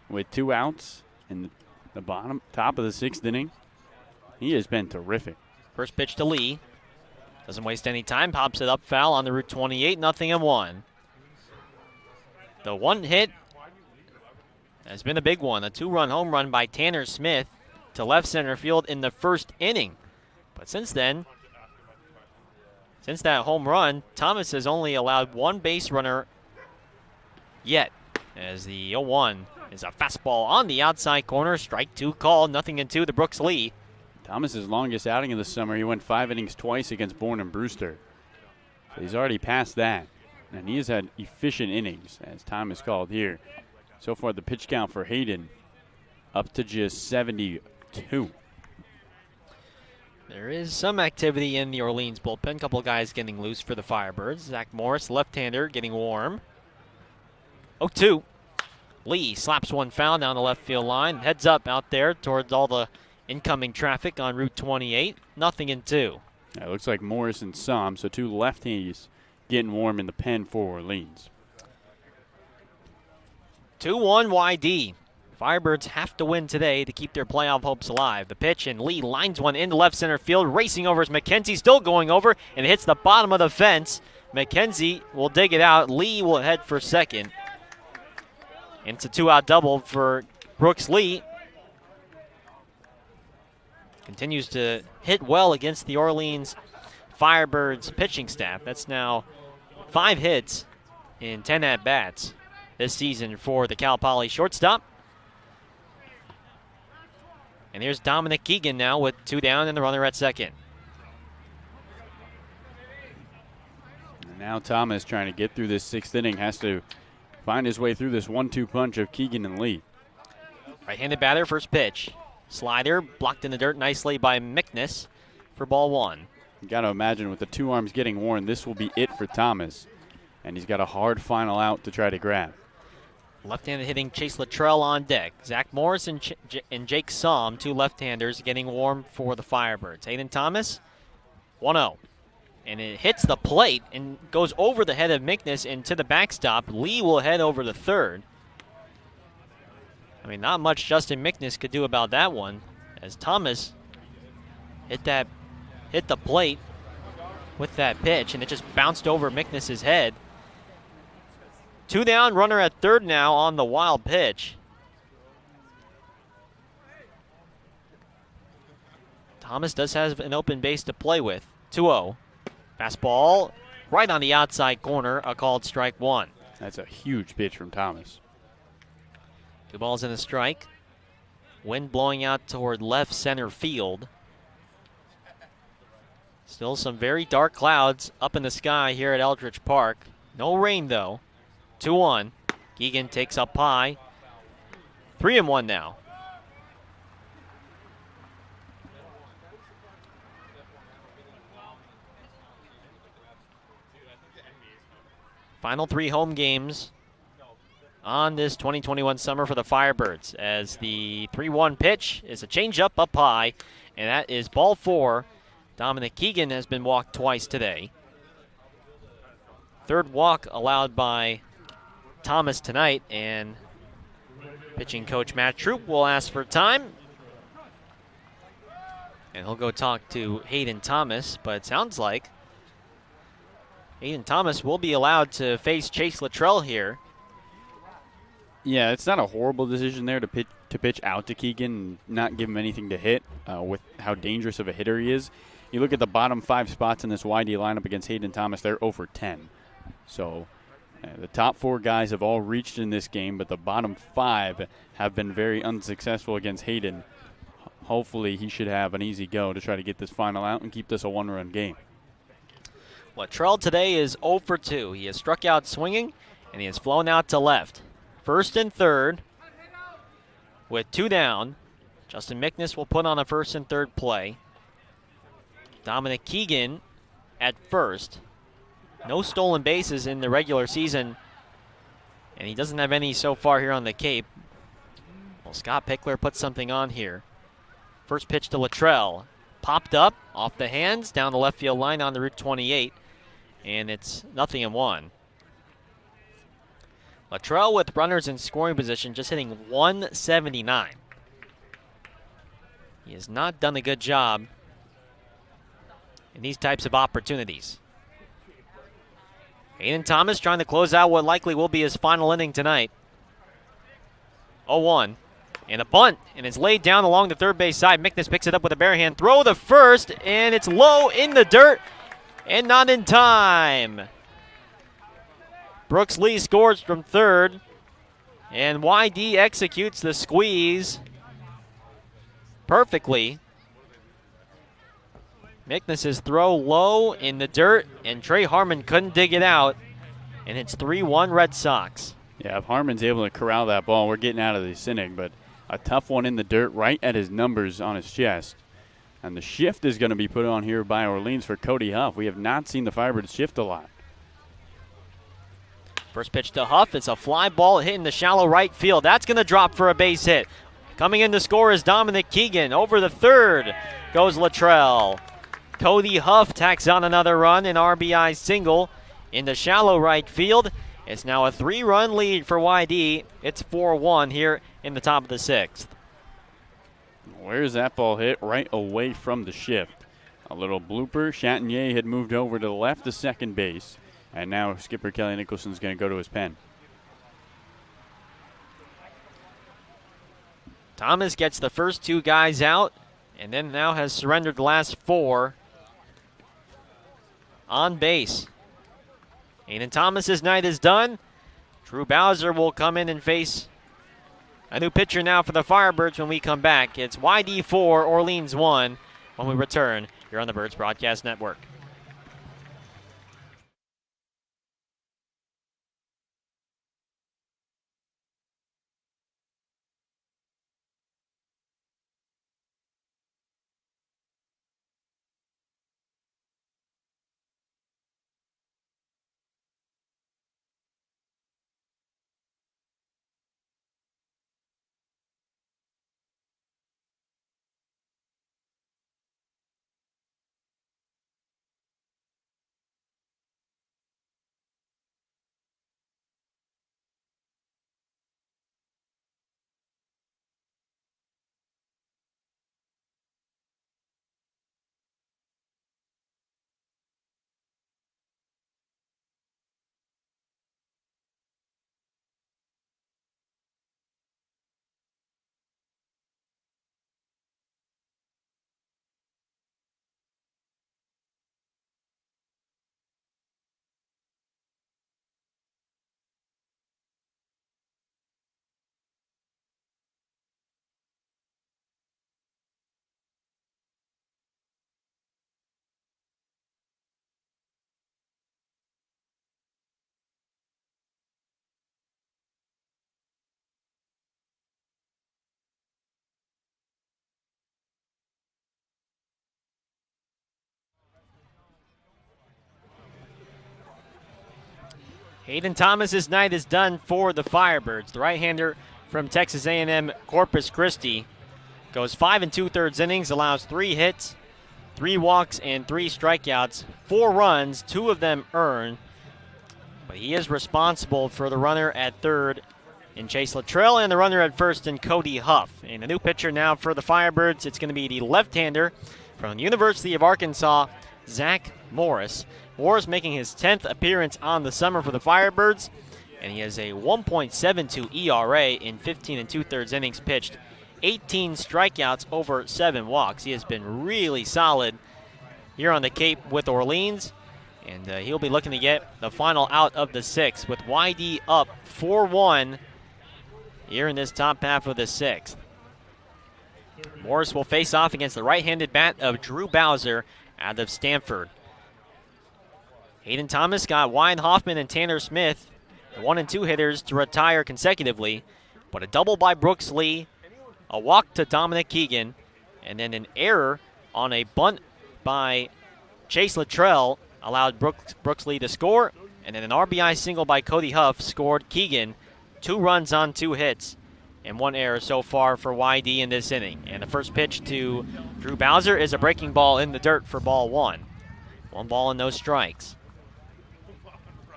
with 2 outs in the top of the 6th inning. He has been terrific. First pitch to Lee. Doesn't waste any time. Pops it up foul on the Route 28. 0-1. The 1 hit has been a big one. A 2-run home run by Tanner Smith to left center field in the 1st inning. But since then, since that home run, Thomas has only allowed 1 base runner yet, as the 0-1 is a fastball on the outside corner. Strike 2 called. 0-2 to Brooks Lee. Thomas's longest outing of the summer. He went 5 innings twice against Bourne and Brewster. So he's already passed that. And he has had efficient innings, as time is called here. So far, the pitch count for Hayden up to just 72. There is some activity in the Orleans bullpen. A couple guys getting loose for the Firebirds. Zach Morris, left-hander, getting warm. 0-2. Lee slaps one foul down the left field line. Heads up out there towards all the incoming traffic on Route 28. 0-2. Yeah, it looks like Morris and Som, so 2 lefties getting warm in the pen for Orleans. 2-1 YD. Firebirds have to win today to keep their playoff hopes alive. The pitch, and Lee lines one into left center field. Racing over is McKenzie, still going over, and it hits the bottom of the fence. McKenzie will dig it out. Lee will head for second. And it's a 2-out double for Brooks Lee. Continues to hit well against the Orleans Firebirds pitching staff. That's now 5 hits in 10 at-bats this season for the Cal Poly shortstop. And here's Dominic Keegan now with 2 down and the runner at second. And now Thomas, trying to get through this 6th inning, has to find his way through this 1-2 punch of Keegan and Lee. Right-handed batter, first pitch. Slider blocked in the dirt nicely by Mickness for ball 1. You got to imagine with the 2 arms getting worn, this will be it for Thomas. And he's got a hard final out to try to grab. Left-handed hitting Chase Luttrell on deck. Zach Morris and Jake Somm, 2 left-handers, getting warm for the Firebirds. Hayden Thomas, 1-0. And it hits the plate and goes over the head of Mickness into the backstop. Lee will head over to third. I mean, not much Justin Mickness could do about that one, as Thomas hit the plate with that pitch, and it just bounced over Mickness's head. 2 down, runner at third now on the wild pitch. Thomas does have an open base to play with. 2-0. Fastball right on the outside corner, a called strike 1. That's a huge pitch from Thomas. 2 balls and a strike. Wind blowing out toward left center field. Still some very dark clouds up in the sky here at Eldridge Park. No rain though. 2-1. Keegan takes up high. 3-1 now. Final 3 home games on this 2021 summer for the Firebirds, as the 3-1 pitch is a changeup up high, and that is ball 4. Dominic Keegan has been walked twice today. Third walk allowed by Thomas tonight, and pitching coach Matt Troop will ask for time. And he'll go talk to Hayden Thomas, but it sounds like Hayden Thomas will be allowed to face Chase Luttrell here. Yeah, it's not a horrible decision there to pitch out to Keegan and not give him anything to hit with how dangerous of a hitter he is. You look at the bottom 5 spots in this YD lineup against Hayden Thomas, they're 0 for 10. So the top 4 guys have all reached in this game, but the bottom 5 have been very unsuccessful against Hayden. Hopefully he should have an easy go to try to get this final out and keep this a 1-run game. Luttrell today is 0 for 2. He has struck out swinging, and he has flown out to left. First and third with 2 down. Justin Mickness will put on a first and third play. Dominic Keegan at first. No stolen bases in the regular season, and he doesn't have any so far here on the Cape. Well, Scott Pickler put something on here. First pitch to Luttrell. Popped up off the hands down the left field line on the Route 28, and it's 0-1. Luttrell with runners in scoring position, just hitting 179. He has not done a good job in these types of opportunities. Hayden Thomas trying to close out what likely will be his final inning tonight. 0-1. And a bunt, and it's laid down along the third base side. Mickness picks it up with a bare hand. Throw to first, and it's low in the dirt, and not in time. Brooks Lee scores from third, and YD executes the squeeze perfectly. Mickness's throw low in the dirt, and Trey Harmon couldn't dig it out, and it's 3-1 Red Sox. Yeah, if Harmon's able to corral that ball, we're getting out of this inning, but a tough one in the dirt right at his numbers on his chest. And the shift is going to be put on here by Orleans for Cody Huff. We have not seen the Firebirds shift a lot. First pitch to Huff. It's a fly ball hitting the shallow right field. That's going to drop for a base hit. Coming in to score is Dominic Keegan. Over the third goes Luttrell. Cody Huff tacks on another run, an RBI single in the shallow right field. It's now a 3-run lead for YD. It's 4-1 here in the top of the 6th. Where's that ball hit? Right away from the shift. A little blooper. Chatinier had moved over to the left to second base. And now skipper Kelly Nicholson's going to go to his pen. Thomas gets the first 2 guys out, and then now has surrendered the last 4 on base. Hayden Thomas's night is done. Drew Bowser will come in and face a new pitcher now for the Firebirds when we come back. It's YD 4, Orleans 1 when we return here on the Birds Broadcast Network. Hayden Thomas's night is done for the Firebirds. The right-hander from Texas A&M Corpus Christi goes 5 2/3 innings, allows 3 hits, 3 walks, and 3 strikeouts, 4 runs, 2 of them earned. But he is responsible for the runner at third in Chase Luttrell and the runner at first in Cody Huff. And a new pitcher now for the Firebirds. It's going to be the left-hander from the University of Arkansas, Zach Morris. Morris making his 10th appearance on the summer for the Firebirds, and he has a 1.72 ERA in 15 2/3 innings pitched, 18 strikeouts over 7 walks. He has been really solid here on the Cape with Orleans, and he'll be looking to get the final out of the 6th with YD up 4-1 here in this top half of the 6th. Morris will face off against the right-handed bat of Drew Bowser out of Stanford. Hayden Thomas got Wyatt Hoffman and Tanner Smith, the 1 and 2 hitters, to retire consecutively, but a double by Brooks Lee, a walk to Dominic Keegan, and then an error on a bunt by Chase Luttrell allowed Brooks Lee to score, and then an RBI single by Cody Huff scored Keegan. 2 runs on 2 hits, and 1 error so far for YD in this inning. And the first pitch to Drew Bowser is a breaking ball in the dirt for ball 1. 1 ball and no strikes.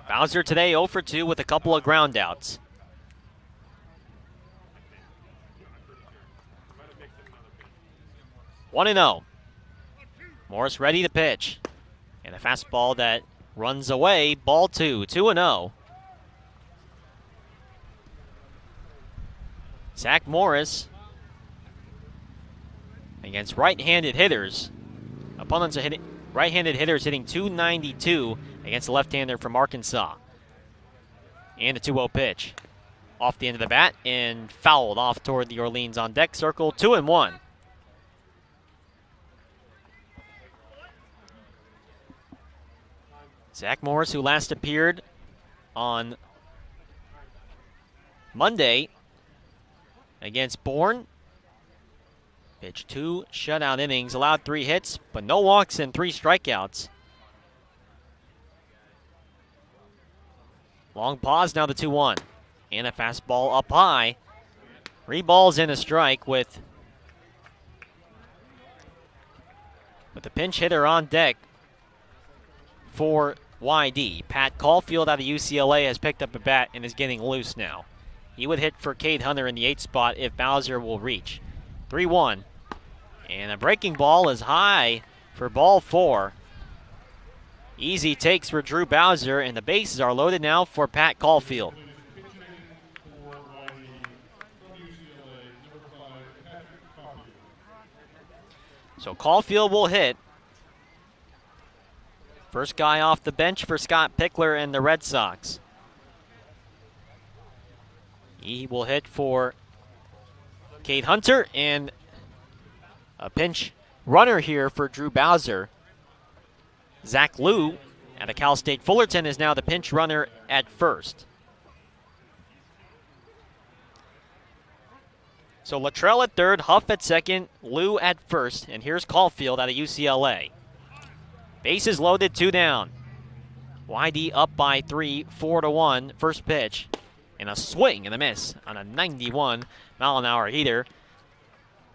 Bowser today 0 for 2 with a couple of ground outs. 1-0. Morris ready to pitch. And a fastball that runs away. Ball 2, 2-0. Zach Morris against right-handed hitters. Opponents are hitting right-handed hitters hitting .292 against the left-hander from Arkansas. And a 2-0 pitch. Off the end of the bat and fouled off toward the Orleans on deck circle. 2-1. Zach Morris, who last appeared on Monday against Bourne, pitched 2 shutout innings, allowed 3 hits, but no walks and 3 strikeouts. Long pause, now the 2-1. And a fastball up high. 3 balls and a strike with the pinch hitter on deck for YD. Pat Caulfield out of UCLA has picked up a bat and is getting loose now. He would hit for Cade Hunter in the 8th spot if Bowser will reach. 3-1. And a breaking ball is high for ball 4. Easy takes for Drew Bowser, and the bases are loaded now for Pat Caulfield. So Caulfield will hit. First guy off the bench for Scott Pickler and the Red Sox. He will hit for Cade Hunter, and a pinch runner here for Drew Bowser. Zach Liu out of Cal State Fullerton is now the pinch runner at first. So Luttrell at third, Huff at second, Liu at first, and here's Caulfield out of UCLA. Bases loaded, 2 down. YD up by 3, 4-1, first pitch. And a swing and a miss on a 91-mile-an-hour heater.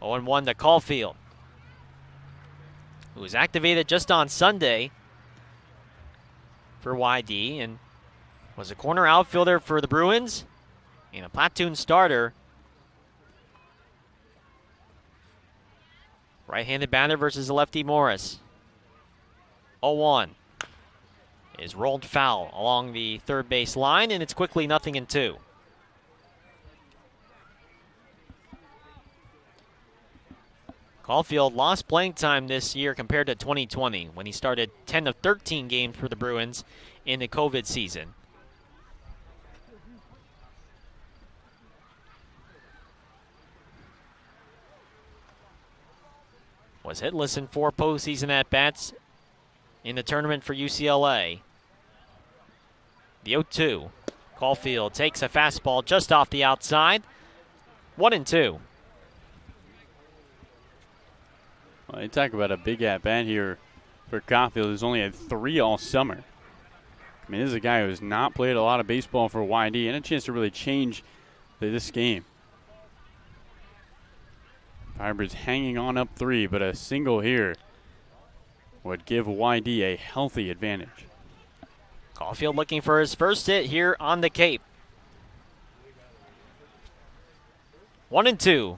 0-1 to Caulfield, who was activated just on Sunday for YD and was a corner outfielder for the Bruins and a platoon starter. Right-handed batter versus the lefty Morris. 0-1 is rolled foul along the third base line, and it's quickly 0-2. Caulfield lost playing time this year compared to 2020 when he started 10 of 13 games for the Bruins in the COVID season. Was hitless in 4 postseason at-bats in the tournament for UCLA. The 0-2. Caulfield takes a fastball just off the outside. 1-2. Well, you talk about a big at-bat here for Caulfield, who's only had 3 all summer. I mean, this is a guy who has not played a lot of baseball for YD and a chance to really change this game. Firebirds hanging on up 3, but a single here would give YD a healthy advantage. Caulfield looking for his first hit here on the Cape. 1-2.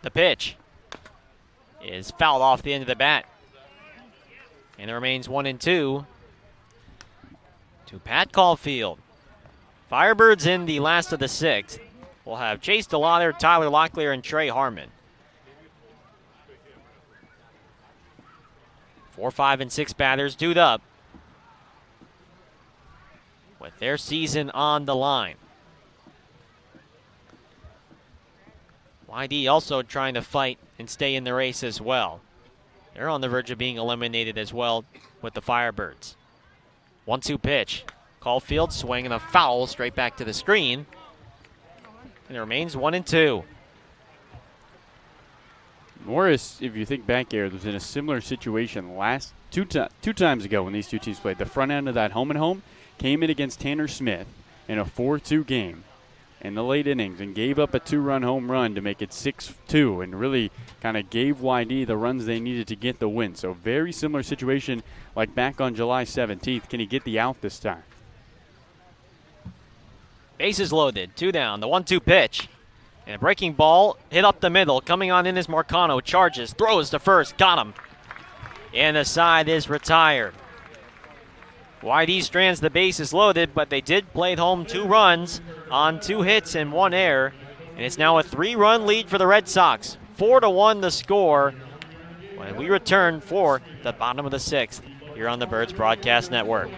The pitch is fouled off the end of the bat. And it remains 1-2 to Pat Caulfield. Firebirds in the last of the 6th. We'll have Chase DeLauder, Tyler Locklear, and Trey Harmon. 4, 5, and 6 batters dewed up with their season on the line. YD also trying to fight and stay in the race as well. They're on the verge of being eliminated as well with the Firebirds. 1-2 pitch. Caulfield swinging a foul straight back to the screen. And it remains 1-2. Morris, if you think back here, was in a similar situation last two times ago when these two teams played. The front end of that home and home came in against Tanner Smith in a 4-2 game in the late innings and gave up a 2-run home run to make it 6-2 and really kind of gave YD the runs they needed to get the win. So very similar situation like back on July 17th. Can he get the out this time? Bases loaded, 2 down, the 1-2 pitch. And a breaking ball hit up the middle. Coming on in is Marcano, charges, throws to first, got him. And the side is retired. YD strands the bases loaded, but they did play home 2 runs on 2 hits and 1 error. And it's now a 3-run lead for the Red Sox. 4-1 the score when we return for the bottom of the 6th here on the Birds Broadcast Network.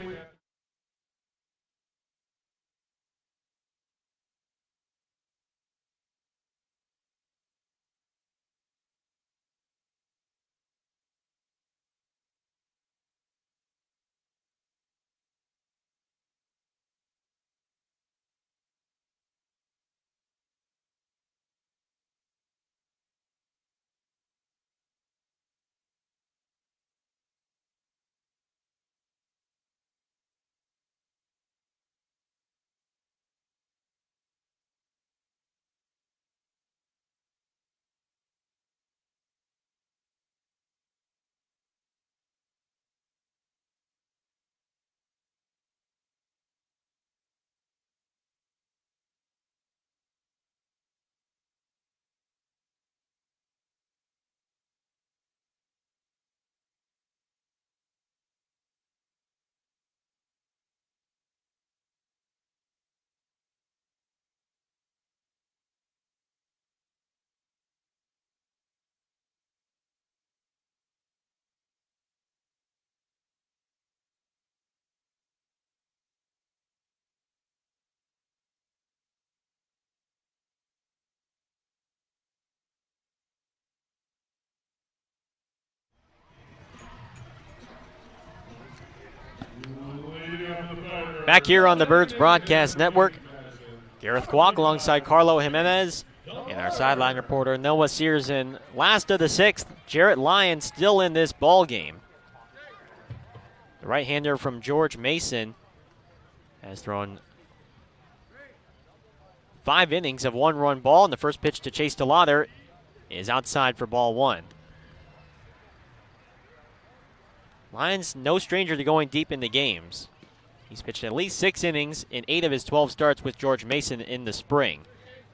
Back here on the Birds Broadcast Network, Gareth Kwok alongside Carlo Jimenez and our sideline reporter Noah Searson. Last of the 6th, Jarrett Lyon still in this ball game. The right-hander from George Mason has thrown 5 innings of 1-run ball, and the first pitch to Chase DeLauder is outside for ball 1. Lyon's no stranger to going deep into games. He's pitched at least 6 innings in 8 of his 12 starts with George Mason in the spring.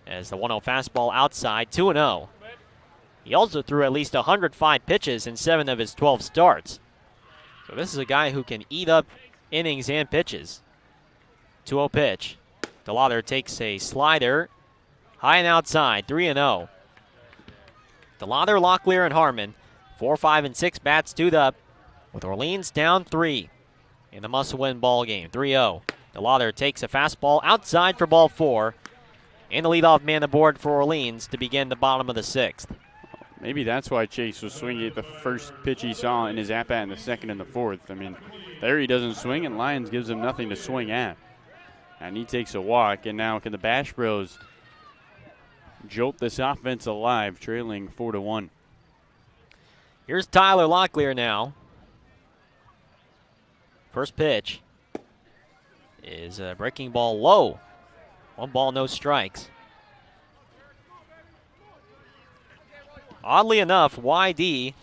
As the 1-0 fastball outside, 2-0. He also threw at least 105 pitches in 7 of his 12 starts. So this is a guy who can eat up innings and pitches. 2-0 pitch. DeLauder takes a slider. High and outside, 3-0. DeLauder, Locklear, and Harmon. 4, 5, and 6 bats dewed up with Orleans down 3 in the must-win ball game, 3-0. DeLauder takes a fastball outside for ball 4, and the leadoff man aboard for Orleans to begin the bottom of the 6th. Maybe that's why Chase was swinging at the first pitch he saw in his at-bat in the 2nd and the 4th. I mean, there he doesn't swing, and Lyons gives him nothing to swing at. And he takes a walk, and now can the Bash Bros jolt this offense alive, trailing 4-1. Here's Tyler Locklear now. First pitch is a breaking ball low. 1 ball, no strikes. Oddly enough, YD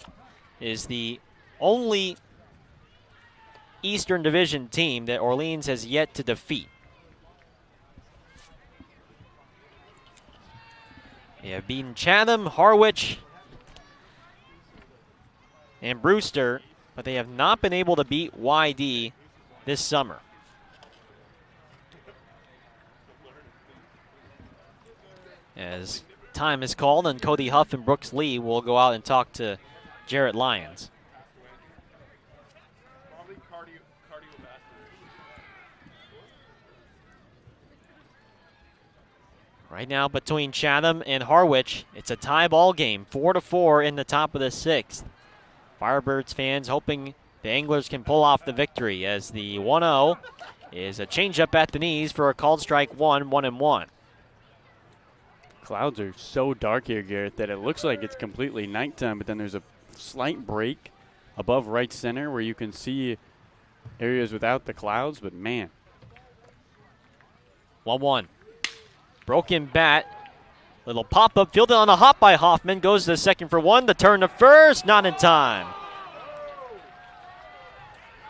is the only Eastern Division team that Orleans has yet to defeat. They have beaten Chatham, Harwich, and Brewster, but they have not been able to beat YD this summer. As time is called, and Cody Huff and Brooks Lee will go out and talk to Jarrett Lyons. Right now between Chatham and Harwich, it's a tie ball game, 4-4 in the top of the 6th. Firebirds fans hoping the Anglers can pull off the victory as the 1-0 is a changeup at the knees for a called strike 1-1. Clouds are so dark here, Garrett, that it looks like it's completely nighttime, but then there's a slight break above right center where you can see areas without the clouds, but man. 1-1. Broken bat. Little pop-up fielded on a hop by Hoffman. Goes to second for 1. The turn to first. Not in time.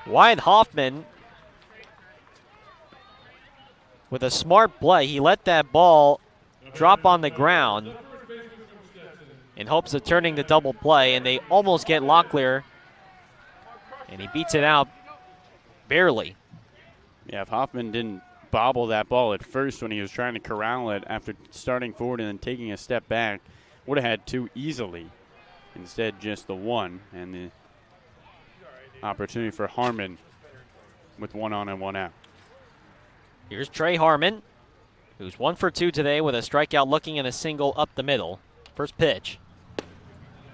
Wyatt Hoffman with a smart play. He let that ball drop on the ground in hopes of turning the double play, and they almost get Locklear, and he beats it out barely. Yeah, if Hoffman didn't bobble that ball at first when he was trying to corral it after starting forward and then taking a step back, would have had 2 easily. Instead, just the 1, and the opportunity for Harmon with 1 on and 1 out. Here's Trey Harmon, who's 1 for 2 today with a strikeout looking and a single up the middle. First pitch.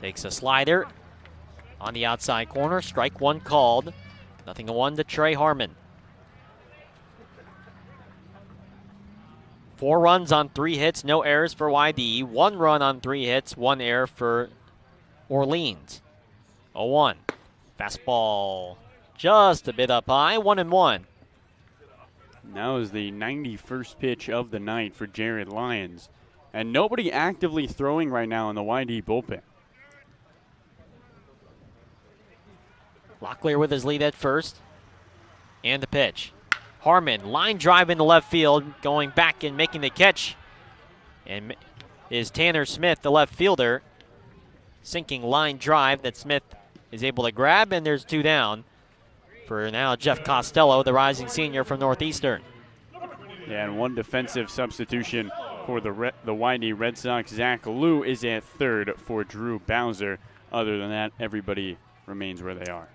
Takes a slider on the outside corner. Strike 1 called. 0-1 to Trey Harmon. 4 runs on 3 hits, no errors for YD. 1 run on 3 hits, 1 error for Orleans. 0-1. Fastball just a bit up high, 1-1. Now is the 91st pitch of the night for Jared Lyons. And nobody actively throwing right now in the YD bullpen. Locklear with his lead at first. And the pitch. Harmon, line drive into left field, going back and making the catch. And is Tanner Smith, the left fielder. Sinking line drive that Smith is able to grab, and there's 2 down. For now, Jeff Costello, the rising senior from Northeastern. Yeah, and 1 defensive substitution for the YD Red Sox. Zach Liu is at third for Drew Bowser. Other than that, everybody remains where they are.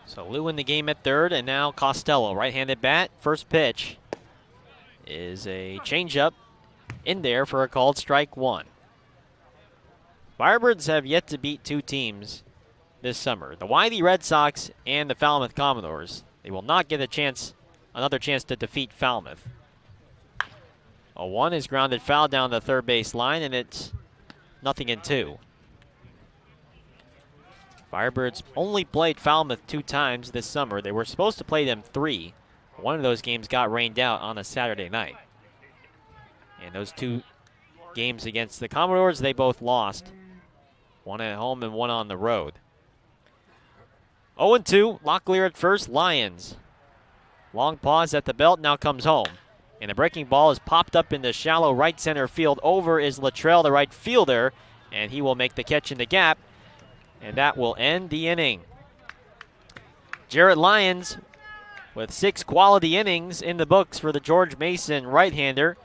So Liu in the game at third, and now Costello, right-handed bat. First pitch is a changeup in there for a called strike 1. Firebirds have yet to beat 2 teams this summer, the YD Red Sox and the Falmouth Commodores. They will not get another chance to defeat Falmouth. A 1 is grounded foul down the third base line, and it's 0-2. Firebirds only played Falmouth 2 times this summer. They were supposed to play them 3. One of those games got rained out on a Saturday night. And those 2 games against the Commodores, they both lost. 1 at home and 1 on the road. 0-2, Locklear at first, Lyons. Long pause at the belt, now comes home. And the breaking ball is popped up into shallow right center field. Over is Luttrell, the right fielder, and he will make the catch in the gap. And that will end the inning. Jarrett Lyons with 6 quality innings in the books for the George Mason right-hander.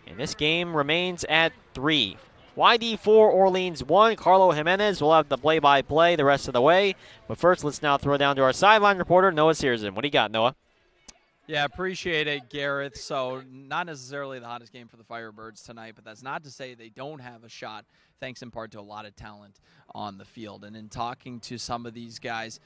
And this game remains at 3. YD 4, Orleans 1. Carlo Jimenez will have the play-by-play the rest of the way. But first, let's now throw down to our sideline reporter, Noah Searson. What do you got, Noah? Yeah, appreciate it, Gareth. So not necessarily the hottest game for the Firebirds tonight, but that's not to say they don't have a shot, thanks in part to a lot of talent on the field. And in talking to some of these guys,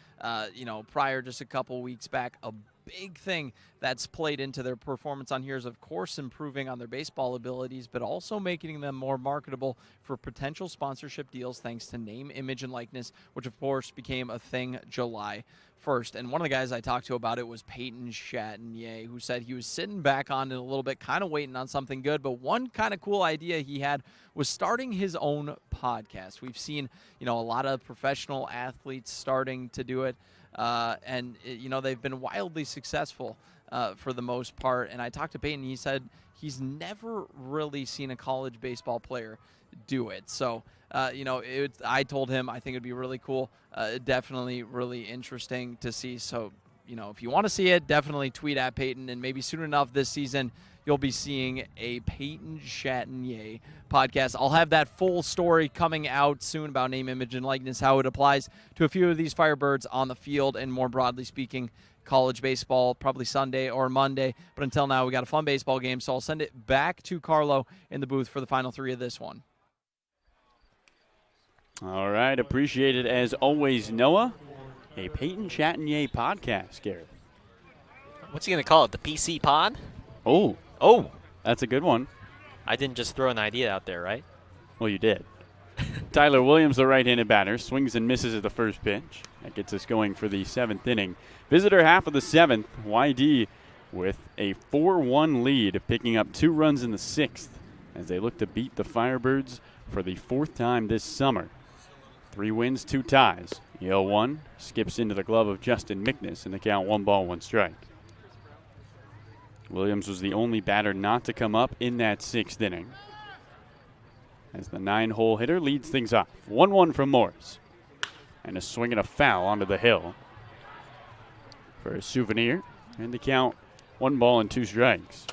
prior just a couple weeks back, a big thing that's played into their performance on here is, of course, improving on their baseball abilities, but also making them more marketable for potential sponsorship deals thanks to name, image, and likeness, which, of course, became a thing July 1st. And one of the guys I talked to about it was Peyton Chatinier, who said he was sitting back on it a little bit, kind of waiting on something good. But one kind of cool idea he had was starting his own podcast. We've seen, a lot of professional athletes starting to do it. And they've been wildly successful for the most part. And I talked to Peyton, and he said he's never really seen a college baseball player do it. So, I told him I think it'd be really cool, definitely really interesting to see. So, if you want to see it, definitely tweet at Peyton, and maybe soon enough this season you'll be seeing a Peyton Chatinier podcast. I'll have that full story coming out soon about name, image, and likeness, how it applies to a few of these Firebirds on the field, and more broadly speaking, college baseball, probably Sunday or Monday. But until now, we got a fun baseball game, so I'll send it back to Carlo in the booth for the final three of this one. All right, appreciate it as always, Noah. A Peyton Chatinier podcast, Garrett. What's he going to call it, the PC pod? Oh, that's a good one. I didn't just throw an idea out there, right? Well, you did. Tyler Williams, the right-handed batter, swings and misses at the first pitch. That gets us going for the 7th inning. Visitor half of the 7th, YD with a 4-1 lead, picking up 2 runs in the 6th as they look to beat the Firebirds for the 4th time this summer. 3 wins, 2 ties. The 0-1 skips into the glove of Justin Mickness in the count 1-1 strike. Williams was the only batter not to come up in that 6th inning, as the 9-hole hitter leads things off. 1-1 from Morris. And a swing and a foul onto the hill for a souvenir. And the count 1-2 strikes.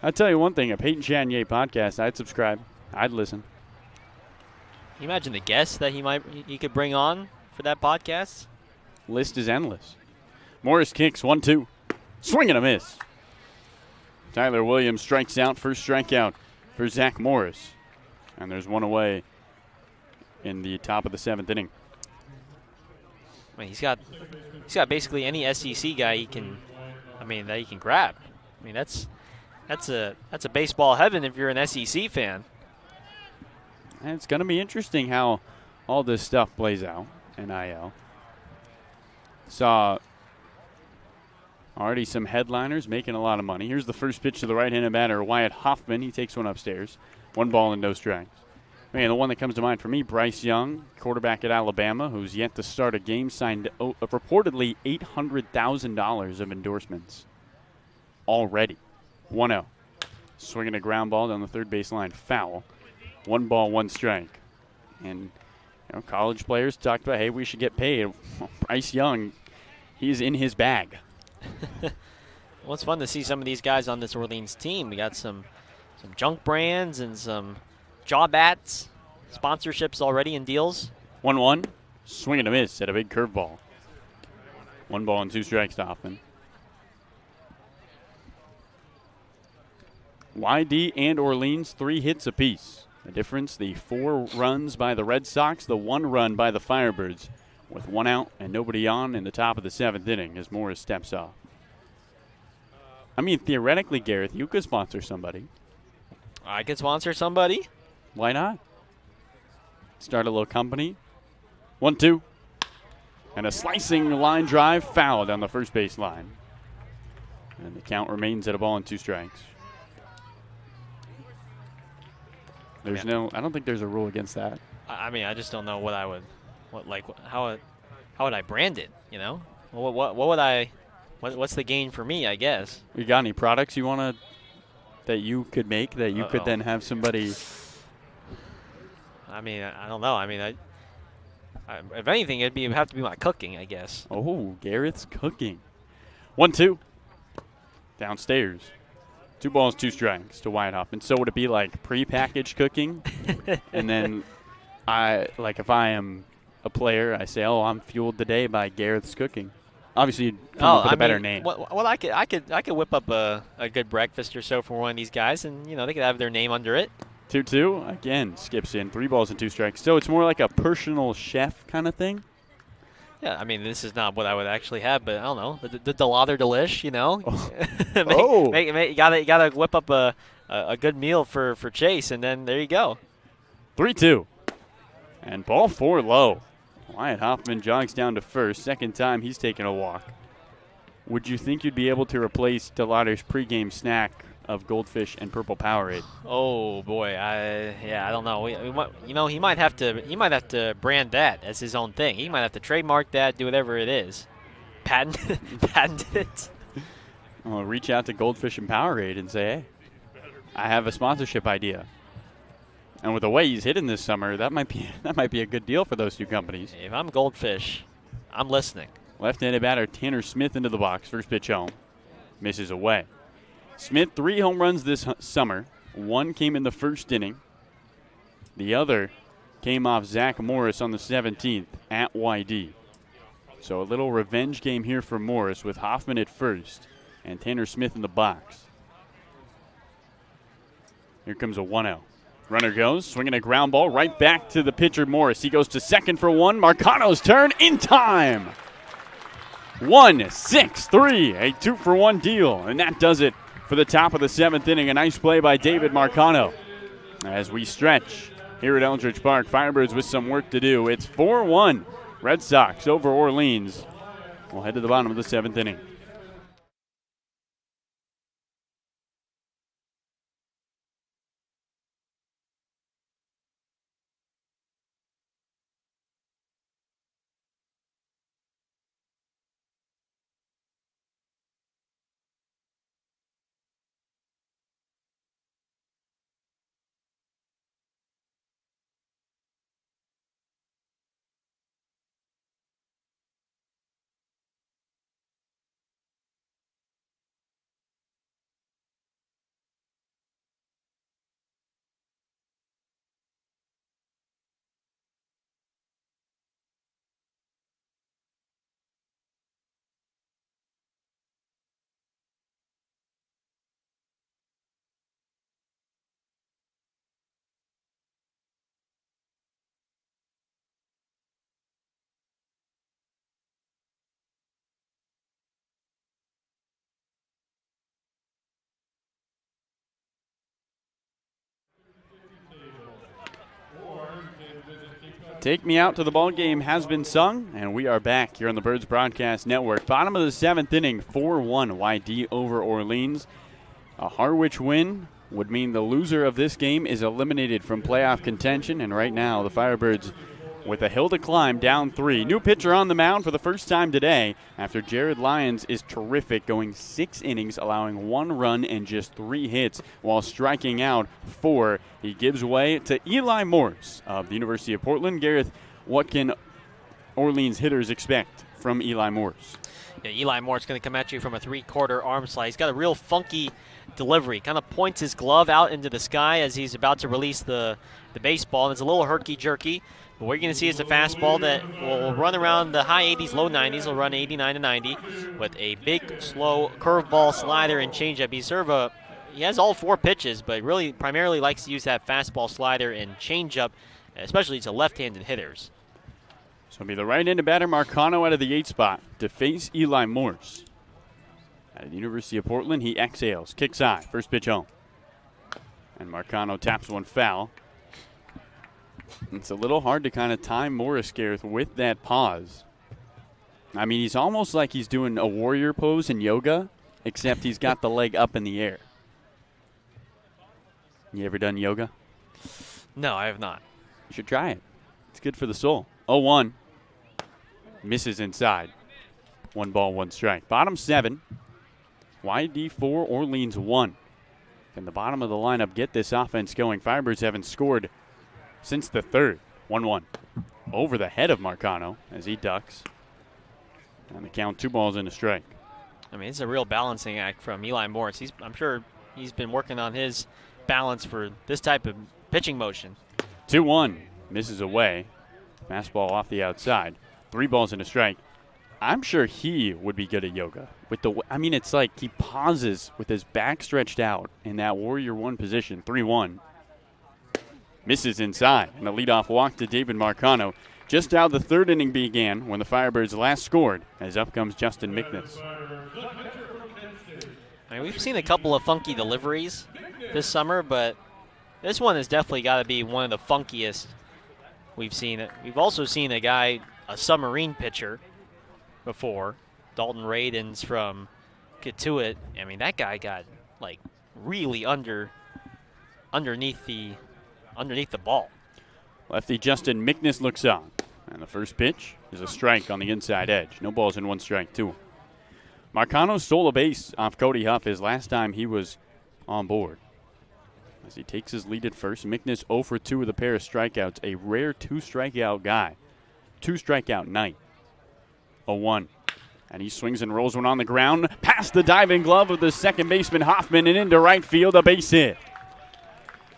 I'll tell you one thing, a Peyton Chatinier podcast, I'd subscribe. I'd listen. Can you imagine the guests that he could bring on for that podcast? List is endless. Morris kicks 1-2. Swing and a miss. Tyler Williams strikes out. First strikeout for Zach Morris. And there's one away in the top of the 7th inning. I mean, he's got basically any SEC guy that he can grab. I mean, that's a baseball heaven if you're an SEC fan. And it's going to be interesting how all this stuff plays out. NIL. Saw already some headliners making a lot of money. Here's the first pitch to the right-handed batter, Wyatt Hoffman. He takes one upstairs. 1 ball and no strikes. Man, the one that comes to mind for me, Bryce Young, quarterback at Alabama, who's yet to start a game, signed reportedly $800,000 of endorsements already. 1-0. Swinging a ground ball down the third base line, foul. 1 ball, 1 strike. And college players talked about, hey, we should get paid. Bryce Young, he's in his bag. Well, it's fun to see some of these guys on this Orleans team. We got some junk brands and some jaw bats, sponsorships already in deals. 1-1, swing and a miss at a big curveball. 1 ball and 2 strikes to Hoffman. YD and Orleans 3 hits apiece. The difference, the 4 runs by the Red Sox, the 1 run by the Firebirds, with 1 out and nobody on in the top of the 7th inning as Morris steps off. I mean, theoretically, Gareth, you could sponsor somebody. I could sponsor somebody. Why not? Start a little company. 1-2. And a slicing line drive foul down the first base line. And the count remains at 1 ball and 2 strikes. I don't think there's a rule against that. I mean, I just don't know how would I brand it, What would I, what's the gain for me, I guess? You got any products that you could make that you could then have somebody? I mean, I don't know. I mean, if anything, it'd have to be my cooking, I guess. Oh, Garrett's cooking. 1-2. Downstairs. 2 balls, 2 strikes to Wyatt Hoffman. So would it be like pre-packaged cooking? And then if I am a player, I say, I'm fueled today by Garrett's cooking. Obviously, you'd come up with a better name. Well, I could whip up a good breakfast or so for one of these guys, and they could have their name under it. 2-2 again skips in. 3 balls and 2 strikes. So it's more like a personal chef kind of thing. Yeah, I mean, this is not what I would actually have, but I don't know. The Delather Delish, you know? You gotta whip up a good meal for Chase, and then there you go. 3-2. And ball 4 low. Wyatt Hoffman jogs down to first. Second time he's taken a walk. Would you think you'd be able to replace Delather's pregame snack of Goldfish and Purple Powerade? Oh boy, I don't know. He might have to brand that as his own thing. He might have to trademark that, do whatever it is, patent it. Well, reach out to Goldfish and Powerade and say, hey, I have a sponsorship idea. And with the way he's hitting this summer, that might be a good deal for those two companies. If I'm Goldfish, I'm listening. Left-handed batter Tanner Smith into the box. First pitch home. Misses away. Smith, 3 home runs this summer. 1 came in the first inning. The other came off Zach Morris on the 17th at YD. So a little revenge game here for Morris with Hoffman at first and Tanner Smith in the box. Here comes a 1-0. Runner goes, swinging a ground ball right back to the pitcher Morris. He goes to second for 1. Marcano's turn in time. 1-6-3, a 2-for-1 deal. And that does it for the top of the 7th inning. A nice play by David Marcano. As we stretch here at Eldridge Park, Firebirds with some work to do. It's 4-1 Red Sox over Orleans. We'll head to the bottom of the 7th inning. Take Me Out to the Ball Game has been sung, and we are back here on the Birds Broadcast Network. Bottom of the 7th inning, 4-1 YD over Orleans. A Harwich win would mean the loser of this game is eliminated from playoff contention, and right now the Firebirds with a hill to climb, down 3. New pitcher on the mound for the first time today after Jared Lyons is terrific, going 6 innings, allowing 1 run and just 3 hits while striking out 4. He gives way to Eli Morse of the University of Portland. Gareth, what can Orleans hitters expect from Eli Morse? Yeah, Eli Morse going to come at you from a 3/4 arm slide. He's got a real funky delivery. Kind of points his glove out into the sky as he's about to release the baseball, and it's a little herky-jerky. But what you're going to see is a fastball that will run around the high 80s, low 90s. Will run 89 to 90 with a big, slow curveball, slider, and changeup. He has all 4 pitches, but really primarily likes to use that fastball, slider, and changeup, especially to left-handed hitters. So it'll be the right-handed batter Marcano out of the 8 spot to face Eli Morse. Out of the University of Portland, he exhales, kicks high, first pitch home. And Marcano taps one foul. It's a little hard to kind of time Morris, Gareth, with that pause. I mean, he's almost like he's doing a warrior pose in yoga, except he's got the leg up in the air. You ever done yoga? No, I have not. You should try it. It's good for the soul. 0-1. Misses inside. 1 ball, 1 strike. Bottom 7. YD 4, Orleans 1. Can the bottom of the lineup get this offense going? Firebirds haven't scored since the 3rd. 1-1. Over the head of Marcano as he ducks. And the count 2 balls and a strike. I mean, it's a real balancing act from Eli Morris. I'm sure he's been working on his balance for this type of pitching motion. 2-1. Misses away. Fastball off the outside. 3 balls and a strike. I'm sure he would be good at yoga. It's like he pauses with his back stretched out in that Warrior 1 position. 3-1. Misses inside, and a leadoff walk to David Marcano. Just how the third inning began when the Firebirds last scored, as up comes Justin Mickness. I mean, we've seen a couple of funky deliveries this summer, but this one has definitely got to be one of the funkiest we've seen. We've also seen a submarine pitcher before, Dalton Radens from Katuitt. I mean, that guy got like really underneath the ball. Lefty Justin Mickness looks on, and the first pitch is a strike on the inside edge. No balls and 1 strike to him. Marcano stole a base off Cody Huff his last time he was on board. As he takes his lead at first, Mickness 0 for 2 with a pair of strikeouts, a rare 2-strikeout guy. 2-strikeout night. 0-1. And he swings and rolls one on the ground, past the diving glove of the second baseman Hoffman and into right field, a base hit.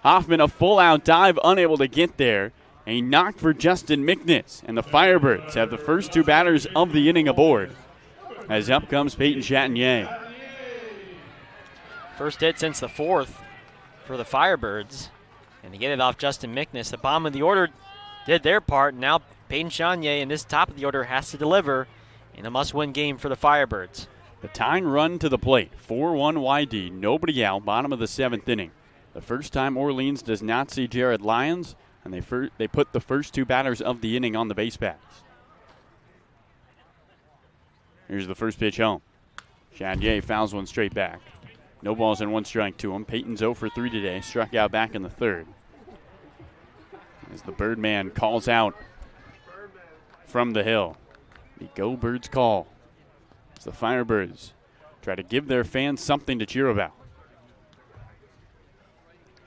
Hoffman a full-out dive, unable to get there. A knock for Justin Mickness, and the Firebirds have the first 2 batters of the inning aboard. As up comes Peyton Chatinier. First hit since the 4th for the Firebirds. And to get it off Justin Mickness, the bottom of the order did their part. Now Peyton Chatinier in this top of the order has to deliver in a must-win game for the Firebirds. The tying run to the plate, 4-1 YD, nobody out, bottom of the 7th inning. The first time Orleans does not see Jared Lyons, and they put the first 2 batters of the inning on the base paths. Here's the first pitch home. Chatinier fouls one straight back. No balls and 1 strike to him. Peyton's 0 for 3 today, struck out back in the 3rd. As the Birdman calls out from the hill. The Go Birds call. As the Firebirds try to give their fans something to cheer about.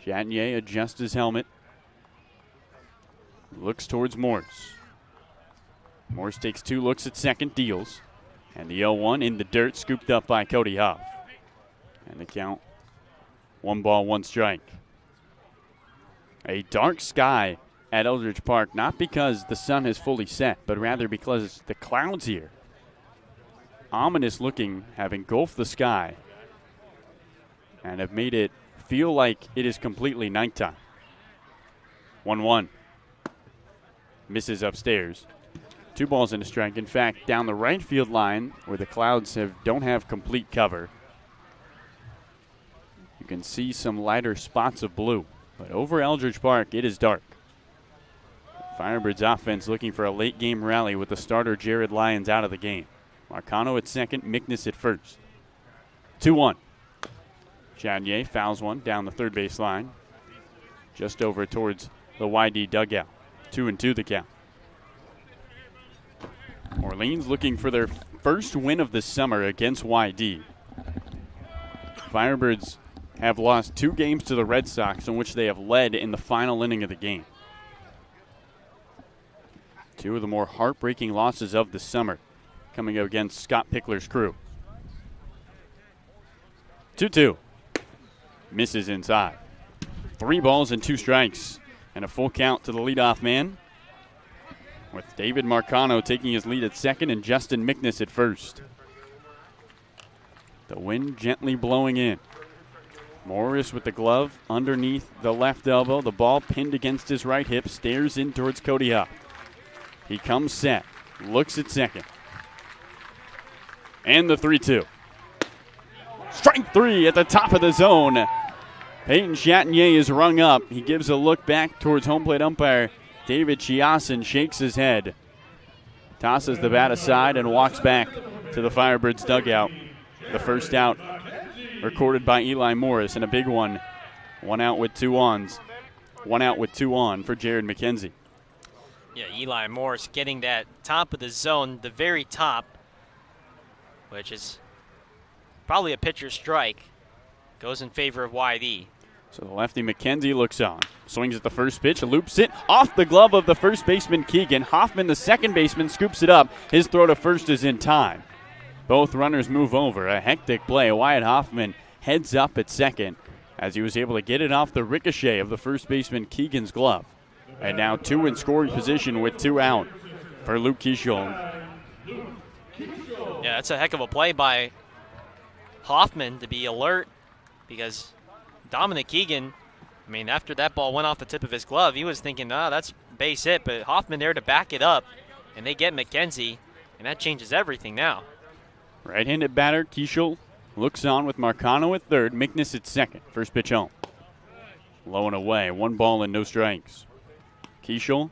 Chatinier adjusts his helmet. Looks towards Morse. Morse takes 2 looks at second, deals. And the 0-1 in the dirt, scooped up by Cody Huff. And the count, 1 ball, 1 strike. A dark sky at Eldridge Park, not because the sun has fully set, but rather because the clouds here, ominous looking, have engulfed the sky and have made it feel like it is completely nighttime. 1-1. Misses upstairs. 2 balls and a strike. In fact, down the right field line, where the clouds don't have complete cover, you can see some lighter spots of blue. But over Eldridge Park, it is dark. Firebirds offense looking for a late game rally with the starter Jared Lyons out of the game. Marcano at second, Mickness at first. 2-1. Chatinier fouls one down the third base line, just over towards the YD dugout. 2-2 the count. Orleans looking for their first win of the summer against YD. Firebirds have lost 2 games to the Red Sox in which they have led in the final inning of the game. 2 of the more heartbreaking losses of the summer coming up against Scott Pickler's crew. 2-2. Misses inside. 3 balls and 2 strikes and a full count to the leadoff man, with David Marcano taking his lead at second and Justin Mickness at first. The wind gently blowing in. Morris with the glove underneath the left elbow. The ball pinned against his right hip. Stares in towards Cody Huff. He comes set. Looks at second. And the 3-2. Strike 3 at the top of the zone. Peyton Chatinier is rung up. He gives a look back towards home plate umpire David Chiasson, shakes his head, tosses the bat aside, and walks back to the Firebirds dugout. The first out recorded by Eli Morris, and a big one. 1 out with 2 ons. 1 out with 2 on for Jared McKenzie. Yeah, Eli Morris getting that top of the zone, the very top, which is probably a pitcher's strike, goes in favor of YD. So the lefty McKenzie looks on. Swings at the first pitch, loops it off the glove of the first baseman Keegan. Hoffman, the second baseman, scoops it up. His throw to first is in time. Both runners move over. A hectic play. Wyatt Hoffman heads up at second as he was able to get it off the ricochet of the first baseman Keegan's glove. And now 2 in scoring position with 2 out for Luke Keishol. Yeah, that's a heck of a play by Hoffman to be alert, because Dominic Keegan I mean, after that ball went off the tip of his glove, he was thinking, that's base hit, but Hoffman there to back it up, and they get McKenzie, and that changes everything now. Right-handed batter, Keishel looks on with Marcano at third, Mickness at second. First pitch home. Low and away, 1 ball and no strikes. Keishel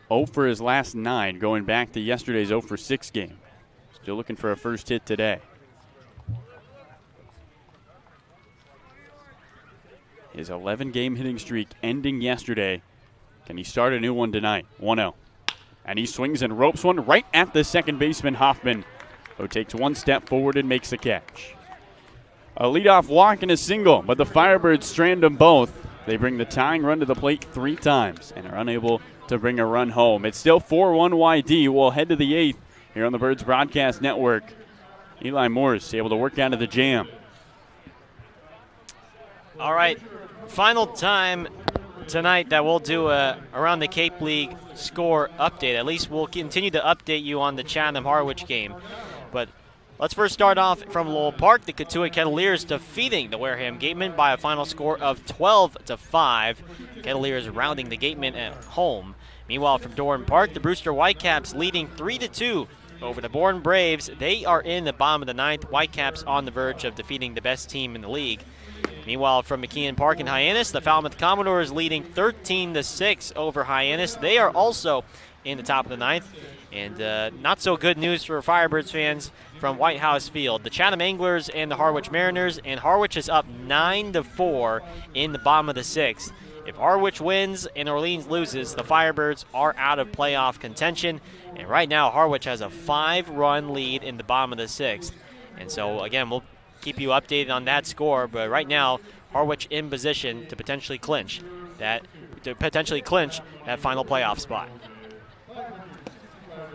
0 for his last 9, going back to yesterday's 0 for 6 game. Still looking for a first hit today. His 11-game hitting streak ending yesterday. Can he start a new one tonight? 1-0. And he swings and ropes one right at the second baseman, Hoffman, who takes 1 step forward and makes the catch. A leadoff walk and a single, but the Firebirds strand them both. They bring the tying run to the plate 3 times and are unable to bring a run home. It's still 4-1 YD. We'll head to the 8th here on the Birds Broadcast Network. Eli Morris able to work out of the jam. All right, final time tonight that we'll do a Around the Cape League score update. At least we'll continue to update you on the Chatham-Harwich game. But let's first start off from Lowell Park. The Cotuit Kettleers defeating the Wareham Gatemen by a final score of 12-5. Kettleers rounding the Gatemen at home. Meanwhile, from Doran Park, the Brewster Whitecaps leading 3-2 over the Bourne Braves. They are in the bottom of the 9th. Whitecaps on the verge of defeating the best team in the league. Meanwhile, from McKeon Park in Hyannis, the Falmouth Commodores leading 13-6 over Hyannis. They are also in the top of the 9th. And not so good news for Firebirds fans from White House Field. The Chatham Anglers and the Harwich Mariners, and Harwich is up 9-4 in the bottom of the 6th. If Harwich wins and Orleans loses, the Firebirds are out of playoff contention. And right now, Harwich has a 5-run lead in the bottom of the 6th. And so, again, we'll keep you updated on that score. But right now, Harwich in position to potentially clinch that final playoff spot.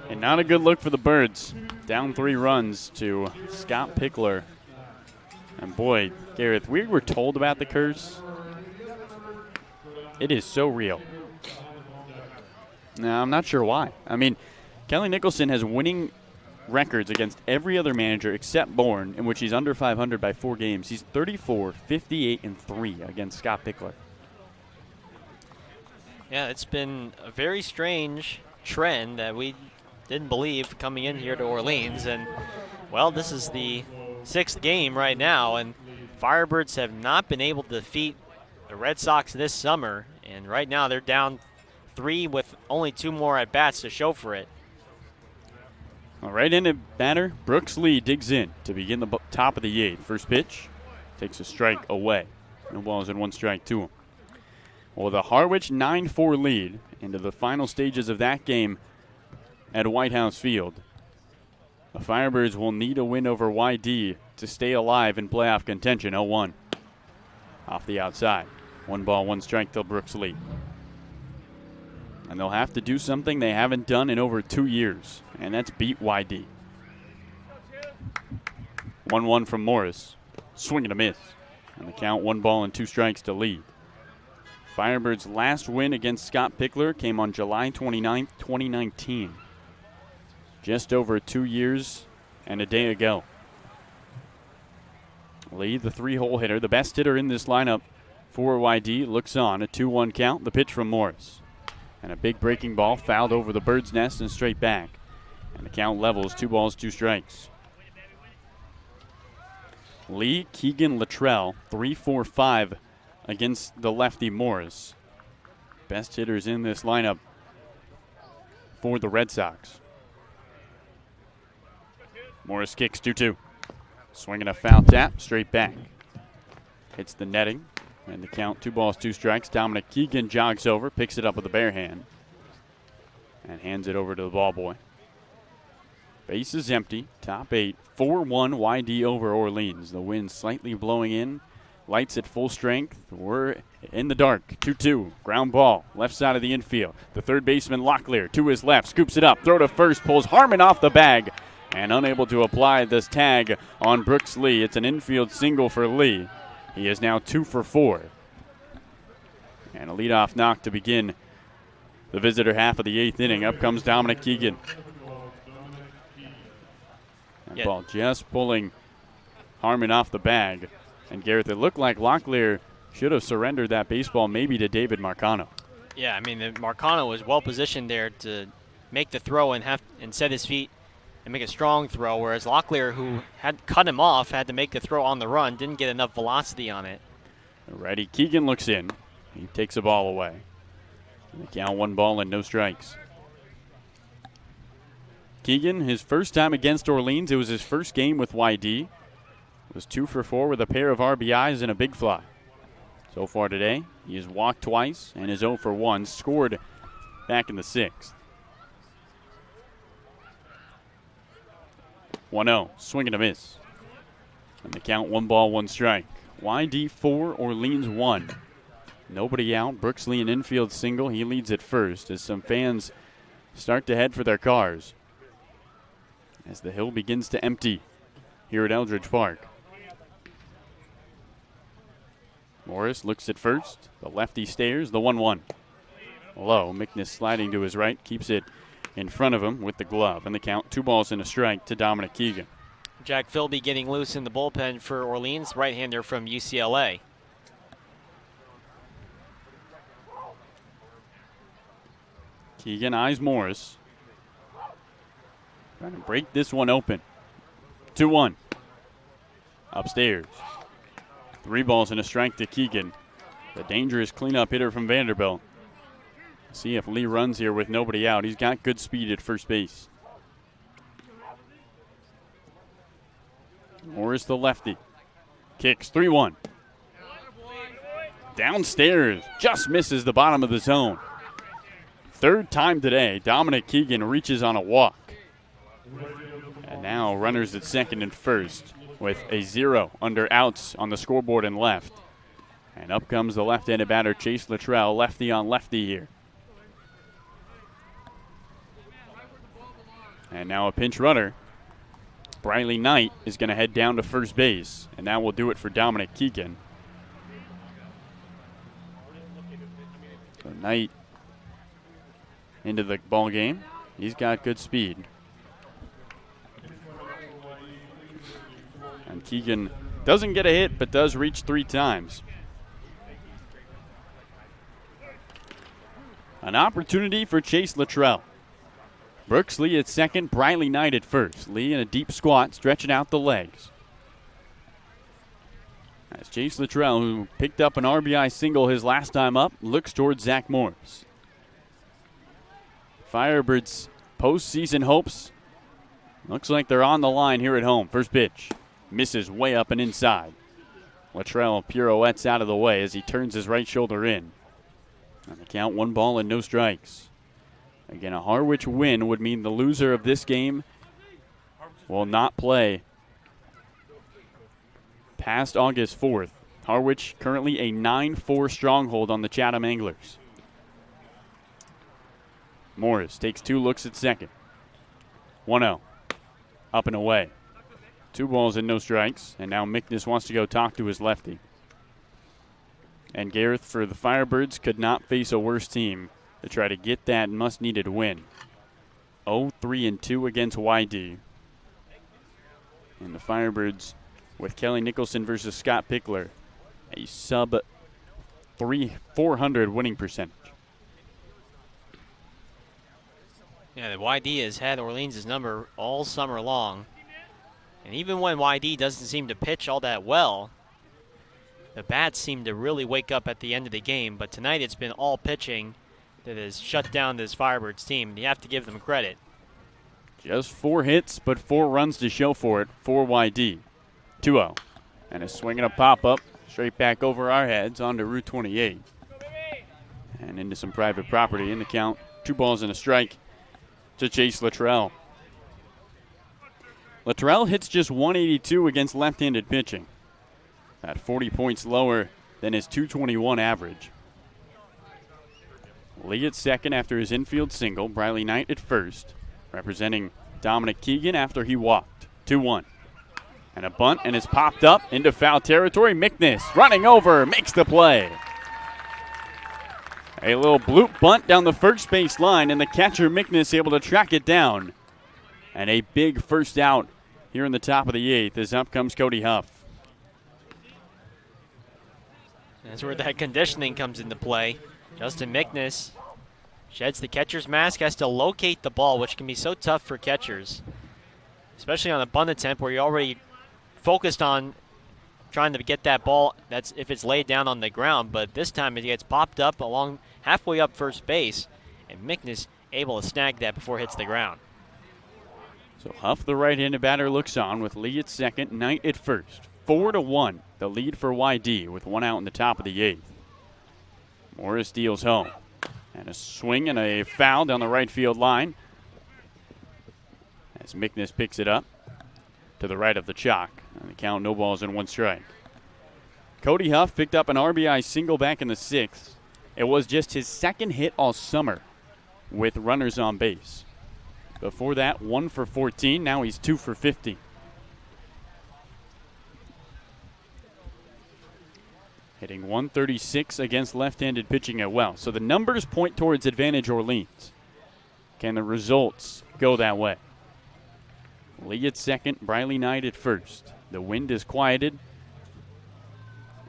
And not a good look for the Birds. Down 3 runs to Scott Pickler. And boy, Gareth, we were told about the curse. It is so real. Now, I'm not sure why. I mean, Kelly Nicholson has winning records against every other manager except Bourne, in which he's under 500 by 4 games. He's 34, 58, and 3 against Scott Pickler. Yeah, it's been a very strange trend that we didn't believe coming in here to Orleans. And, well, this is the 6th game right now, and Firebirds have not been able to defeat the Red Sox this summer. And right now they're down 3 with only 2 more at-bats to show for it. All right, in a batter, Brooks Lee digs in to begin the top of the 8th. First pitch takes a strike away. No balls and 1 strike to him. Well, the Harwich 9-4 lead into the final stages of that game at White House Field. The Firebirds will need a win over YD to stay alive in playoff contention. 0-1 off the outside. 1 ball, 1 strike till Brooks Lee. And they'll have to do something they haven't done in over 2 years, and that's beat YD. 1-1 from Morris. Swing and a miss. And the count 1 ball and 2 strikes to Lee. Firebirds' last win against Scott Pickler came on July 29th, 2019. Just over 2 years and a day ago. Lee, the 3-hole hitter, the best hitter in this lineup for YD, looks on. A 2-1 count. The pitch from Morris. And a big breaking ball fouled over the bird's nest and straight back. And the count levels, 2 balls, 2 strikes. Lee, Keegan, Luttrell, 3-4-5 against the lefty Morris. Best hitters in this lineup for the Red Sox. Morris kicks 2-2. Swinging a foul tap, straight back. Hits the netting, and the count 2 balls, 2 strikes. Dominic Keegan jogs over, picks it up with a bare hand, and hands it over to the ball boy. Base is empty, top 8, 4-1 YD over Orleans. The wind slightly blowing in, lights at full strength. We're in the dark, 2-2, ground ball, left side of the infield. The third baseman Locklear to his left, scoops it up, throw to first, pulls Harmon off the bag, and unable to apply this tag on Brooks Lee. It's an infield single for Lee. He is now 2 for 4. And a leadoff knock to begin the visitor half of the 8th inning. Up comes Dominic Keegan. That ball just pulling Harmon off the bag. And Garrett, it looked like Locklear should have surrendered that baseball maybe to David Marcano. Yeah, I mean, Marcano was well positioned there to make the throw and set his feet and make a strong throw, whereas Locklear, who had cut him off, had to make the throw on the run, didn't get enough velocity on it. Righty Keegan looks in. He takes a ball away. The count 1 ball and no strikes. Keegan, his first time against Orleans, it was his first game with YD. Was 2 for 4 with a pair of RBIs and a big fly. So far today, he has walked twice and is 0 for 1, scored back in the 6th. 1-0, swing and a miss. And the count 1 ball, 1 strike. YD 4, Orleans 1. Nobody out. Brooksley an infield single. He leads at first as some fans start to head for their cars as the hill begins to empty here at Eldridge Park. Morris looks at first. The lefty stares. The 1-1. Low. Mickness sliding to his right. Keeps it in front of him with the glove. And the count 2 balls and a strike to Dominic Keegan. Jack Philby getting loose in the bullpen for Orleans, right-hander from UCLA. Keegan eyes Morris. Trying to break this one open. 2-1. Upstairs. 3 balls and a strike to Keegan. The dangerous cleanup hitter from Vanderbilt. See if Lee runs here with nobody out. He's got good speed at first base. Morris the lefty. Kicks 3-1. Downstairs. Just misses the bottom of the zone. 3rd time today, Dominic Keegan reaches on a walk. And now runners at second and first with a 0 under outs on the scoreboard and left. And up comes the left-handed batter, Chase Luttrell, lefty on lefty here. And now a pinch runner. Briley Knight is going to head down to first base, and that will do it for Dominic Keegan. So Knight into the ball game. He's got good speed. And Keegan doesn't get a hit, but does reach 3 times. An opportunity for Chase Luttrell. Brooks Lee at second, Briley Knight at first. Lee in a deep squat, stretching out the legs. As Chase Luttrell, who picked up an RBI single his last time up, looks towards Zach Morris. Firebirds' postseason hopes looks like they're on the line here at home. First pitch. Misses way up and inside. Luttrell pirouettes out of the way as he turns his right shoulder in. On the count, 1 ball and no strikes. Again, a Harwich win would mean the loser of this game will not play past August 4th. Harwich currently a 9-4 stronghold on the Chatham Anglers. Morris takes 2 looks at second. 1-0. Up and away. 2 balls and no strikes. And now Mickness wants to go talk to his lefty. And Gareth, for the Firebirds, could not face a worse team to try to get that much-needed win. 0-3-2 against YD. And the Firebirds, with Kelly Nicholson versus Scott Pickler, a sub-400 winning percentage. Yeah, the YD has had Orleans' number all summer long. And even when YD doesn't seem to pitch all that well, the bats seem to really wake up at the end of the game. But tonight it's been all pitching that has shut down this Firebirds team. You have to give them credit. Just 4 hits, but 4 runs to show for it for YD. 2-0. And a swing and a pop-up straight back over our heads onto Route 28. And into some private property in the count. 2 balls and a strike to Chase Luttrell. Luttrell hits just 182 against left-handed pitching. At 40 points lower than his 221 average. Lee at second after his infield single. Briley Knight at first, representing Dominic Keegan after he walked. 2-1. And a bunt, and it's popped up into foul territory. Mickness running over, makes the play. A little bloop bunt down the first base line, and the catcher Mickness able to track it down. And a big first out here in the top of the 8th as up comes Cody Huff. That's where that conditioning comes into play. Justin Mickness sheds the catcher's mask, has to locate the ball, which can be so tough for catchers, especially on a bunt attempt where you're already focused on trying to get that ball. That's if it's laid down on the ground, but this time it gets popped up along halfway up first base, and Mickness able to snag that before it hits the ground. So Huff, the right-handed batter, looks on with Lee at second, Knight at first. 4-1, the lead for YD with 1 out in the top of the 8th. Morris deals home. And a swing and a foul down the right field line as Mickness picks it up to the right of the chalk. And the count, no balls and 1 strike. Cody Huff picked up an RBI single back in the 6th. It was just his 2nd hit all summer with runners on base. Before that, 1 for 14. Now he's 2 for 50. Hitting 136 against left-handed pitching at well. So the numbers point towards advantage Orleans. Can the results go that way? Lee at second, Briley Knight at first. The wind is quieted.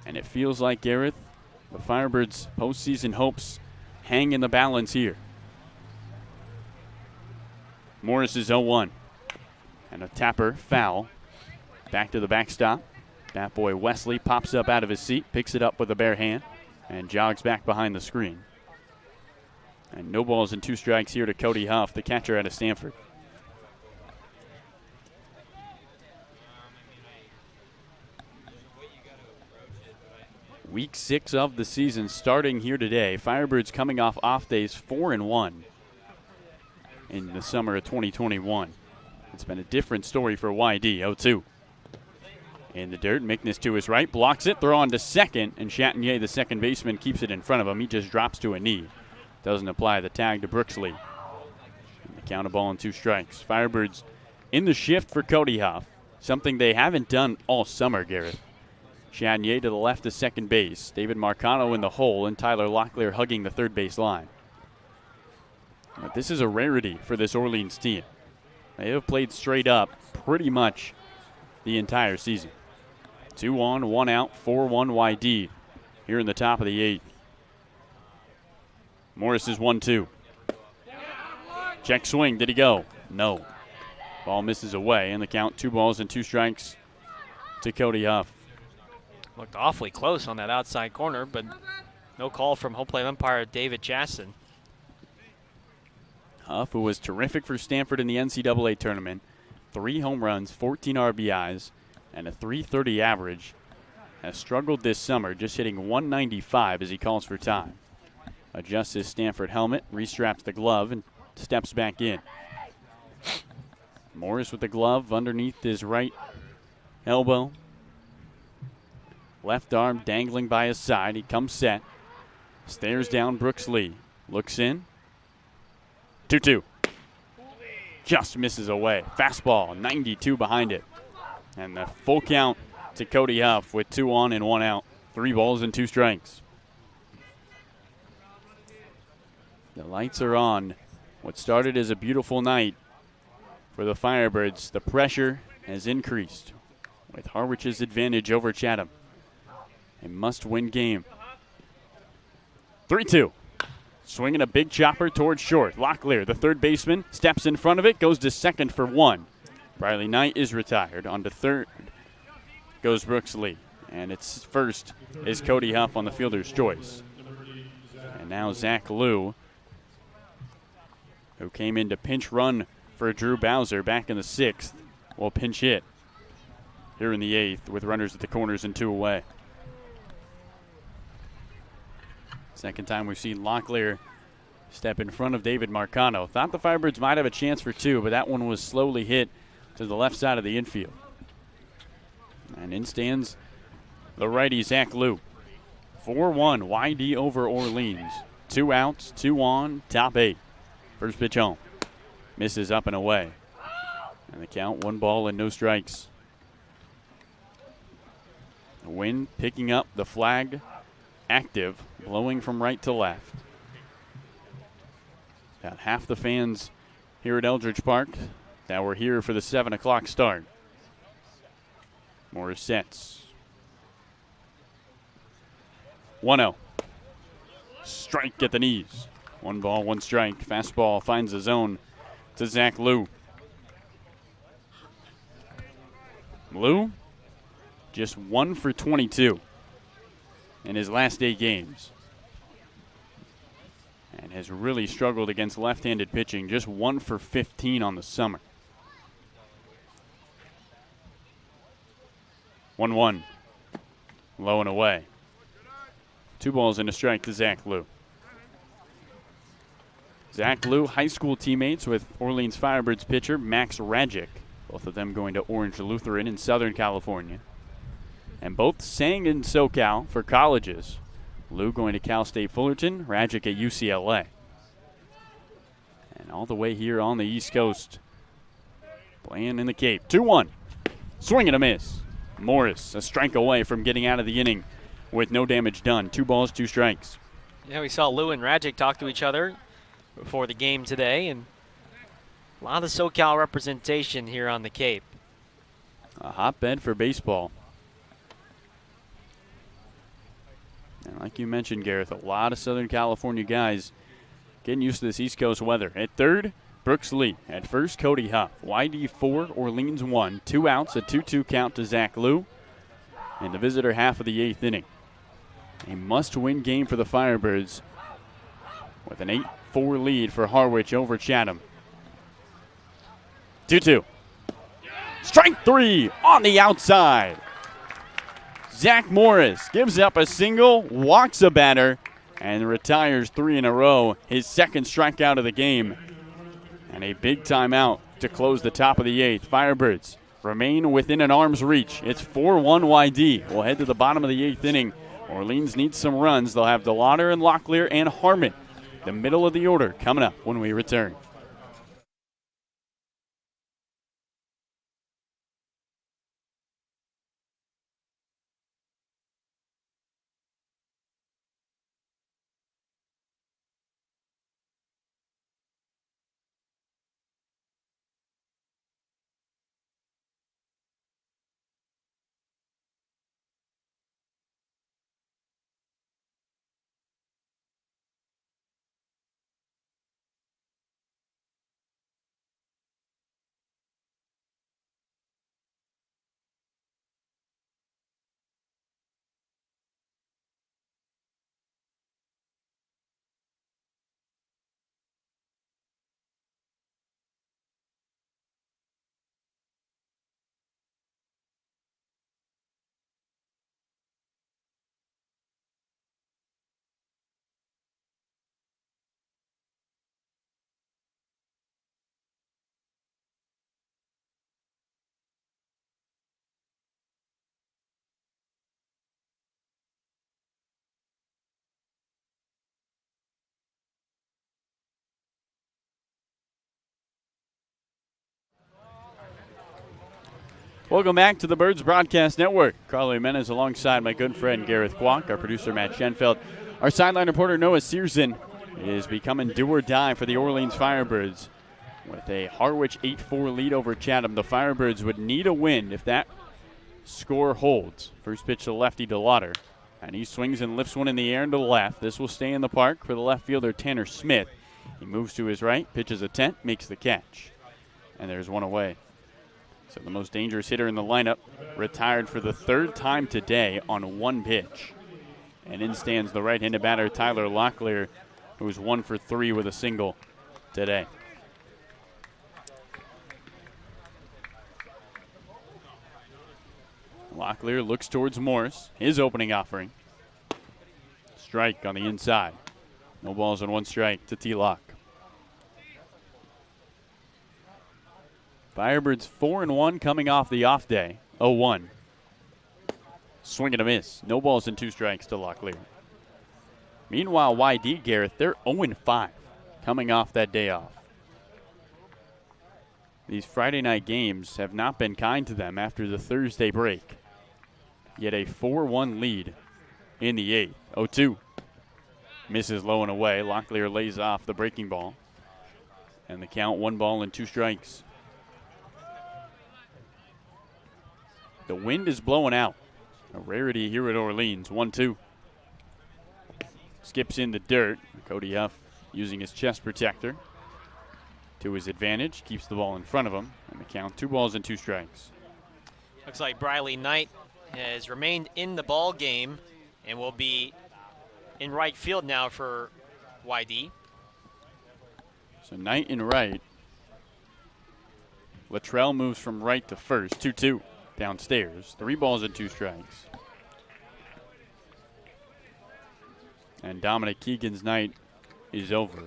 And it feels like, Gareth, the Firebirds' postseason hopes hang in the balance here. Morris is 0-1. And a tapper foul. Back to the backstop. Bat boy Wesley pops up out of his seat, picks it up with a bare hand, and jogs back behind the screen. And no balls and 2 strikes here to Cody Huff, the catcher out of Stanford. Week 6 of the season starting here today. Firebirds coming off days 4-1 in the summer of 2021. It's been a different story for YD, 0-2. In the dirt, Mickness to his right, blocks it, throw on to second, and Chatinier, the second baseman, keeps it in front of him. He just drops to a knee. Doesn't apply the tag to Brooksley. And the count, a ball and 2 strikes. Firebirds in the shift for Cody Huff, something they haven't done all summer, Garrett. Chatinier to the left of second base, David Marcano in the hole, and Tyler Locklear hugging the third base line. But this is a rarity for this Orleans team. They have played straight up pretty much the entire season. 2 on, 1 out, 4-1 YD here in the top of the 8th. Morris is 1-2. Check swing. Did he go? No. Ball misses away, and the count 2 balls and 2 strikes to Cody Huff. Looked awfully close on that outside corner, but no call from home plate umpire David Chaston. Huff, who was terrific for Stanford in the NCAA tournament, 3 home runs, 14 RBIs, and a .330 average, has struggled this summer, just hitting 195 as he calls for time. Adjusts his Stanford helmet, restraps the glove, and steps back in. Morris with the glove underneath his right elbow. Left arm dangling by his side. He comes set. Stares down Brooks Lee. Looks in. 2-2. Just misses away. Fastball, 92 behind it. And the full count to Cody Huff with 2 on and 1 out. 3 balls and 2 strikes. The lights are on. What started as a beautiful night for the Firebirds, the pressure has increased with Harwich's advantage over Chatham. A must-win game. 3-2. Swinging a big chopper towards short. Locklear, the third baseman, steps in front of it, goes to second for 1. Briley Knight is retired. On to third goes Brooks Lee. And it's first is Cody Huff on the fielder's choice. And now Zach Liu, who came in to pinch run for Drew Bowser back in the 6th, will pinch hit here in the 8th with runners at the corners and 2 away. Second time we've seen Locklear step in front of David Marcano. Thought the Firebirds might have a chance for 2, but that one was slowly hit to the left side of the infield. And in stands the righty Zach Liu. 4-1 YD over Orleans. 2 outs, 2 on, top 8. First pitch home. Misses up and away. And the count 1 ball and no strikes. The wind picking up, the flag active, blowing from right to left. About half the fans here at Eldridge Park that were here for the 7 o'clock start. Morris sets. 1-0. Strike at the knees. 1 ball, 1 strike. Fastball finds the zone to Zach Liu. Liu, just 1 for 22 in his last 8 games. And has really struggled against left-handed pitching, just 1 for 15 on the summer. 1-1. Low and away. 2 balls and a strike to Zach Liu. Zach Liu, high school teammates with Orleans Firebirds pitcher Max Rajic. Both of them going to Orange Lutheran in Southern California. And both sang in SoCal for colleges. Liu going to Cal State Fullerton, Rajic at UCLA. And all the way here on the East Coast, playing in the Cape. 2-1. Swing and a miss. Morris, a strike away from getting out of the inning with no damage done. 2 balls, 2 strikes. Yeah, we saw Liu and Rajic talk to each other before the game today, and a lot of SoCal representation here on the Cape. A hotbed for baseball. And like you mentioned, Gareth, a lot of Southern California guys getting used to this East Coast weather. At third, Brooks Lee. At first, Cody Huff. YD 4, Orleans 1. 2 outs, a 2-2 count to Zach Liu in the visitor half of the 8th inning. A must-win game for the Firebirds with an 8-4 lead for Harwich over Chatham. 2-2. Strike 3 on the outside. Zach Morris gives up a single, walks a batter, and retires 3 in a row. His second strikeout of the game. And a big timeout to close the top of the 8th. Firebirds remain within an arm's reach. It's 4-1 YD. We'll head to the bottom of the 8th inning. Orleans needs some runs. They'll have DeLauder and Locklear and Harmon. The middle of the order coming up when we return. Welcome back to the Birds Broadcast Network. Carlo Jimenez alongside my good friend Gareth Kwok, our producer Matt Schenfeld. Our sideline reporter Noah Searson is becoming do or die for the Orleans Firebirds. With a Harwich 8-4 lead over Chatham, the Firebirds would need a win if that score holds. First pitch to lefty DeLauder, and he swings and lifts one in the air and to the left. This will stay in the park for the left fielder Tanner Smith. He moves to his right, pitches a tent, makes the catch. And there's one away. So the most dangerous hitter in the lineup retired for the 3rd time today on 1 pitch. And in stands the right-handed batter Tyler Locklear, who's 1 for 3 with a single today. Locklear looks towards Morris, his opening offering. Strike on the inside. No balls and 1 strike to T-Lock. Firebirds 4-1 coming off the off day. 0-1. Swing and a miss. No balls and 2 strikes to Locklear. Meanwhile, YD, Gareth, they're 0-5 coming off that day off. These Friday night games have not been kind to them after the Thursday break. Yet a 4-1 lead in the 8th. 0-2. Misses low and away. Locklear lays off the breaking ball. And the count 1 ball and 2 strikes. The wind is blowing out. A rarity here at Orleans. 1-2. skips in the dirt. Cody Huff using his chest protector to his advantage, keeps the ball in front of him, and the count 2 balls and 2 strikes. Looks like Briley Knight has remained in the ball game and will be in right field now for YD. So Knight in right. Luttrell moves from right to first, 2-2 downstairs. 3 balls and 2 strikes. And Dominic Keegan's night is over.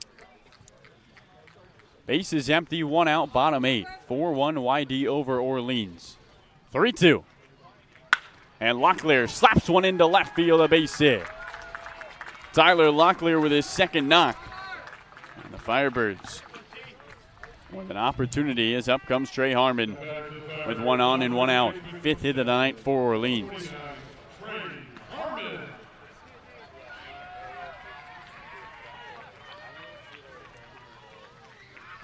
Base is empty, 1 out, bottom 8. 4-1 YD over Orleans. 3-2. And Locklear slaps one into left field, a base hit. Tyler Locklear with his second knock. And the Firebirds with an opportunity as up comes Trey Harmon with 1 on and 1 out. 5th hit of the night for Orleans.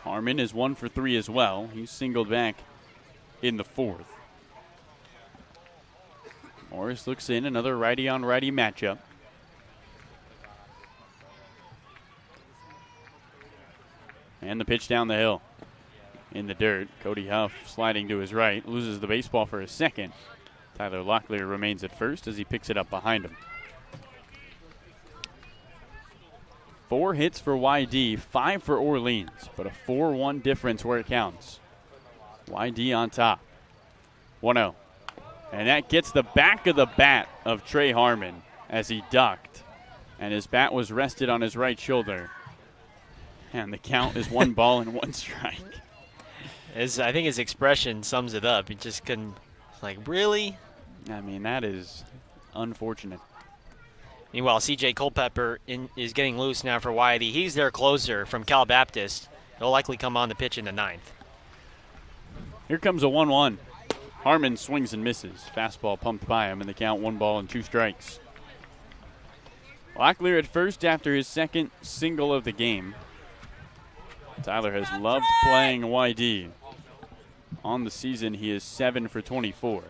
Harmon is 1 for 3 as well. He's singled back in the 4th. Morris looks in, another righty-on-righty matchup. And the pitch down the hill. In the dirt, Cody Huff sliding to his right, loses the baseball for a second. Tyler Locklear remains at first as he picks it up behind him. 4 hits for YD, 5 for Orleans, but a 4-1 difference where it counts. YD on top. 1-0. And that gets the back of the bat of Trey Harmon as he ducked. And his bat was rested on his right shoulder. And the count is 1 ball and 1 strike. I think his expression sums it up. He just couldn't, like, really? I mean, that is unfortunate. Meanwhile, C.J. Culpepper is getting loose now for YD. He's their closer from Cal Baptist. He'll likely come on the pitch in the 9th. Here comes a 1-1. Harmon swings and misses. Fastball pumped by him, and the count 1 ball and 2 strikes. Locklear at first after his second single of the game. Tyler has loved playing YD. On the season, he is 7 for 24.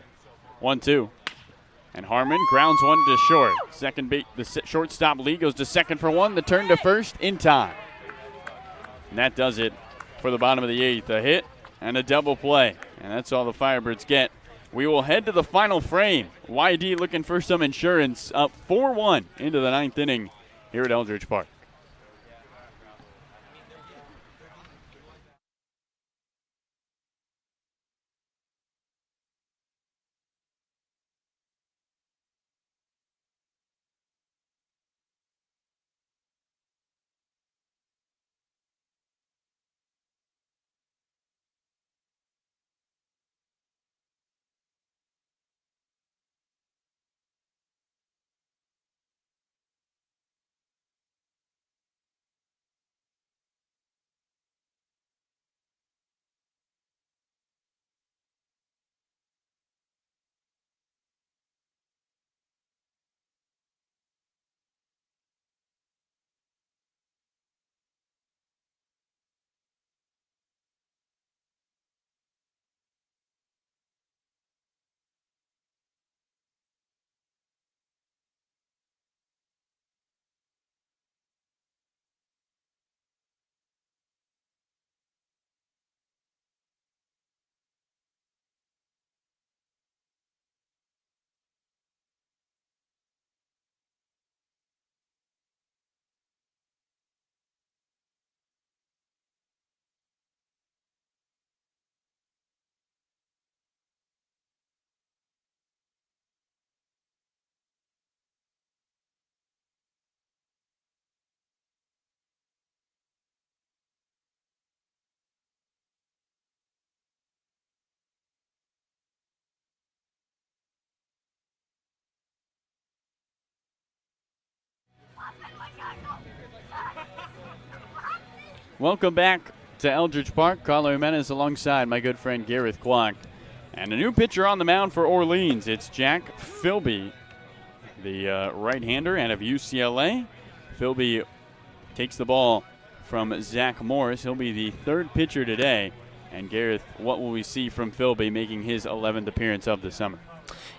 1-2. And Harmon grounds one to short. The shortstop Lee goes to second for 1. The turn to first in time. And that does it for the bottom of the 8th. A hit and a double play. And that's all the Firebirds get. We will head to the final frame. YD looking for some insurance. Up 4-1 into the 9th inning here at Eldridge Park. Welcome back to Eldridge Park. Carlo Jimenez alongside my good friend Gareth Kwok. And a new pitcher on the mound for Orleans. It's Jack Philby, the right-hander out of UCLA. Philby takes the ball from Zach Morris. He'll be the 3rd pitcher today. And Gareth, what will we see from Philby making his 11th appearance of the summer?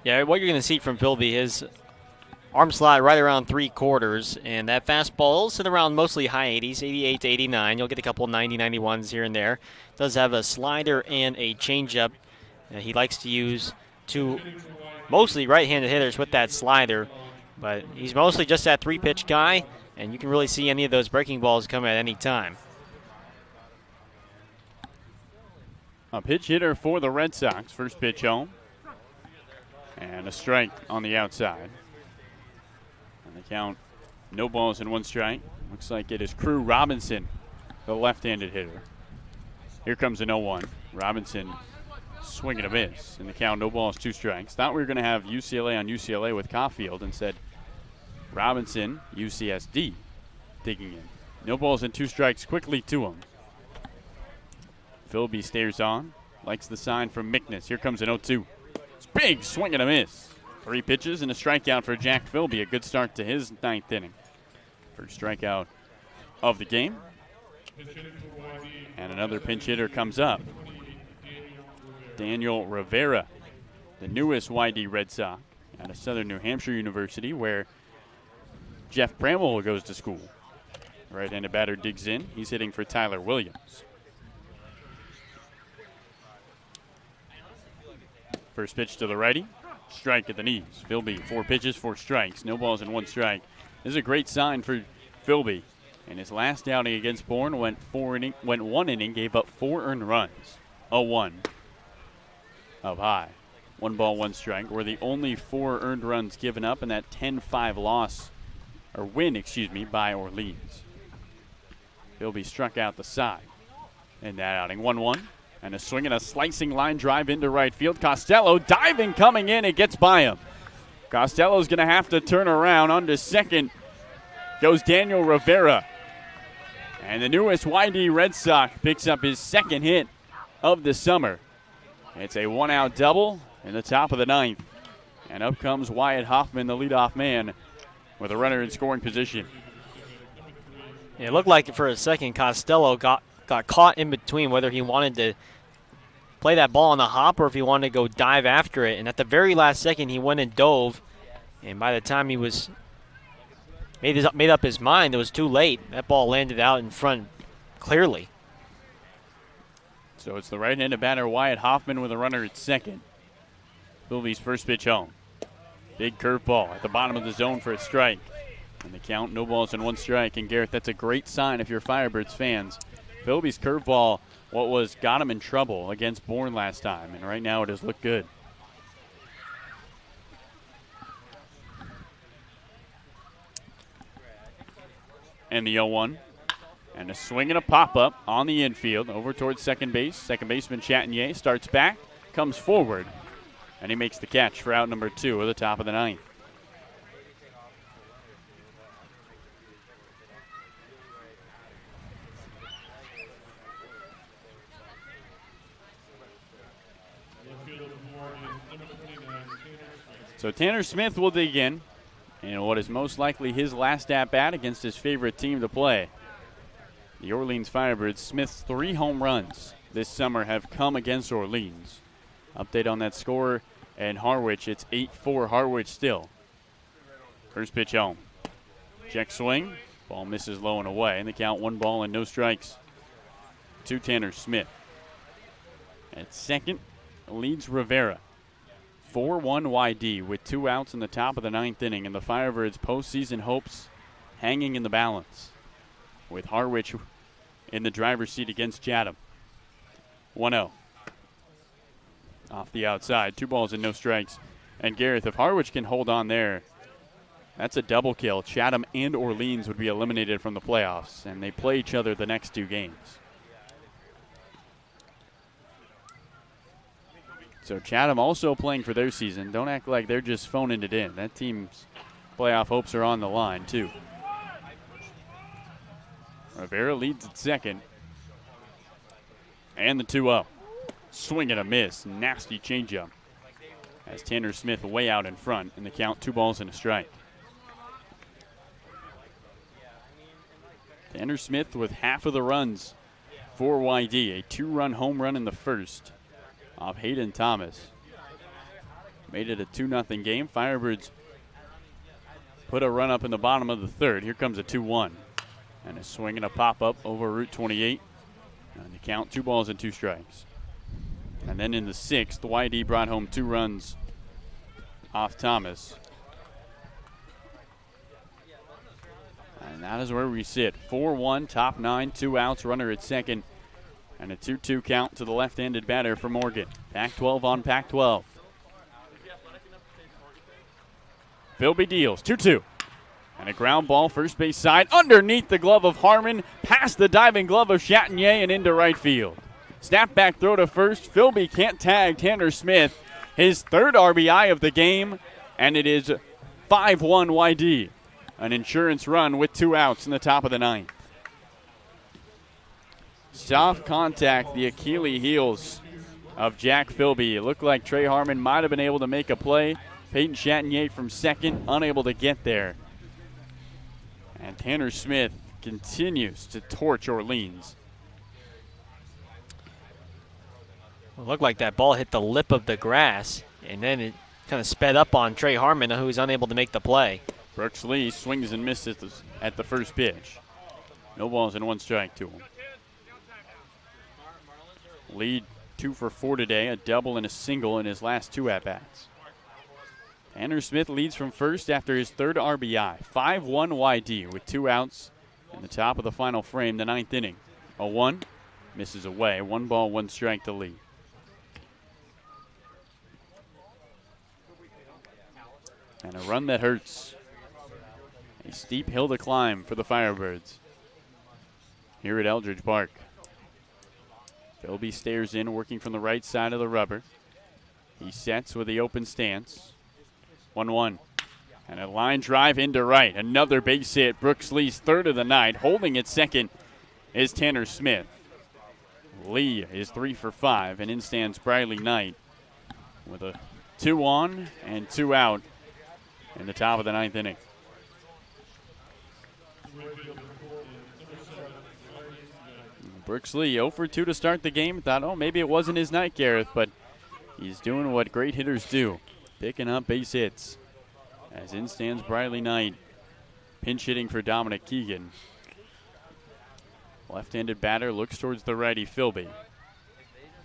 Yeah, what you're going to see from Philby is arm slot right around 3/4, and that fastball will sit around mostly high 80s, 88 to 89. You'll get a couple 90, 91s here and there. Does have a slider and a changeup. He likes to use two mostly right-handed hitters with that slider, but he's mostly just that 3-pitch guy, and you can really see any of those breaking balls come at any time. A pitch hitter for the Red Sox. First pitch home. And a strike on the outside. And the count, no balls and 1 strike. Looks like it is Crew Robinson, the left-handed hitter. Here comes an 0-1. Robinson swing and a miss. In the count, no balls, 2 strikes. Thought we were going to have UCLA on UCLA with Caulfield. Instead, Robinson, UCSD, digging in. No balls and 2 strikes quickly to him. Philby stares on. Likes the sign from Mickness. Here comes an 0-2. It's big swing and a miss. 3 pitches and a strikeout for Jack Philby. A good start to his 9th inning. First strikeout of the game. And another pinch hitter comes up. Daniel Rivera, the newest YD Red Sox out of Southern New Hampshire University, where Jeff Bramwell goes to school. Right-handed batter digs in. He's hitting for Tyler Williams. First pitch to the righty. Strike at the knees. Philby, 4 pitches, 4 strikes. No balls and 1 strike. This is a great sign for Philby. In his last outing against Bourne, went 1 inning, gave up 4 earned runs. 0-1 up high. 1 ball, 1 strike. Were the only 4 earned runs given up in that 10-5 win by Orleans. Philby struck out the side in that outing. 1-1. And a swing and a slicing line drive into right field. Costello diving, coming in. It gets by him. Costello's going to have to turn around. Onto second goes Daniel Rivera. And the newest YD Red Sox picks up his 2nd hit of the summer. It's a 1-out double in the top of the 9th. And up comes Wyatt Hoffman, the leadoff man, with a runner in scoring position. Yeah, it looked like for a second Costello got caught in between whether he wanted to play that ball on the hop or if he wanted to go dive after it. And at the very last second, he went and dove. And by the time he was made up his mind, it was too late. That ball landed out in front clearly. So it's the right-handed batter Wyatt Hoffman with a runner at second. Philby's first pitch home. Big curveball at the bottom of the zone for a strike. And the count, no balls and 1 strike. And Garrett, that's a great sign if you're Firebirds fans. Philby's curveball, got him in trouble against Bourne last time, and right now it has looked good. And the 0-1. And a swing and a pop-up on the infield over towards second base. Second baseman Chatinier starts back, comes forward, and he makes the catch for out number 2 at the top of the 9th. So Tanner Smith will dig in what is most likely his last at-bat against his favorite team to play. The Orleans Firebirds. Smith's 3 home runs this summer have come against Orleans. Update on that score, and Harwich, it's 8-4 Harwich still. First pitch home. Check swing. Ball misses low and away. And the count, 1 ball and no strikes to Tanner Smith. At second, leads Rivera. 4-1 YD with 2 outs in the top of the 9th inning, and the Firebirds' postseason hopes hanging in the balance with Harwich in the driver's seat against Chatham. 1-0. Off the outside, 2 balls and no strikes. And Gareth, if Harwich can hold on there, that's a double kill. Chatham and Orleans would be eliminated from the playoffs, and they play each other the next 2 games. So Chatham also playing for their season. Don't act like they're just phoning it in. That team's playoff hopes are on the line, too. Rivera leads at second. And the 2-0. Swing and a miss. Nasty changeup. As Tanner Smith way out in front. In the count, 2 balls and a strike. Tanner Smith with half of the runs for YD. A 2-run home run in the first off Hayden Thomas. Made it a 2-0 game. Firebirds put a run up in the bottom of the third. Here comes a 2-1. And a swing and a pop-up over Route 28. And the count, 2 balls and 2 strikes. And then in the sixth, YD brought home 2 runs off Thomas. And that is where we sit. 4-1, top 9, 2 outs, runner at second. And a 2-2 count to the left-handed batter for Morgan. Pac-12 on Pac-12. Philby deals, 2-2. And a ground ball, first base side, underneath the glove of Harmon, past the diving glove of Chatinier and into right field. Snap back throw to first. Philby can't tag Tanner Smith. His 3rd RBI of the game, and it is 5-1 YD. An insurance run with 2 outs in the top of the 9th. Soft contact, the Achilles heels of Jack Philby. It looked like Trey Harmon might have been able to make a play. Peyton Chatinier from second, unable to get there. And Tanner Smith continues to torch Orleans. It looked like that ball hit the lip of the grass, and then it kind of sped up on Trey Harmon, who was unable to make the play. Brooks Lee swings and misses at the first pitch. No balls and 1 strike to him. Lee 2 for 4 today, a double and a single in his last 2 at-bats. Tanner Smith leads from first after his 3rd RBI. 5-1 YD with 2 outs in the top of the final frame, the 9th inning. 0-1, misses away. 1 ball, 1 strike to Lee. And a run that hurts. A steep hill to climb for the Firebirds here at Eldridge Park. Philby stares in, working from the right side of the rubber. He sets with the open stance. 1-1. And a line drive into right. Another base hit. Brooks Lee's 3rd of the night. Holding at second is Tanner Smith. Lee is 3 for 5, and in stands Briley Knight with a 2 on and 2 out in the top of the 9th inning. Brooks Lee 0 for 2 to start the game. Thought, oh, maybe it wasn't his night, Gareth, but he's doing what great hitters do, picking up base hits. As in stands Briley Knight, pinch hitting for Dominic Keegan. Left-handed batter looks towards the righty, Philby.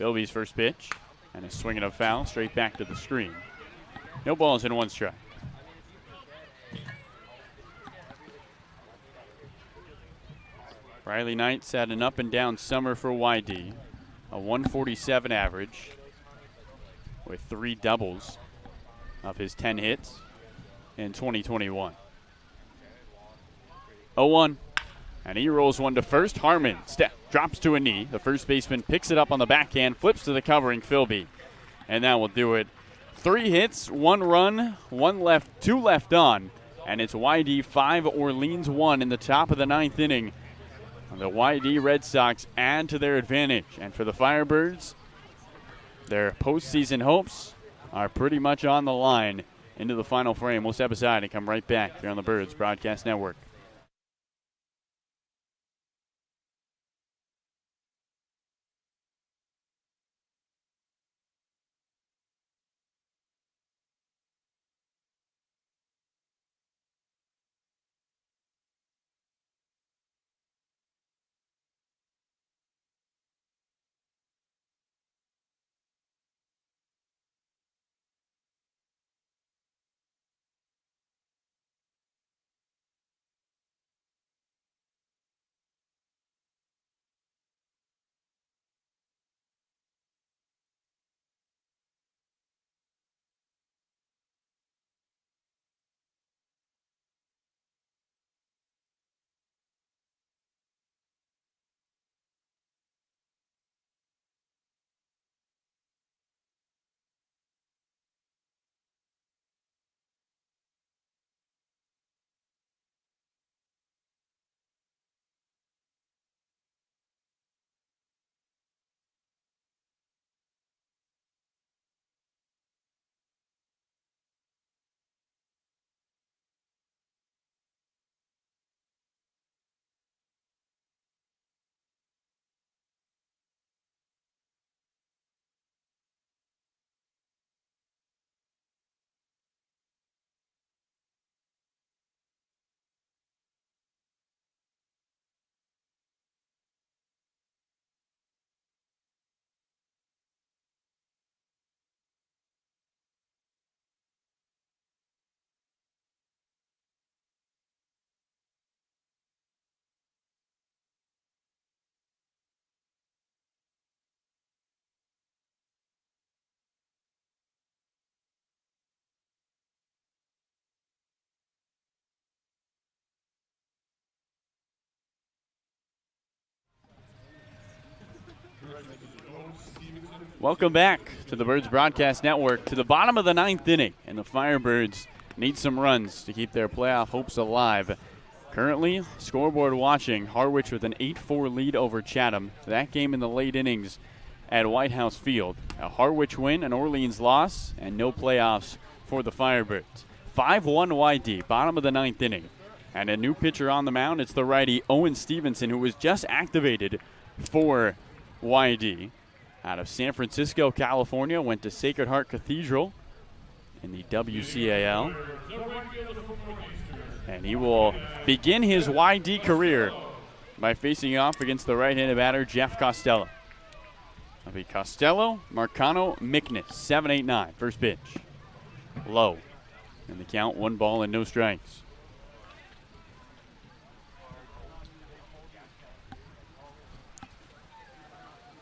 Philby's first pitch, and a swing and a foul straight back to the screen. No balls and 1 strike. Briley Knight's had an up and down summer for YD. A 147 average with 3 doubles of his 10 hits in 2021. 0-1. And he rolls one to first. Harmon drops to a knee. The first baseman picks it up on the backhand, flips to the covering Philby. And that will do it. 3 hits, 1 run, 1 left, 2 left on. And it's YD 5, Orleans 1 in the top of the 9th inning. The YD Red Sox add to their advantage. And for the Firebirds, their postseason hopes are pretty much on the line into the final frame. We'll step aside and come right back here on the Birds Broadcast Network. Welcome back to the Birds Broadcast Network, to the bottom of the 9th inning, and the Firebirds need some runs to keep their playoff hopes alive. Currently, scoreboard watching, Harwich with an 8-4 lead over Chatham. That game in the late innings at White House Field. A Harwich win, an Orleans loss, and no playoffs for the Firebirds. 5-1 YD, bottom of the 9th inning. And a new pitcher on the mound, it's the righty Owen Stevenson, who was just activated for YD. Out of San Francisco, California, went to Sacred Heart Cathedral in the WCAL. And he will begin his YD career by facing off against the right-handed batter, Jeff Costello. It'll be Costello, Marcano, Mickness, 7-8-9. First pitch. Low. And the count, 1 ball and no strikes.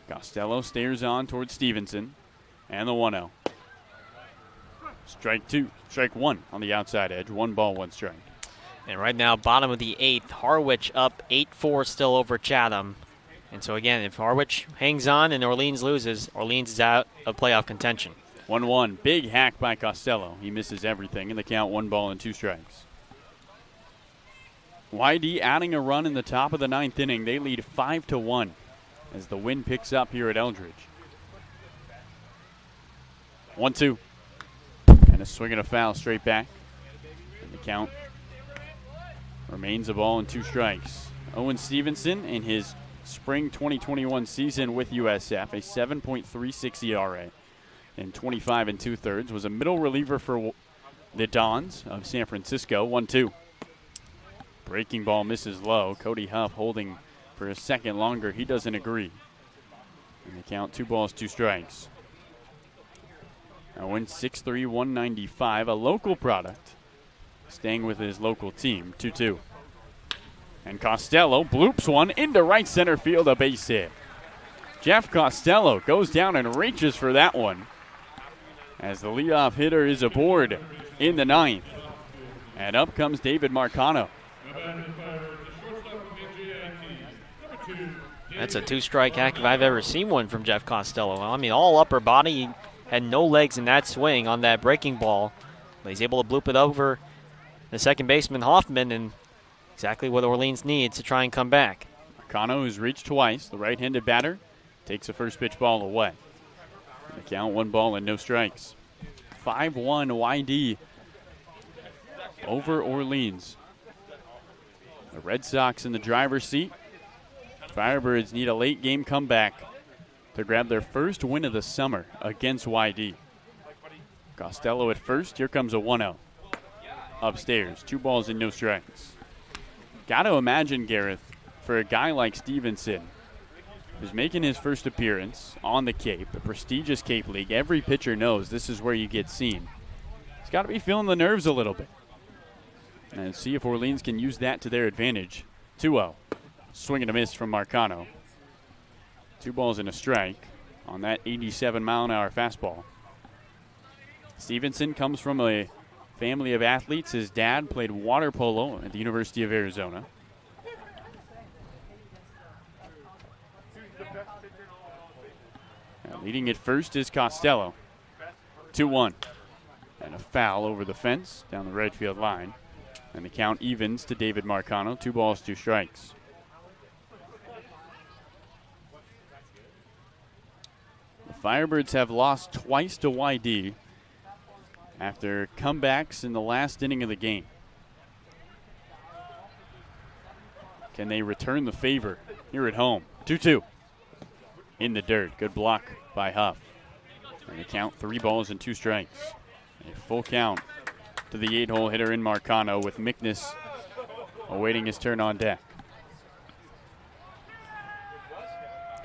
Costello stares on towards Stevenson. And the 1-0. Strike 2. Strike 1 on the outside edge. 1 ball, 1 strike. And right now, bottom of the 8th, Harwich up 8-4 still over Chatham. And so again, if Harwich hangs on and Orleans loses, Orleans is out of playoff contention. 1-1. Big hack by Costello. He misses everything. In the count, 1 ball and 2 strikes. YD adding a run in the top of the 9th inning. They lead 5-1 as the wind picks up here at Eldridge. 1-2. And a swing and a foul straight back. And the count remains a ball and 2 strikes. Owen Stevenson in his spring 2021 season with USF, a 7.36 ERA in 25 2/3, was a middle reliever for the Dons of San Francisco. 1-2. Breaking ball misses low. Cody Huff holding for a second longer. He doesn't agree. And the count, 2 balls, 2 strikes. Owen, 6'3", 195, a local product, staying with his local team. 2-2. And Costello bloops one into right center field, a base hit. Jeff Costello goes down and reaches for that one as the leadoff hitter is aboard in the 9th. And up comes David Marcano. That's a 2-strike hack if I've ever seen one from Jeff Costello. I mean, all upper body. He had no legs in that swing on that breaking ball. But he's able to bloop it over the second baseman, Hoffman, and exactly what Orleans needs to try and come back. Marcano, who's reached twice, the right-handed batter, takes a first pitch ball away. And the count, 1 ball and no strikes. 5-1 YD over Orleans. The Red Sox in the driver's seat. Firebirds need a late game comeback to grab their first win of the summer against YD. Costello at first. Here comes a 1-0. Upstairs, 2 balls and no strikes. Got to imagine, Gareth, for a guy like Stevenson, who's making his first appearance on the Cape, the prestigious Cape League, every pitcher knows this is where you get seen. He's got to be feeling the nerves a little bit. And see if Orleans can use that to their advantage. 2-0. Swing and a miss from Marcano. 2 balls and a strike on that 87-mile-an-hour fastball. Stevenson comes from a family of athletes. His dad played water polo at the University of Arizona. Now leading at first is Costello. 2-1. And a foul over the fence down the right field line. And the count evens to David Marcano. 2 balls, 2 strikes. The Firebirds have lost twice to YD after comebacks in the last inning of the game. Can they return the favor here at home? 2-2. In the dirt. Good block by Huff. And the count, 3 balls and 2 strikes. A full count to the 8-hole hitter in Marcano, with Mickness awaiting his turn on deck.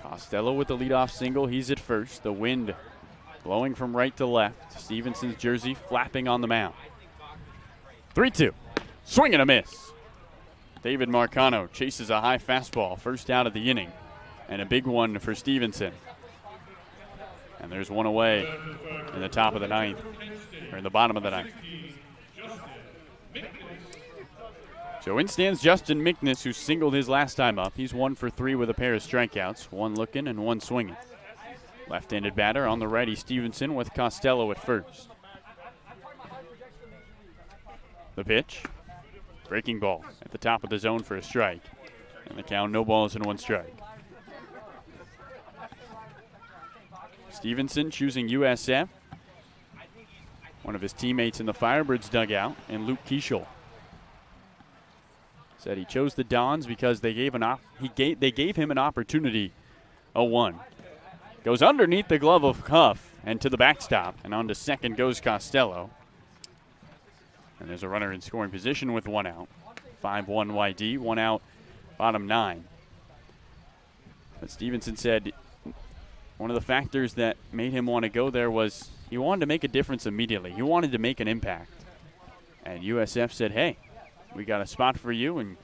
Costello with the leadoff single. He's at first. The wind blowing from right to left. Stevenson's jersey flapping on the mound. 3-2. Swing and a miss. David Marcano chases a high fastball. First out of the inning. And a big one for Stevenson. And there's one away in the top of the 9th. Or in the bottom of the 9th. So in stands Justin Mickness, who singled his last time up. He's 1 for 3 with a pair of strikeouts, one looking and one swinging. Left-handed batter on the righty Stevenson with Costello at first. The pitch. Breaking ball at the top of the zone for a strike. And the count, no balls and 1 strike. Stevenson choosing USF. One of his teammates in the Firebirds dugout, and Luke Keischel said he chose the Dons because they gave him an opportunity. 0-1. Goes underneath the glove of Huff and to the backstop, and on to second goes Costello. And there's a runner in scoring position with 1 out. 5-1 YD, 1 out, bottom 9. But Stevenson said one of the factors that made him want to go there was he wanted to make a difference immediately. He wanted to make an impact. And USF said, hey, we got a spot for you, and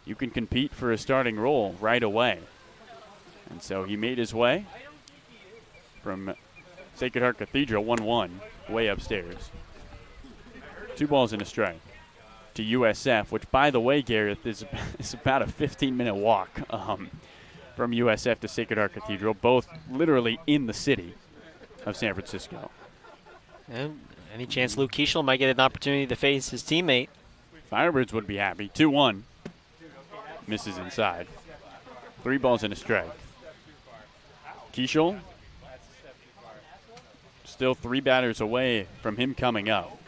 you can compete for a starting role right away. And so he made his way from Sacred Heart Cathedral, 1-1, way upstairs. 2 balls and a strike to USF, which, by the way, Gareth, is about a 15-minute walk from USF to Sacred Heart Cathedral, both literally in the city of San Francisco. And any chance Luke Keischel might get an opportunity to face his teammate? Firebirds would be happy. 2-1. Misses inside. 3 balls and a strike. Keischel still 3 batters away from him coming up.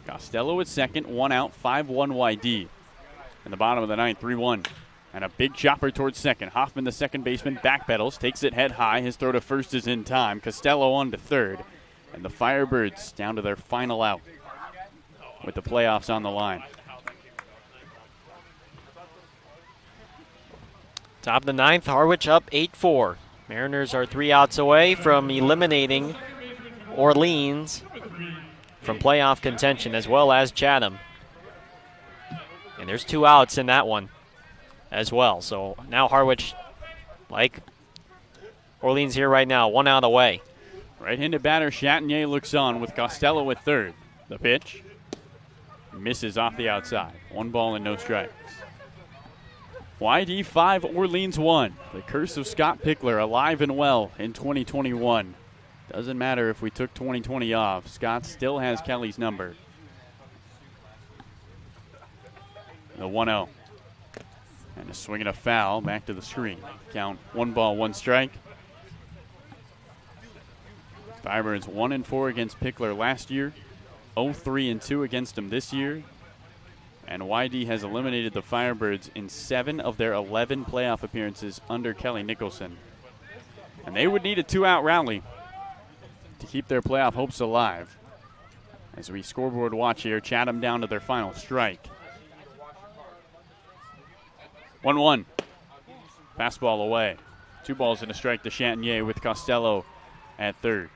Costello at second, 1 out, 5-1 YD. In the bottom of the 9th, 3-1. And a big chopper towards second. Hoffman, the second baseman, backpedals, takes it head high. His throw to first is in time. Costello on to third. And the Firebirds down to their final out with the playoffs on the line. Top of the 9th, Harwich up 8-4. Mariners are 3 outs away from eliminating Orleans from playoff contention, as well as Chatham. And there's 2 outs in that one as well. So now Harwich, like Orleans here right now, 1 out away. Right-handed batter Chatinier looks on with Costello at third. The pitch misses off the outside. 1 ball and no strikes. YD 5, Orleans 1. The curse of Scott Pickler alive and well in 2021. Doesn't matter if we took 2020 off. Scott still has Kelly's number. The 1-0. And a swing and a foul back to the screen. Count 1 ball, 1 strike. Firebirds 1-4 against Pickler last year. 0-3-2 against him this year. And YD has eliminated the Firebirds in 7 of their 11 playoff appearances under Kelly Nicholson. And they would need a 2-out rally to keep their playoff hopes alive. As we scoreboard watch here, Chatham down to their final strike. 1-1. Fastball away. 2 balls and a strike to Chatinier with Costello at third.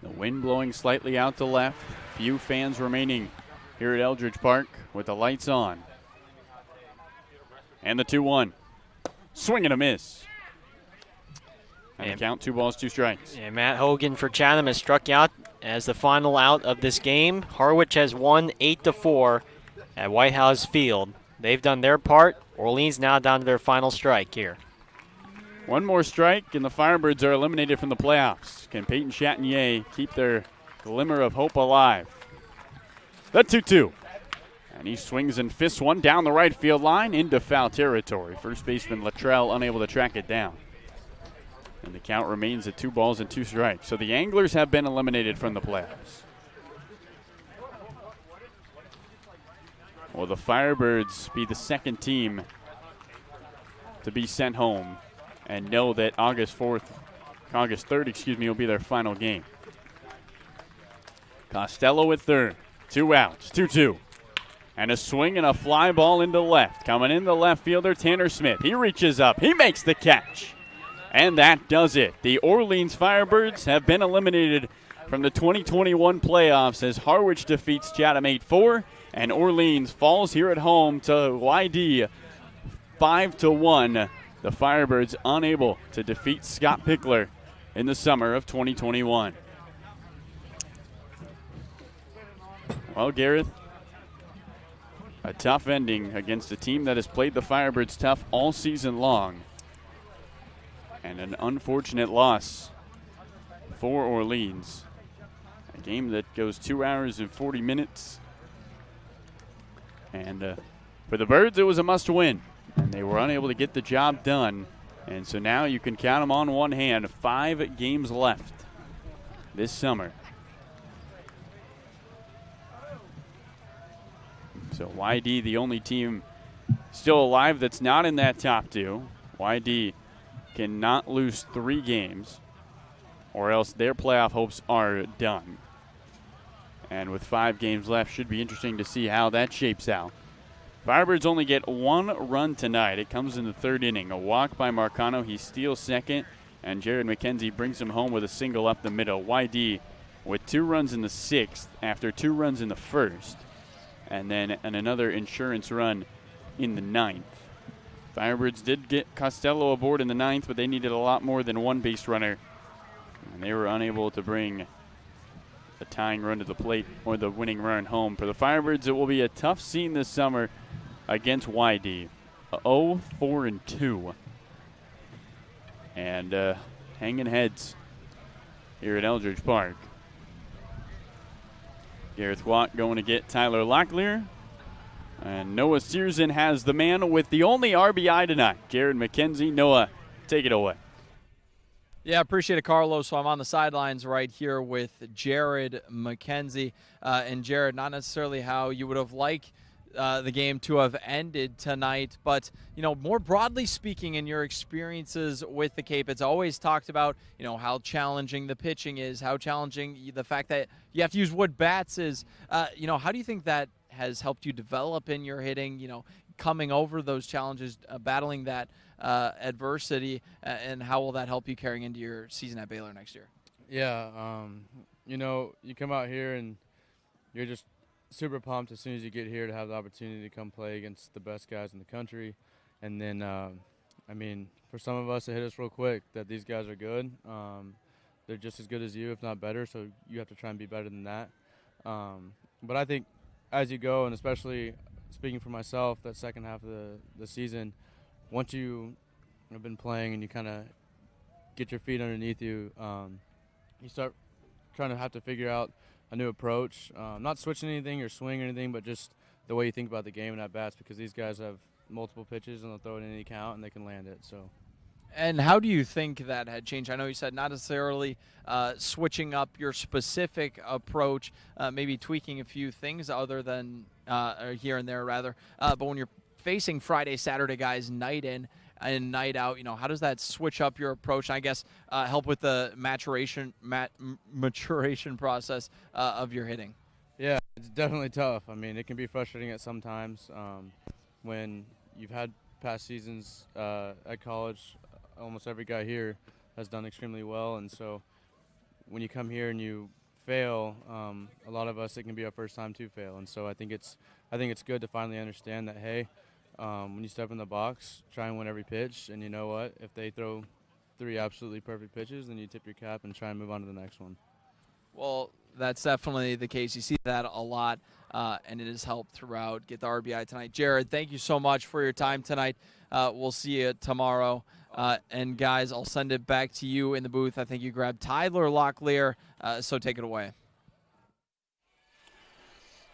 The wind blowing slightly out to left. Few fans remaining here at Eldridge Park with the lights on. And the 2-1. Swing and a miss. And the count, 2 balls, 2 strikes. And Matt Hogan for Chatham has struck out as the final out of this game. Harwich has won 8-4 at White House Field. They've done their part. Orleans now down to their final strike here. 1 more strike, and the Firebirds are eliminated from the playoffs. Can Peyton Chatinier keep their glimmer of hope alive? The 2-2. And he swings and fists one down the right field line into foul territory. First baseman Luttrell unable to track it down. And the count remains at 2 balls and 2 strikes. So the Anglers have been eliminated from the playoffs. Will the Firebirds be the second team to be sent home and know that August 3rd, will be their final game? Costello at third. 2 outs, 2-2. And a swing and a fly ball into left. Coming in the left fielder, Tanner Smith. He reaches up. He makes the catch. And that does it. The Orleans Firebirds have been eliminated from the 2021 playoffs as Harwich defeats Chatham 8-4. And Orleans falls here at home to YD 5-1 the Firebirds unable to defeat Scott Pickler in the summer of 2021. Well, Gareth, a tough ending against a team that has played the Firebirds tough all season long. And an unfortunate loss for Orleans. A game that goes 2 hours and 40 minutes. And for the Birds, it was a must-win. And they were unable to get the job done. And so now you can count them on one hand. 5 games left this summer. So YD, the only team still alive that's not in that top 2. YD cannot lose 3 games, or else their playoff hopes are done. And with 5 games left, should be interesting to see how that shapes out. Firebirds only get 1 run tonight. It comes in the 3rd inning. A walk by Marcano. He steals second, and Jared McKenzie brings him home with a single up the middle. YD with 2 runs in the 6th after 2 runs in the 1st, and then another insurance run in the 9th. Firebirds did get Costello aboard in the 9th, but they needed a lot more than 1 base runner, and they were unable to bring a tying run to the plate or the winning run home. For the Firebirds, it will be a tough scene this summer against YD. 0-4-2. And hanging heads here at Eldridge Park. Gareth Watt going to get Tyler Locklear. And Noah Searson has the man with the only RBI tonight, Jared McKenzie. Noah, take it away. Yeah, appreciate it, Carlos. So I'm on the sidelines right here with Jared McKenzie. And Jared, not necessarily how you would have liked the game to have ended tonight, but, you know, more broadly speaking, in your experiences with the Cape, it's always talked about, you know, how challenging the pitching is, how challenging the fact that you have to use wood bats is. You know, how do you think that has helped you develop in your hitting, you know, coming over those challenges, battling that adversity, and how will that help you carrying into your season at Baylor next year? Yeah, you know, you come out here and you're just super pumped as soon as you get here to have the opportunity to come play against the best guys in the country. And then, I mean, for some of us, it hit us real quick that these guys are good. They're just as good as you, if not better, so you have to try and be better than that. But I think as you go, and especially speaking for myself, that second half of the season, once you have been playing and you kind of get your feet underneath you, you start trying to have to figure out a new approach, not switching anything or swing or anything, but just the way you think about the game and at bats, because these guys have multiple pitches and they'll throw it in any count and they can land it. So. And how do you think that had changed? I know you said not necessarily switching up your specific approach, maybe tweaking a few things other than here and there rather, but when you're facing Friday, Saturday guys night in and night out, you know, how does that switch up your approach and I guess help with the maturation process of your hitting? Yeah, it's definitely tough. I mean, it can be frustrating at some times when you've had past seasons at college. Almost every guy here has done extremely well, and so when you come here and you fail, a lot of us, it can be our first time to fail, and so I think it's good to finally understand that, hey, when you step in the box, try and win every pitch, and you know what? If they throw 3 absolutely perfect pitches, then you tip your cap and try and move on to the next one. Well, that's definitely the case. You see that a lot, and it has helped throughout. Get the RBI tonight. Jared, thank you so much for your time tonight. We'll see you tomorrow. And, guys, I'll send it back to you in the booth. I think you grabbed Tyler Locklear, so take it away.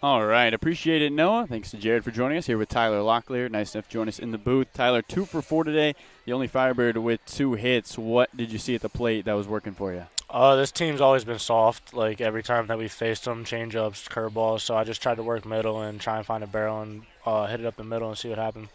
All right. Appreciate it, Noah. Thanks to Jared for joining us here with Tyler Locklear. Nice enough to join us in the booth. Tyler, 2 for 4 today. The only Firebird with 2 hits. What did you see at the plate that was working for you? This team's always been soft, like every time that we faced them, change-ups, curveballs. So I just tried to work middle and try and find a barrel and hit it up the middle and see what happened.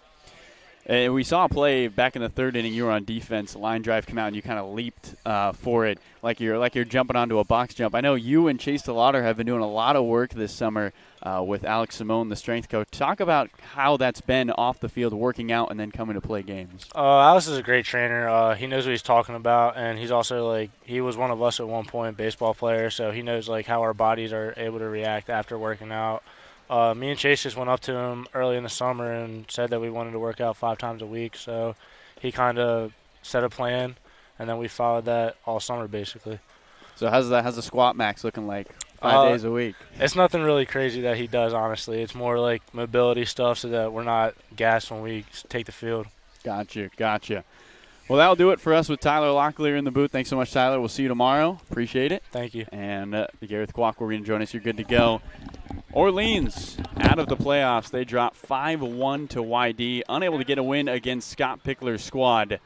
We saw a play back in the 3rd inning. You were on defense. Line drive come out, and you kind of leaped for it like you're jumping onto a box jump. I know you and Chase DeLauder have been doing a lot of work this summer with Alex Simone, the strength coach. Talk about how that's been off the field, working out, and then coming to play games. Alex is a great trainer. He knows what he's talking about, and he's also he was one of us at one point, baseball player, so he knows how our bodies are able to react after working out. Me and Chase just went up to him early in the summer and said that we wanted to work out 5 times a week. So he kind of set a plan, and then we followed that all summer basically. So how's the squat max looking like 5 days a week? It's nothing really crazy that he does, honestly. It's more like mobility stuff so that we're not gassed when we take the field. Gotcha. Well, that'll do it for us with Tyler Locklear in the booth. Thanks so much, Tyler. We'll see you tomorrow. Appreciate it. Thank you. And Gareth Kwok will be going to join us. You're good to go. Orleans out of the playoffs. They drop 5-1 to YD, unable to get a win against Scott Pickler's squad.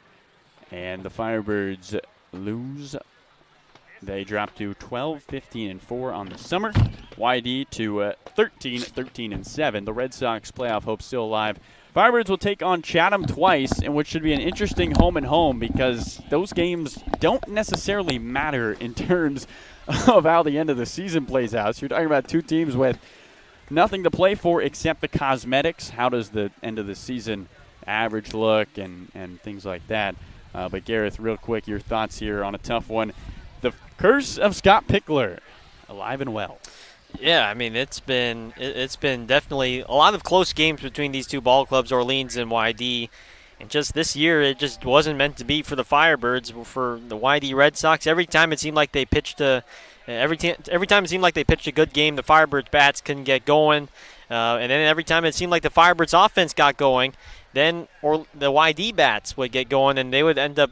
And the Firebirds lose. They drop to 12-15-4 on the summer. YD to 13-13-7. The Red Sox playoff hope still alive. Firebirds will take on Chatham twice, in which should be an interesting home-and-home because those games don't necessarily matter in terms of how the end of the season plays out. So you're talking about two teams with nothing to play for except the cosmetics. How does the end of the season average look and things like that? But Gareth, real quick, your thoughts here on a tough one. The curse of Scott Pickler, alive and well. Yeah, I mean, it's been definitely a lot of close games between these two ball clubs, Orleans and YD. And just this year, it just wasn't meant to be for the Firebirds. For the YD Red Sox, every time it seemed like they pitched every time it seemed like they pitched a good game, the Firebirds bats couldn't get going. And then every time it seemed like the Firebirds offense got going, then the YD bats would get going, and they would end up,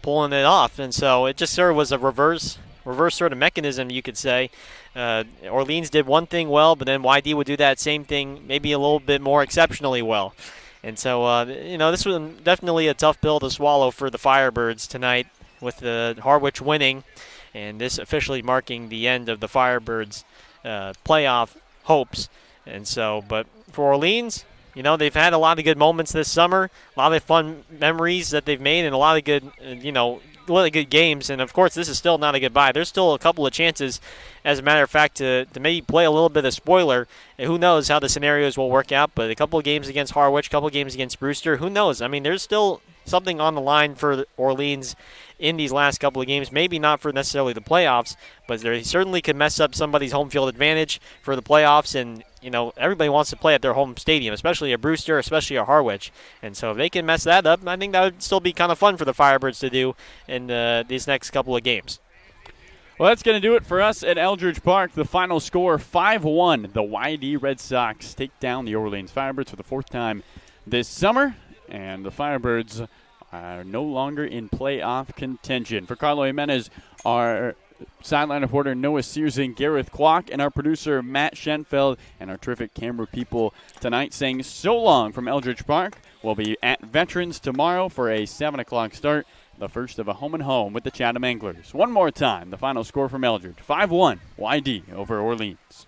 pulling it off. And so it just sort of was a reverse sort of mechanism, you could say. Orleans did one thing well, but then YD would do that same thing maybe a little bit more exceptionally well. And so, this was definitely a tough pill to swallow for the Firebirds tonight with the Harwich winning, and this officially marking the end of the Firebirds' playoff hopes. And so, but for Orleans, they've had a lot of good moments this summer, a lot of fun memories that they've made, and a lot of good, really good games. And, of course, this is still not a goodbye. There's still a couple of chances, as a matter of fact, to maybe play a little bit of spoiler. And who knows how the scenarios will work out, but a couple of games against Harwich, a couple of games against Brewster, who knows? I mean, there's still something on the line for Orleans in these last couple of games. Maybe not for necessarily the playoffs, but they certainly could mess up somebody's home field advantage for the playoffs. And, everybody wants to play at their home stadium, especially a Brewster, especially a Harwich. And so if they can mess that up, I think that would still be kind of fun for the Firebirds to do in these next couple of games. Well, that's going to do it for us at Eldridge Park. The final score, 5-1. The YD Red Sox take down the Orleans Firebirds for the fourth time this summer. And the Firebirds are no longer in playoff contention. For Carlo Jimenez, our sideline reporter Noah Sears and Gareth Kwok, and our producer Matt Schenfeld, and our terrific camera people tonight saying so long from Eldridge Park. We'll be at Veterans tomorrow for a 7 o'clock start, the first of a home-and-home with the Chatham Anglers. One more time, the final score from Eldridge, 5-1 YD over Orleans.